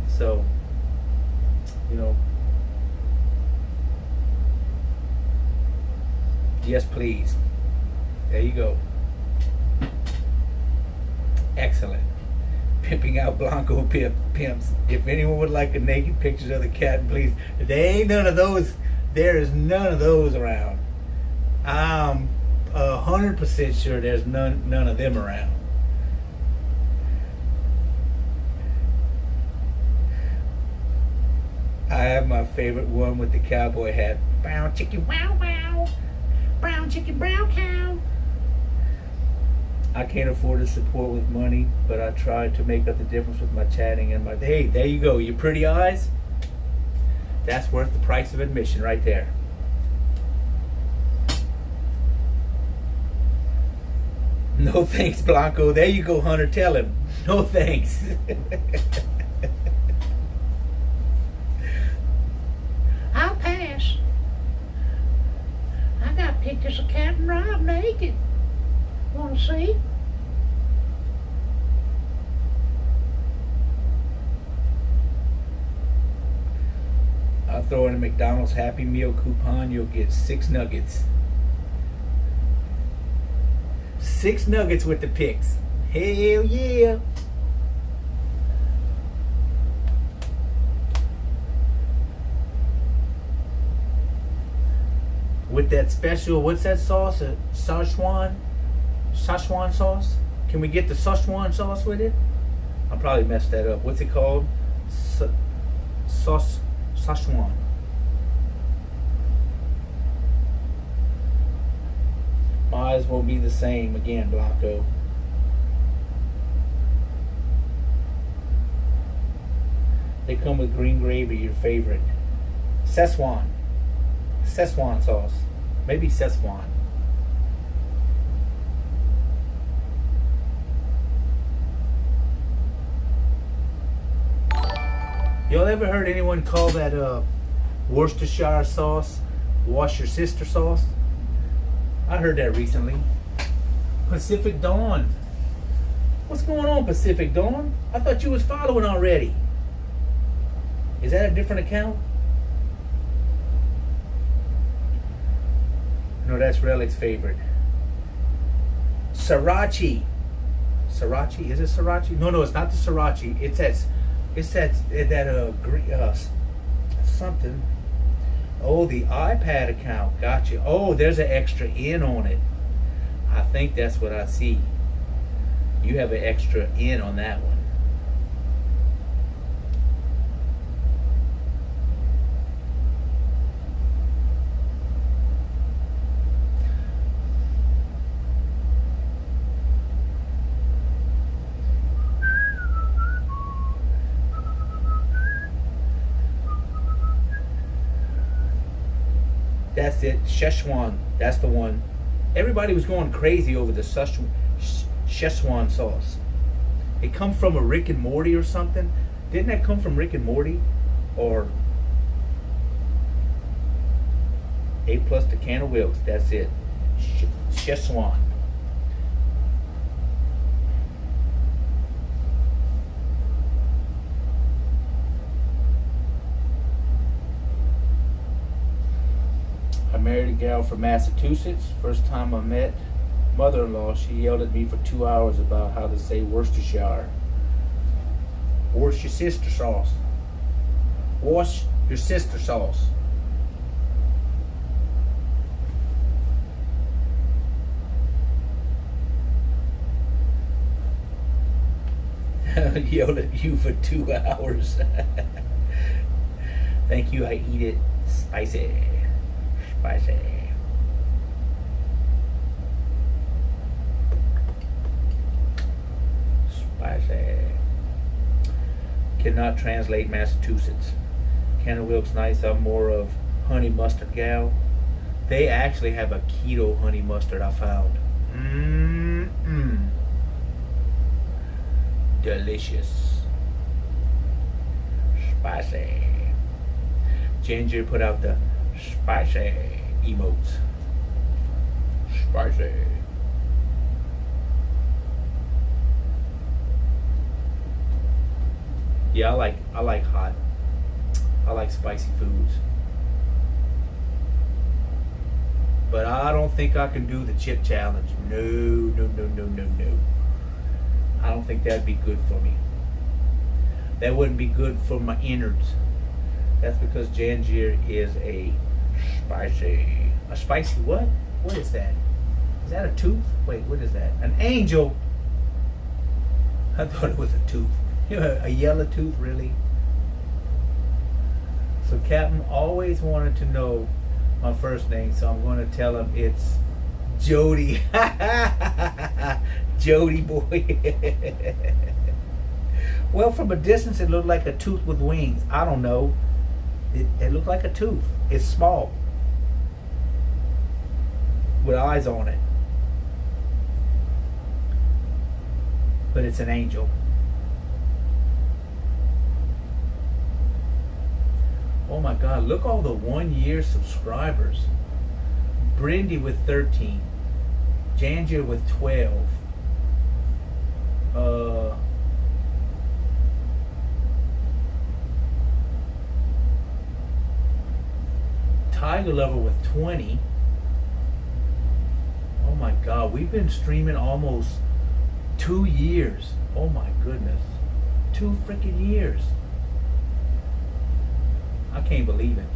So, you know. Yes, please. There you go. Excellent. Pimping out Blanco pimps. If anyone would like a naked pictures of the cat, please. There ain't none of those. There is none of those around. I'm 100% sure there's none of them around. I have my favorite one with the cowboy hat. Brown chicken, wow wow. Brown chicken, brown cow. I can't afford to support with money, but I try to make up the difference with my chatting and my... Hey, there you go. Your pretty eyes. That's worth the price of admission right there. No thanks, Blanco. There you go, Hunter. Tell him. No thanks. I'll pass. I got pictures of Captain Rob naked. Want to see? I'll throw in a McDonald's Happy Meal coupon. You'll get 6 nuggets. 6 nuggets with the pics. Hell yeah. With that special, what's that sauce? A Szechuan sauce? Can we get the Szechuan sauce with it? I probably messed that up. What's it called? Sauce Szechuan. My eyes won't be the same again, Blanco. They come with green gravy, your favorite. Szechuan sauce. Maybe Szechuan. Y'all ever heard anyone call that Worcestershire sauce wash your sister sauce? I heard that recently. Pacific Dawn. What's going on, Pacific Dawn? I thought you was following already. Is that a different account? No, that's Relic's favorite. Sriracha. Sriracha? Is it sriracha? No, it's not the sriracha. It's that something. Oh, the iPad account. Gotcha. Oh, there's an extra N on it. I think that's what I see. You have an extra N on that one. That's it. Szechuan. That's the one. Everybody was going crazy over the Szechuan sauce. It come from a Rick and Morty or something. Didn't that come from Rick and Morty? Or A+ to can of Wilkes. That's it. Szechuan. I married a gal from Massachusetts. First time I met mother-in-law, she yelled at me for 2 hours about how to say Worcestershire. What's your sister sauce? What's your sister sauce? Yelled at you for 2 hours. Thank you, I eat it spicy. Spicy. Spicy. Cannot translate Massachusetts. Can of Wilkes nice. I'm more of honey mustard gal. They actually have a keto honey mustard I found. Delicious. Spicy. Ginger put out the spicy emotes. Spicy. Yeah, I like hot. I like spicy foods. But I don't think I can do the chip challenge. No. I don't think that'd be good for me. That wouldn't be good for my innards. That's because ginger is a spicy what? What is that? Is that a tooth? Wait, what is that? An angel? I thought it was a tooth. A yellow tooth, really? So Captain always wanted to know my first name, so I'm going to tell him it's Jody. Jody boy. Well, from a distance it looked like a tooth with wings. I don't know. It looked like a tooth. It's small, with eyes on it. But it's an angel. Oh my God, look all the 1 year subscribers. Brindy with 13. Janger with 12. Tiger Lover with 20. Oh my God, we've been streaming almost 2 years. Oh my goodness. 2 freaking years. I can't believe it.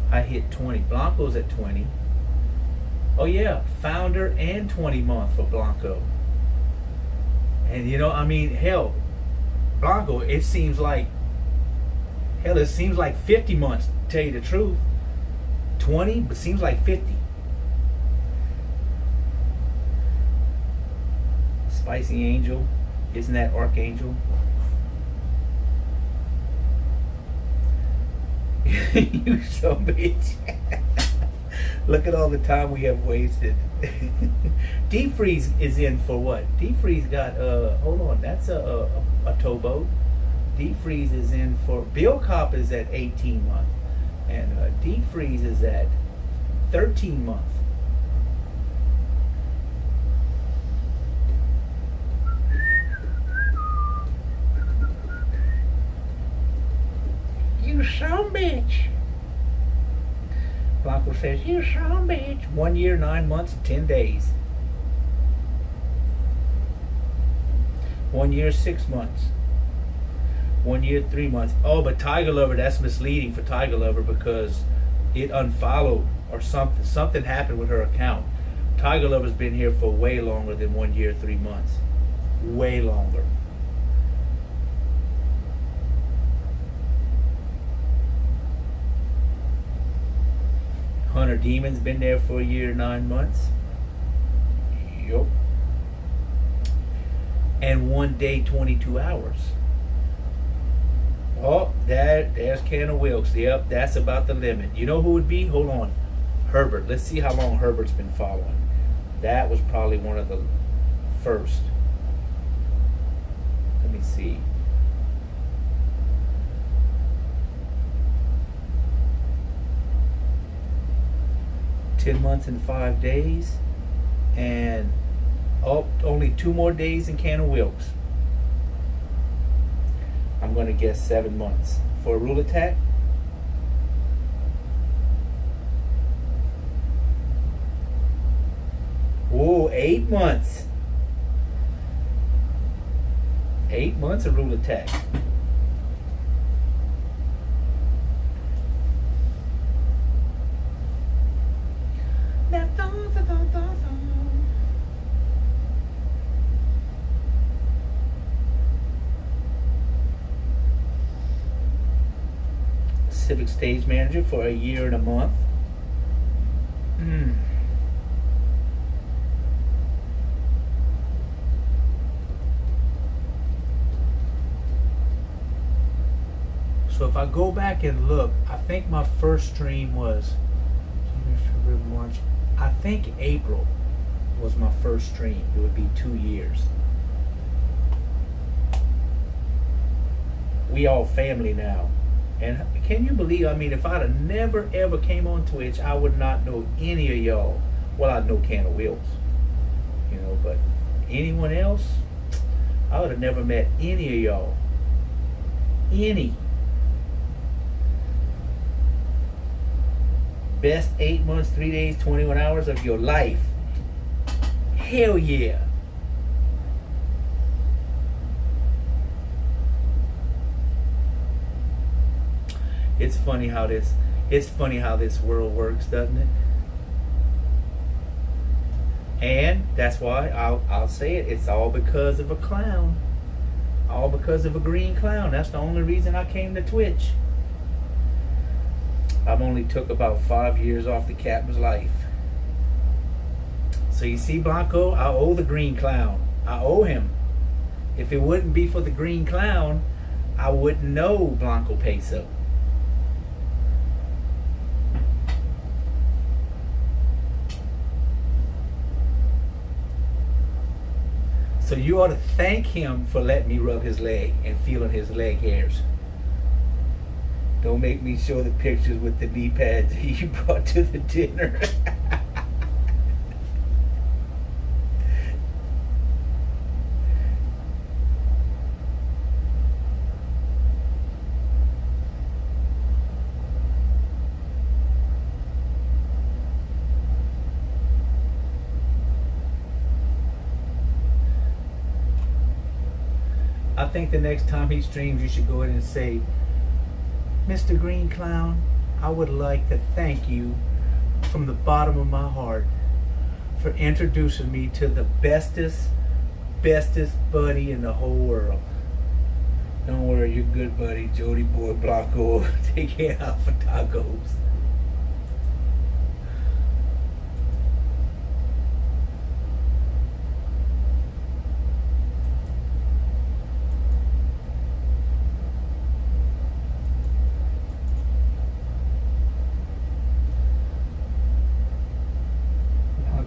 I hit 20. Blanco's at 20. Oh yeah, founder and 20 month for Blanco. And you know, I mean, hell, Blanco, it seems like 50 months, to tell you the truth. 20, but seems like 50. Spicy Angel, isn't that Archangel? You so bitch. Look at all the time we have wasted. Deep Freeze is in for what? Deep Freeze got hold on, that's a towboat. Deep Freeze is in for Bill Cop is at 18 month, and Deep Freeze is at 13 month. You son bitch. Blanco says, you son bitch. 1 year, 9 months, and 10 days. 1 year, 6 months. 1 year, 3 months. Oh, but Tiger Lover, that's misleading for Tiger Lover because it unfollowed or something. Something happened with her account. Tiger Lover's been here for way longer than 1 year, 3 months. Way longer. Hunter Demon's been there for 1 year, 9 months. Yup. And 1 day, 22 hours. Oh, there's Can of Wilkes. Yep, that's about the limit. You know who would be? Hold on. Herbert. Let's see how long Herbert's been following. That was probably one of the first. Let me see. $10 months and 5 days. And only 2 more days in Can of Wilkes. I'm going to guess 7 months. For a rule attack? Whoa, 8 months. 8 months of rule attack. Civic stage manager for a year and a month. So if I go back and look, I think my first stream was February, March. I think April was my first stream. It would be 2 years. We all family now. And can you believe, I mean, if I'd have never ever came on Twitch, I would not know any of y'all. Well, I know Can of Wilkes, you know, but anyone else, I would have never met any of y'all. Any. Best 8 months, 3 days, 21 hours of your life. Hell yeah. It's funny how this world works, doesn't it? And that's why I'll say it. It's all because of a clown. All because of a green clown. That's the only reason I came to Twitch. I've only took about 5 years off the captain's life. So you see, Blanco, I owe the green clown. I owe him. If it wouldn't be for the green clown, I wouldn't know Blanco Peso. So you ought to thank him for letting me rub his leg and feeling his leg hairs. Don't make me show the pictures with the knee pads that you brought to the dinner. I think the next time he streams, you should go in and say, Mr. Green Clown, I would like to thank you from the bottom of my heart for introducing me to the bestest buddy in the whole world. Don't worry, your good buddy, Jody Boy Blanco, take care out for tacos.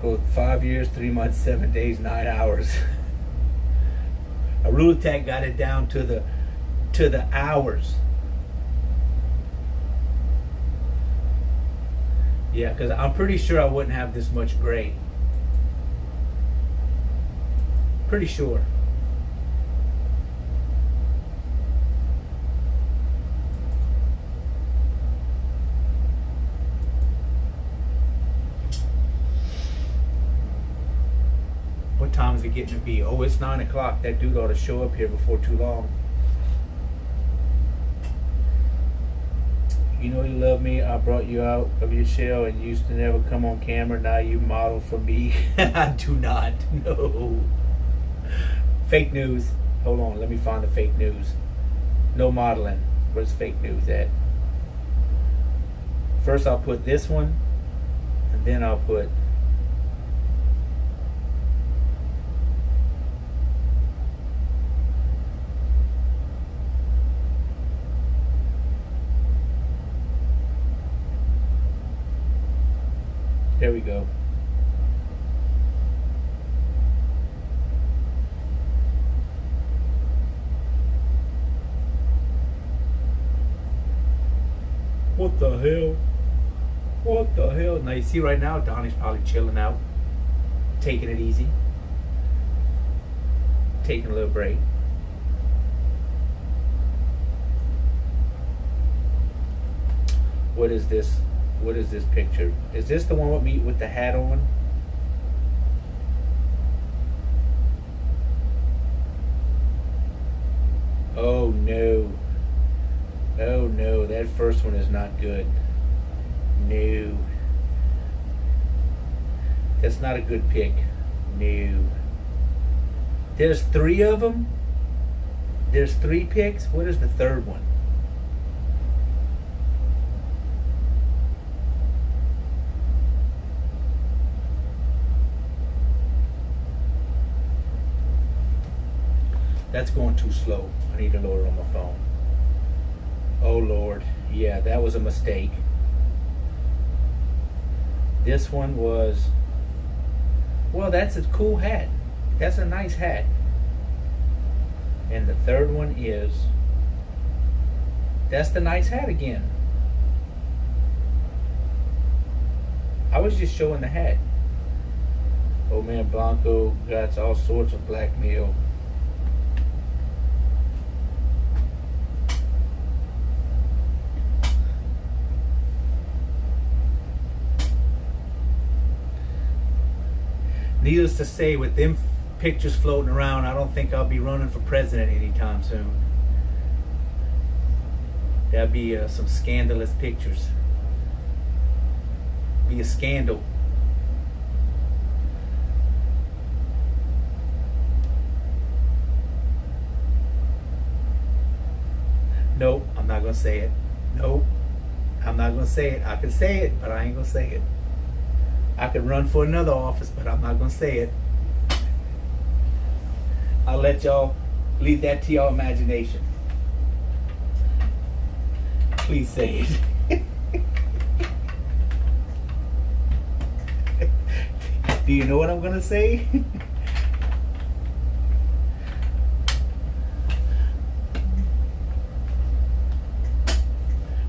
Blanco, 5 years, 3 months, 7 days, 9 hours. A rule attack got it down to the hours. Yeah, because I'm pretty sure I wouldn't have this much gray. Pretty sure. What time is it getting to be? Oh, it's 9 o'clock. That dude ought to show up here before too long. You know you love me. I brought you out of your shell and you used to never come on camera. Now you model for me. I do not. No. Fake news. Hold on. Let me find the fake news. No modeling. Where's fake news at? First I'll put this one. And then I'll put... go. What the hell? What the hell? Now you see right now, Donnie's probably chilling out, taking it easy, taking a little break. What is this? What is this picture? Is this the one with me with the hat on? Oh no. Oh no, that first one is not good. No. That's not a good pick. No. There's 3 of them? There's 3 picks? What is the third one? That's going too slow. I need to lower it on my phone. Oh Lord, yeah, that was a mistake. This one was, well, that's a cool hat. That's a nice hat. And the third one is, that's the nice hat again. I was just showing the hat. Oh man, Blanco got all sorts of blackmail. Needless to say, with them pictures floating around, I don't think I'll be running for president anytime soon. That'd be some scandalous pictures. Be a scandal. Nope, I'm not gonna say it. Nope, I'm not gonna say it. I can say it, but I ain't gonna say it. I could run for another office, but I'm not going to say it. I'll let y'all leave that to y'all imagination. Please say it. Do you know what I'm going to say?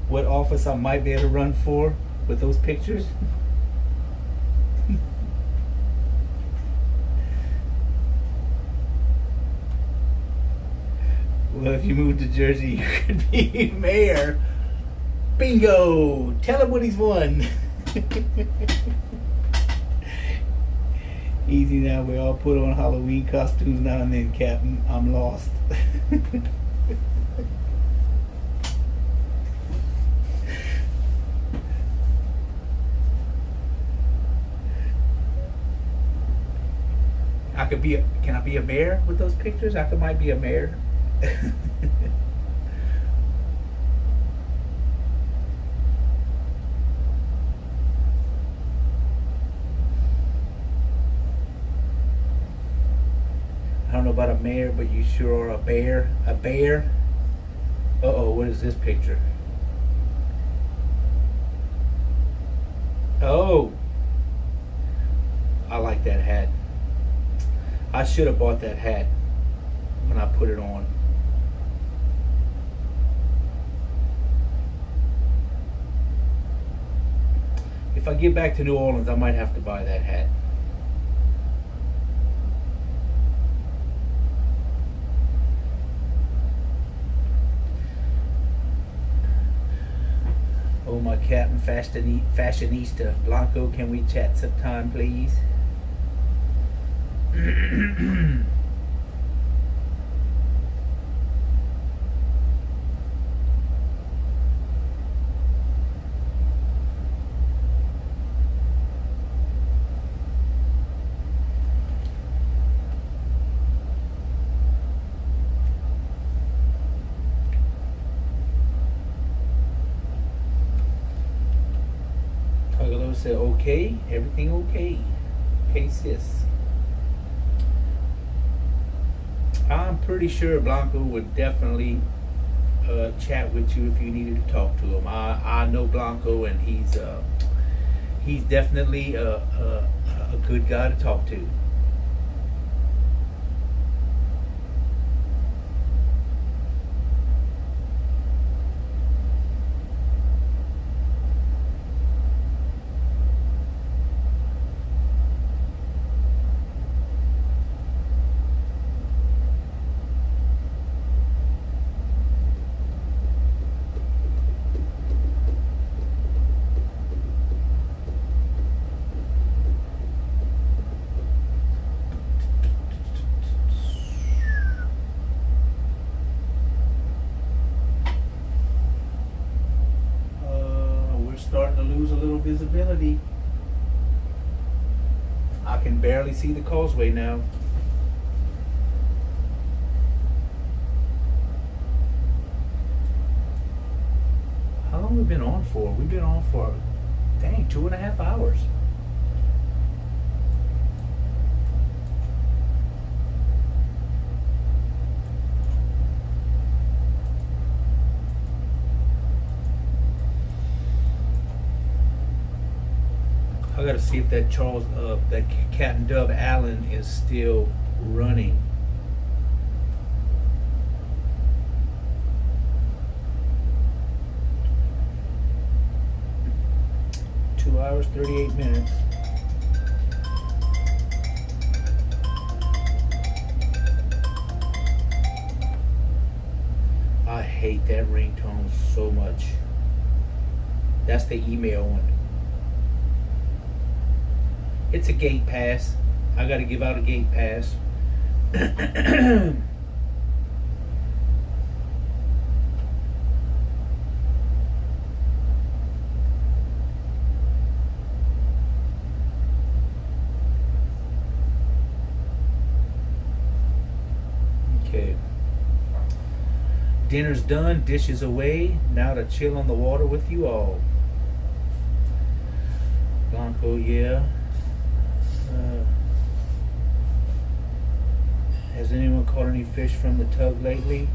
What office I might be able to run for with those pictures? Well, if you move to Jersey, you could be mayor. Bingo! Tell him what he's won. Easy now, we all put on Halloween costumes now and then, Captain. I'm lost. I could be a, can I be a mayor with those pictures? Might be a mayor. I don't know about a mayor, but you sure are a bear. A bear? Uh-oh, what is this picture? Oh! I like that hat. I should have bought that hat when I put it on. If I get back to New Orleans, I might have to buy that hat. Oh, my Captain Fashionista. Blanco, can we chat sometime, please? Tugalo said, okay, everything okay. Okay, sis. I'm pretty sure Blanco would definitely chat with you if you needed to talk to him. I know Blanco, and he's definitely a good guy to talk to. Starting to lose a little visibility. I can barely see the causeway now. How long have we been on for? We've been on for, dang, 2.5 hours. I gotta see if that that Captain Dove Allen is still running. Two hours, 38 minutes. I hate that ringtone so much. That's the email one. It's a gate pass. I gotta give out a gate pass. Okay. Dinner's done, dishes away. Now to chill on the water with you all. Blanco, yeah. Has anyone caught any fish from the tug lately?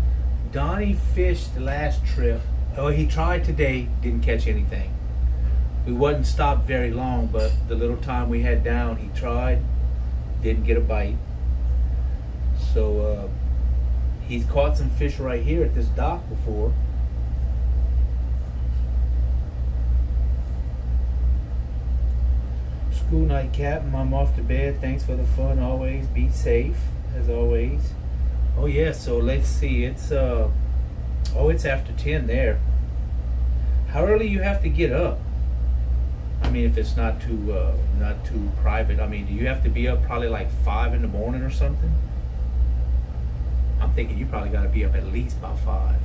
Donnie fished the last trip. Oh, he tried today, didn't catch anything. We wasn't stopped very long, but the little time we had down, he tried, didn't get a bite. So he's caught some fish right here at this dock before. School night, Captain. I'm off to bed. Thanks for the fun. Always be safe, as always. Oh yeah. So let's see. It's it's after 10 there. How early you have to get up? I mean, if it's not too private. I mean, do you have to be up probably like 5 in the morning or something? I'm thinking you probably got to be up at least about 5.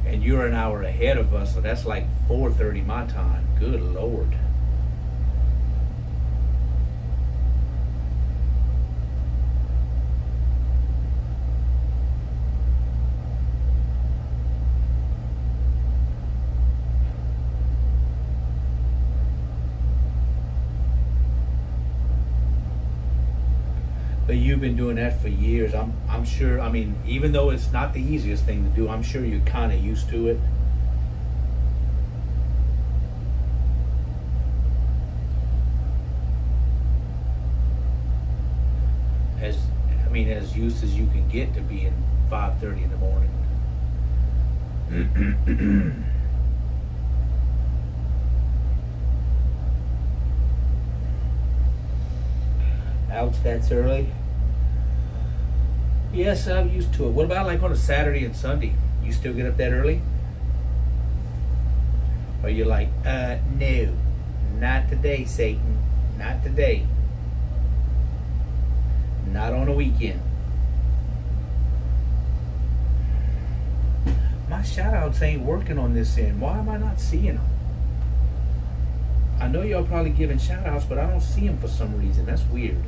And you're an hour ahead of us, so that's like 4:30 my time. Good Lord. But you've been doing that for years. I'm sure. I mean, even though it's not the easiest thing to do, I'm sure you're kind of used to it. As used as you can get to being 5:30 in the morning. Ouch, that's early. Yes, I'm used to it. What about like on a Saturday and Sunday? You still get up that early? Or you're like, no, not today, Satan. Not today. Not on a weekend. My shout-outs ain't working on this end. Why am I not seeing them? I know y'all probably giving shout-outs, but I don't see them for some reason. That's weird.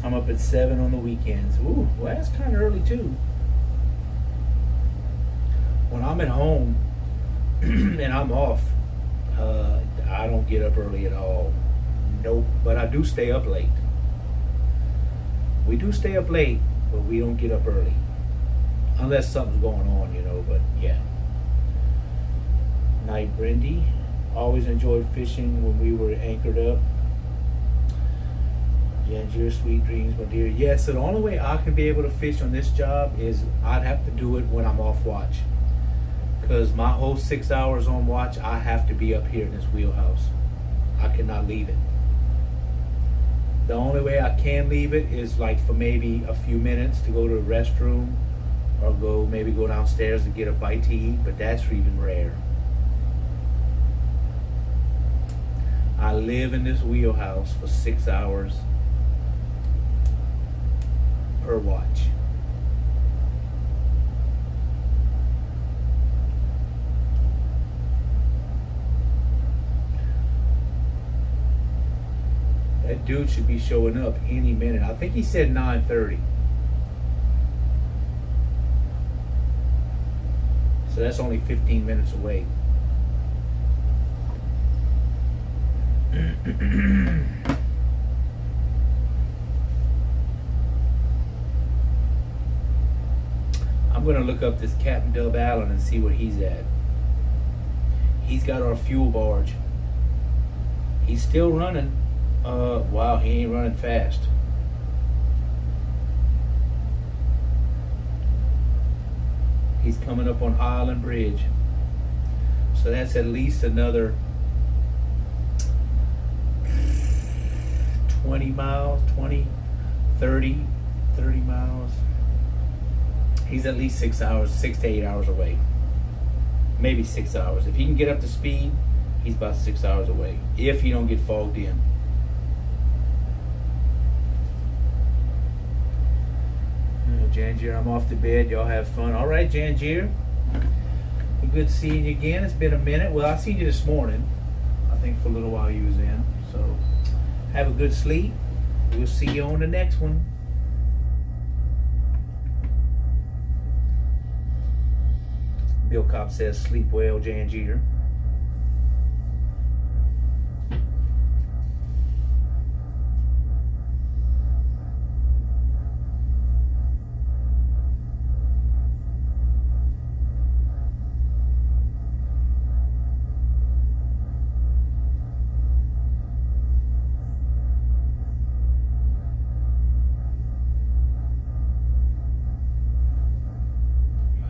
I'm up at 7 on the weekends. Ooh, well, that's kind of early too. when I'm at home and I'm off, I don't get up early at all. Nope. But I do stay up late. We do stay up late, but we don't get up early. Unless something's going on, you know, but yeah. Night, Brendy. Always enjoyed fishing when we were anchored up. Jangier, sweet dreams, my dear. Yeah, so the only way I can be able to fish on this job is I'd have to do it when I'm off watch. Because my whole 6 hours on watch, I have to be up here in this wheelhouse. I cannot leave it. The only way I can leave it is like for maybe a few minutes to go to the restroom or maybe go downstairs to get a bite to eat, but that's even rare. I live in this wheelhouse for 6 hours per watch. That dude should be showing up any minute. I think he said 9:30. So that's only 15 minutes away. I'm gonna look up this Captain Dub Allen and see where he's at. He's got our fuel barge. He's still running. Wow, he ain't running fast. He's coming up on Island Bridge. So that's at least another 20 miles, 30 miles. He's at least 6 to 8 hours away. Maybe 6 hours. If he can get up to speed, he's about 6 hours away. If he don't get fogged in. Jangier, I'm off to bed. Y'all have fun. All right, Jangier. Good seeing you again. It's been a minute. Well, I seen you this morning. I think for a little while you was in. So have a good sleep. We'll see you on the next one. Bill Cobb says, sleep well, Jangier.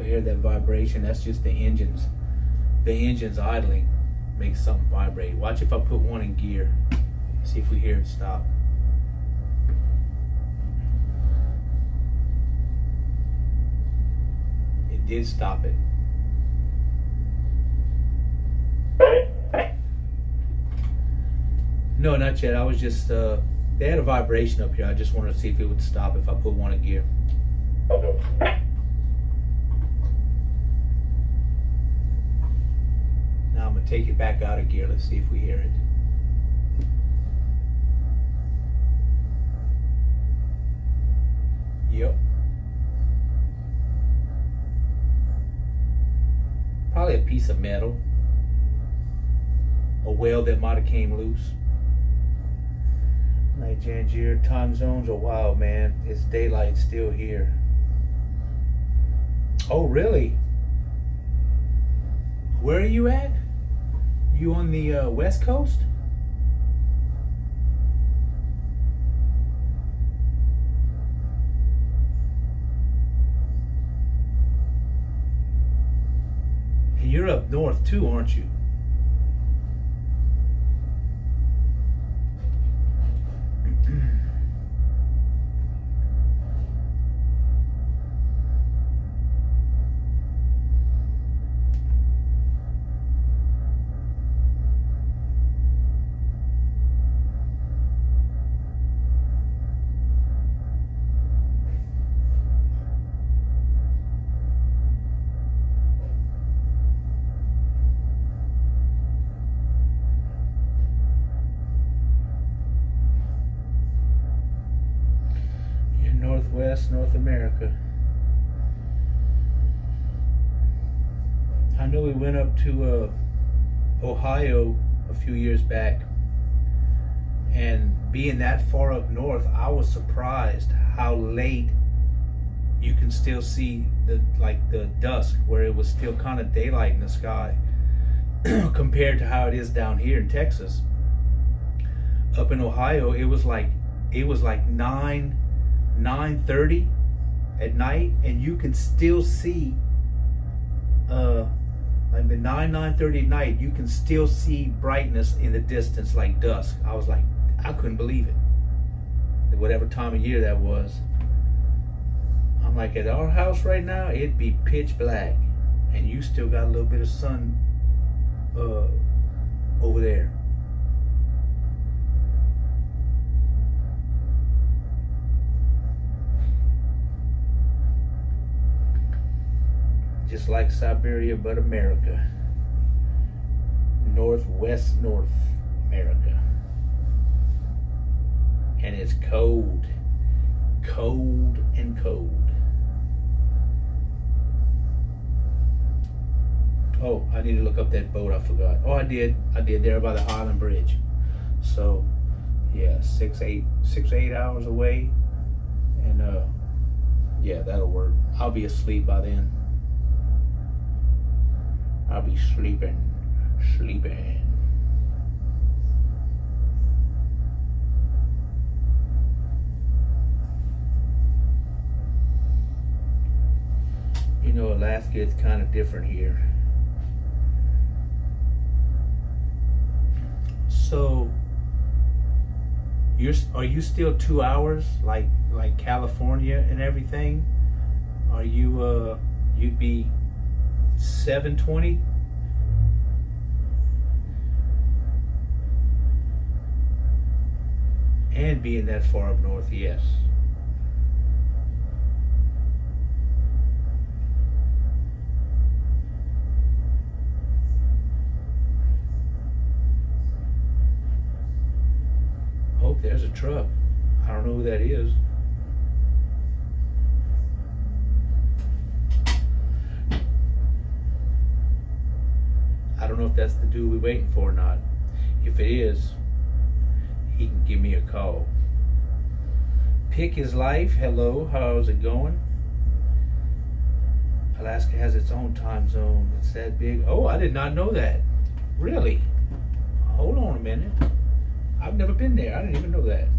Hear that vibration? That's just the engines. The engine's idling makes something vibrate. Watch if I put one in gear. See if we hear it stop. It did stop it. No, not yet. I was just they had a vibration up here. I just wanted to see if it would stop if I put one in gear. Now I'm going to take it back out of gear. Let's see if we hear it. Yep. Probably a piece of metal. A weld that might have came loose. Night, Jangier. Time zones are wild, man. It's daylight still here. Oh, really? Where are you at? You on the West Coast? And you're up north too, aren't you? Northwest North America. I know we went up to Ohio a few years back, and being that far up north, I was surprised how late you can still see the dusk, where it was still kind of daylight in the sky compared to how it is down here in Texas. Up in Ohio, it was like 9:30 at night, and you can still see like the 9:30 at night, you can still see brightness in the distance, like dusk. I was like, I couldn't believe it. Whatever time of year that was. I'm like, at our house right now, it'd be pitch black, and you still got a little bit of sun over there. Just like Siberia, but America. Northwest North America. And it's cold. Cold and cold. Oh, I need to look up that boat. I forgot. Oh, I did. There by the Highland Bridge. So, yeah, 6 8 hours away. And, yeah, that'll work. I'll be asleep by then. I'll be sleeping. You know, Alaska is kind of different here. So, are you still 2 hours like California and everything? Are you you'd be 7:20? And being that far up north, yes. Oh, there's a truck. I don't know who that is. I don't know if that's the dude we're waiting for or not. If it is, he can give me a call. Pick his life. Hello, how's it going? Alaska has its own time zone. It's that big. Oh, I did not know that. Really? Hold on a minute. I've never been there. I didn't even know that.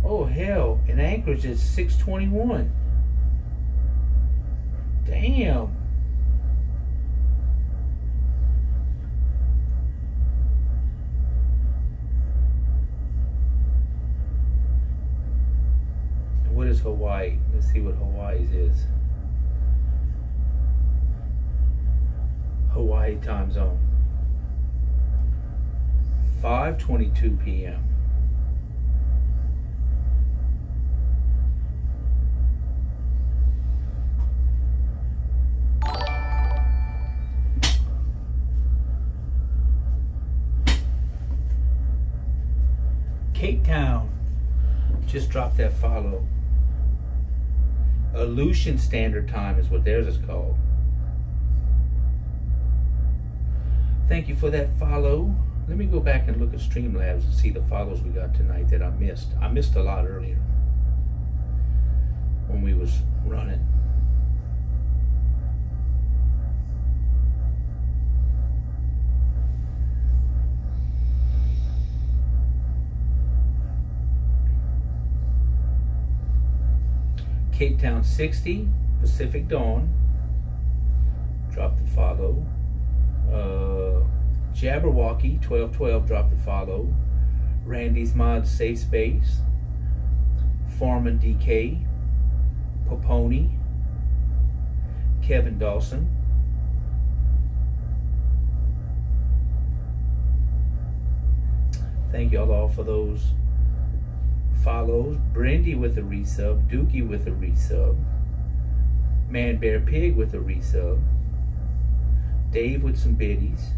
Oh hell, in Anchorage it's 6:21. Damn. What is Hawaii? Let's see what Hawaii's is. Hawaii time zone. 5:22 p.m. Cape Town just dropped that follow. Aleutian Standard Time is what theirs is called. Thank you for that follow. Let me go back and look at Streamlabs and see the follows we got tonight that I missed. I missed a lot earlier when we was running. Cape Town 60, Pacific Dawn, dropped the follow. Jabberwocky 1212 dropped the follow. Randy's Mod Safe Space, Foreman DK, Poponi, Kevin Dawson, thank y'all all for those follows. Brendy with a resub. Dookie with a resub. Man Bear Pig with a resub. Dave with some biddies.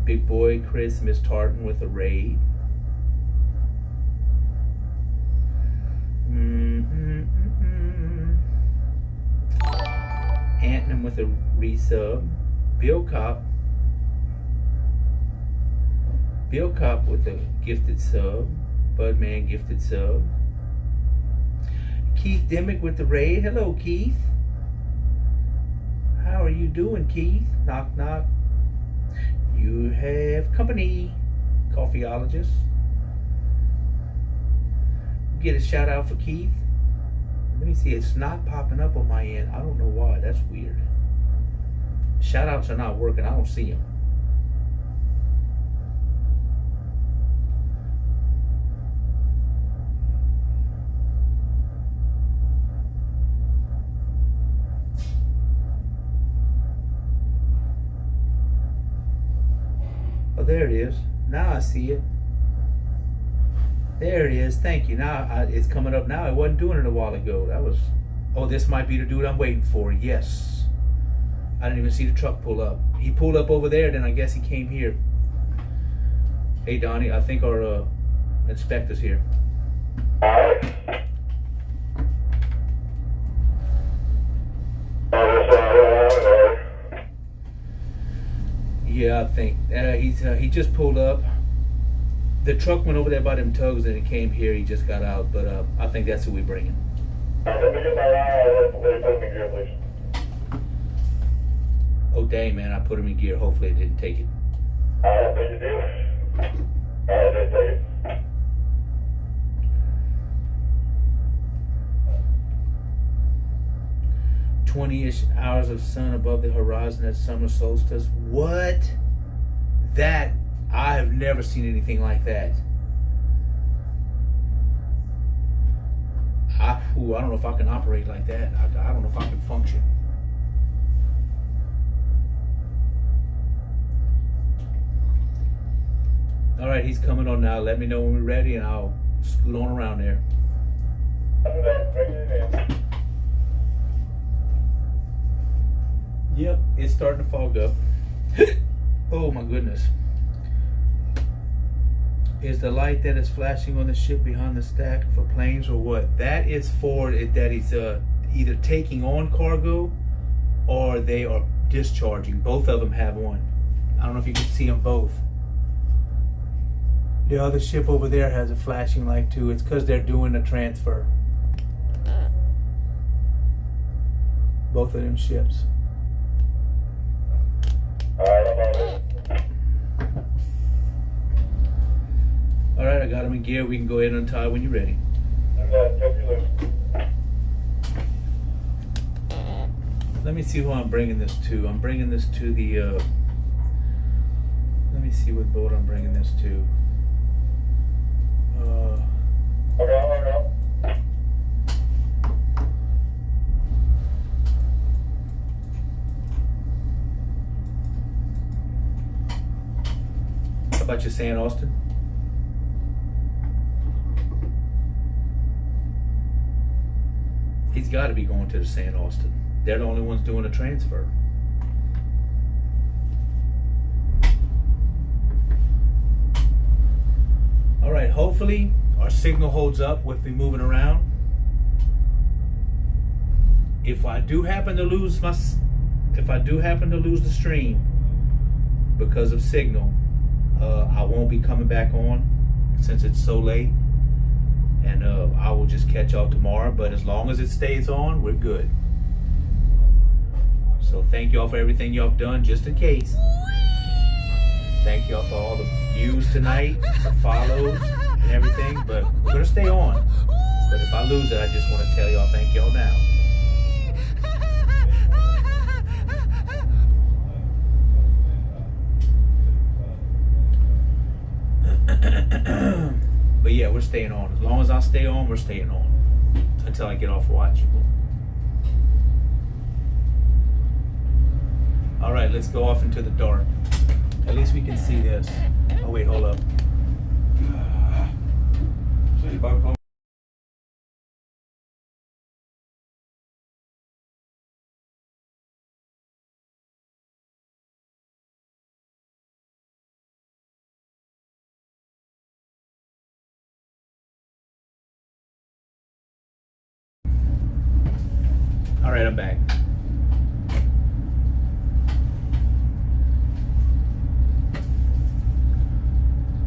Big Boy Chris Miss Tartan with a raid. Antrim with a resub. Bill Cop with a gifted sub. Budman gifted sub. Keith Dimmick with the raid. Hello, Keith. How are you doing, Keith? Knock, knock. You have company. Coffeeologist. Get a shout out for Keith. Let me see. It's not popping up on my end. I don't know why. That's weird. Shout outs are not working. I don't see them. Oh, there it is. Now I see it. There it is. Thank you. Now it's coming up now. I wasn't doing it a while ago. That was... Oh, this might be the dude I'm waiting for. Yes. I didn't even see the truck pull up. He pulled up over there, then I guess he came here. Hey, Donnie, I think our inspector's here. Yeah, I think he just pulled up. The truck went over there by them tugs and it came here. He just got out, but I think that's who we're bringing. Let me get my IRL put me in gear, please. Oh dang, man! I put him in gear. Hopefully, it didn't take it. I don't think you did. I didn't take it. 20-ish hours of sun above the horizon at summer solstice. What? That, I have never seen anything like that. I don't know if I can operate like that. I don't know if I can function. All right, he's coming on now. Let me know when we're ready and I'll scoot on around there. Yep, it's starting to fog up. Oh my goodness. Is the light that is flashing on the ship behind the stack for planes or what? That is for that he's either taking on cargo or they are discharging. Both of them have one. I don't know if you can see them both. The other ship over there has a flashing light too. It's because they're doing a transfer. Both of them ships. All right, I got them in gear. We can go ahead and untie when you're ready. Let me see who I'm bringing this to. I'm bringing this to the, let me see what boat I'm bringing this to. How about you saying Austin? He's got to be going to the St. Austin. They're the only ones doing a transfer. All right, hopefully our signal holds up with me moving around. If I do happen to lose the stream because of signal, I won't be coming back on since it's so late. And I will just catch y'all tomorrow. But as long as it stays on, we're good. So thank y'all for everything y'all have done, just in case. Thank y'all for all the views tonight, the follows, and everything. But we're going to stay on. But if I lose it, I just want to tell y'all thank y'all now. But yeah, we're staying on. As long as I stay on, we're staying on. Until I get off watch. Alright, let's go off into the dark. At least we can see this. Oh wait, hold up. All right, I'm back.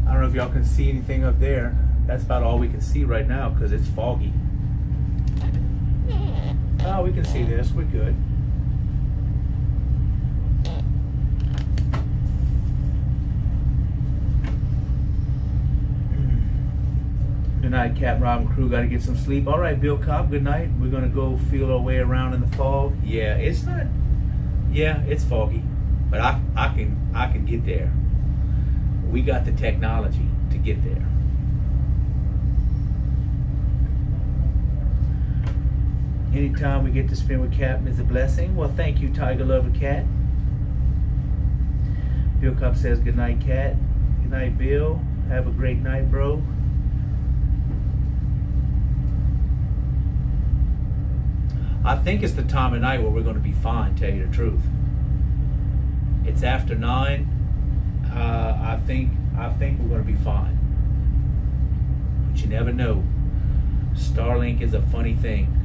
I don't know if y'all can see anything up there. That's about all we can see right now because it's foggy. Oh, we can see this. We're good. Good night, Captain Robin crew. Got to get some sleep. All right, Bill Cobb. Good night. We're gonna go feel our way around in the fog. Yeah, it's not. Yeah, it's foggy, but I can get there. We got the technology to get there. Anytime we get to spend with Captain is a blessing. Well, thank you, Tiger Lover Cat. Bill Cobb says good night, Cat. Good night, Bill. Have a great night, bro. I think it's the time of night where we're going to be fine, tell you the truth. It's after 9. I think we're going to be fine. But you never know. Starlink is a funny thing.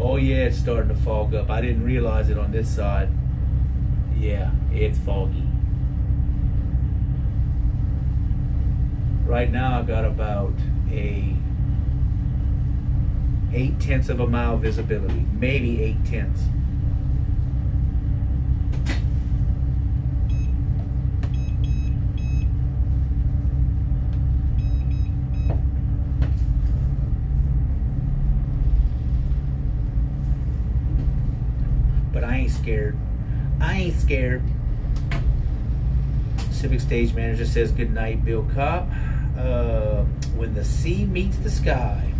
Oh yeah, it's starting to fog up. I didn't realize it on this side. Yeah, it's foggy. Right now I got about a 0.8 of a mile visibility, maybe 0.8. But I ain't scared. I ain't scared. Civic Stage Manager says good night, Bill Cobb. When the sea meets the sky.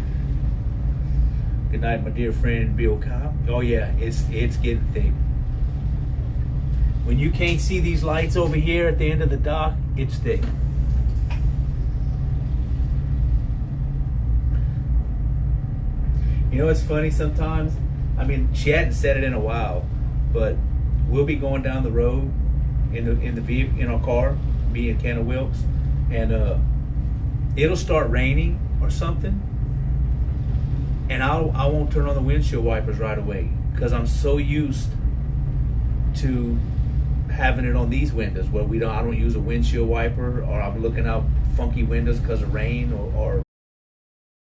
Good night, my dear friend Bill Cobb. Oh yeah, it's getting thick. When you can't see these lights over here at the end of the dock, it's thick. You know what's funny sometimes? I mean, she hadn't said it in a while, but we'll be going down the road in the vehicle, in our car, me and Kenna Wilkes, and it'll start raining or something, and I won't turn on the windshield wipers right away because I'm so used to having it on these windows where I don't use a windshield wiper, or I'm looking out funky windows because of rain or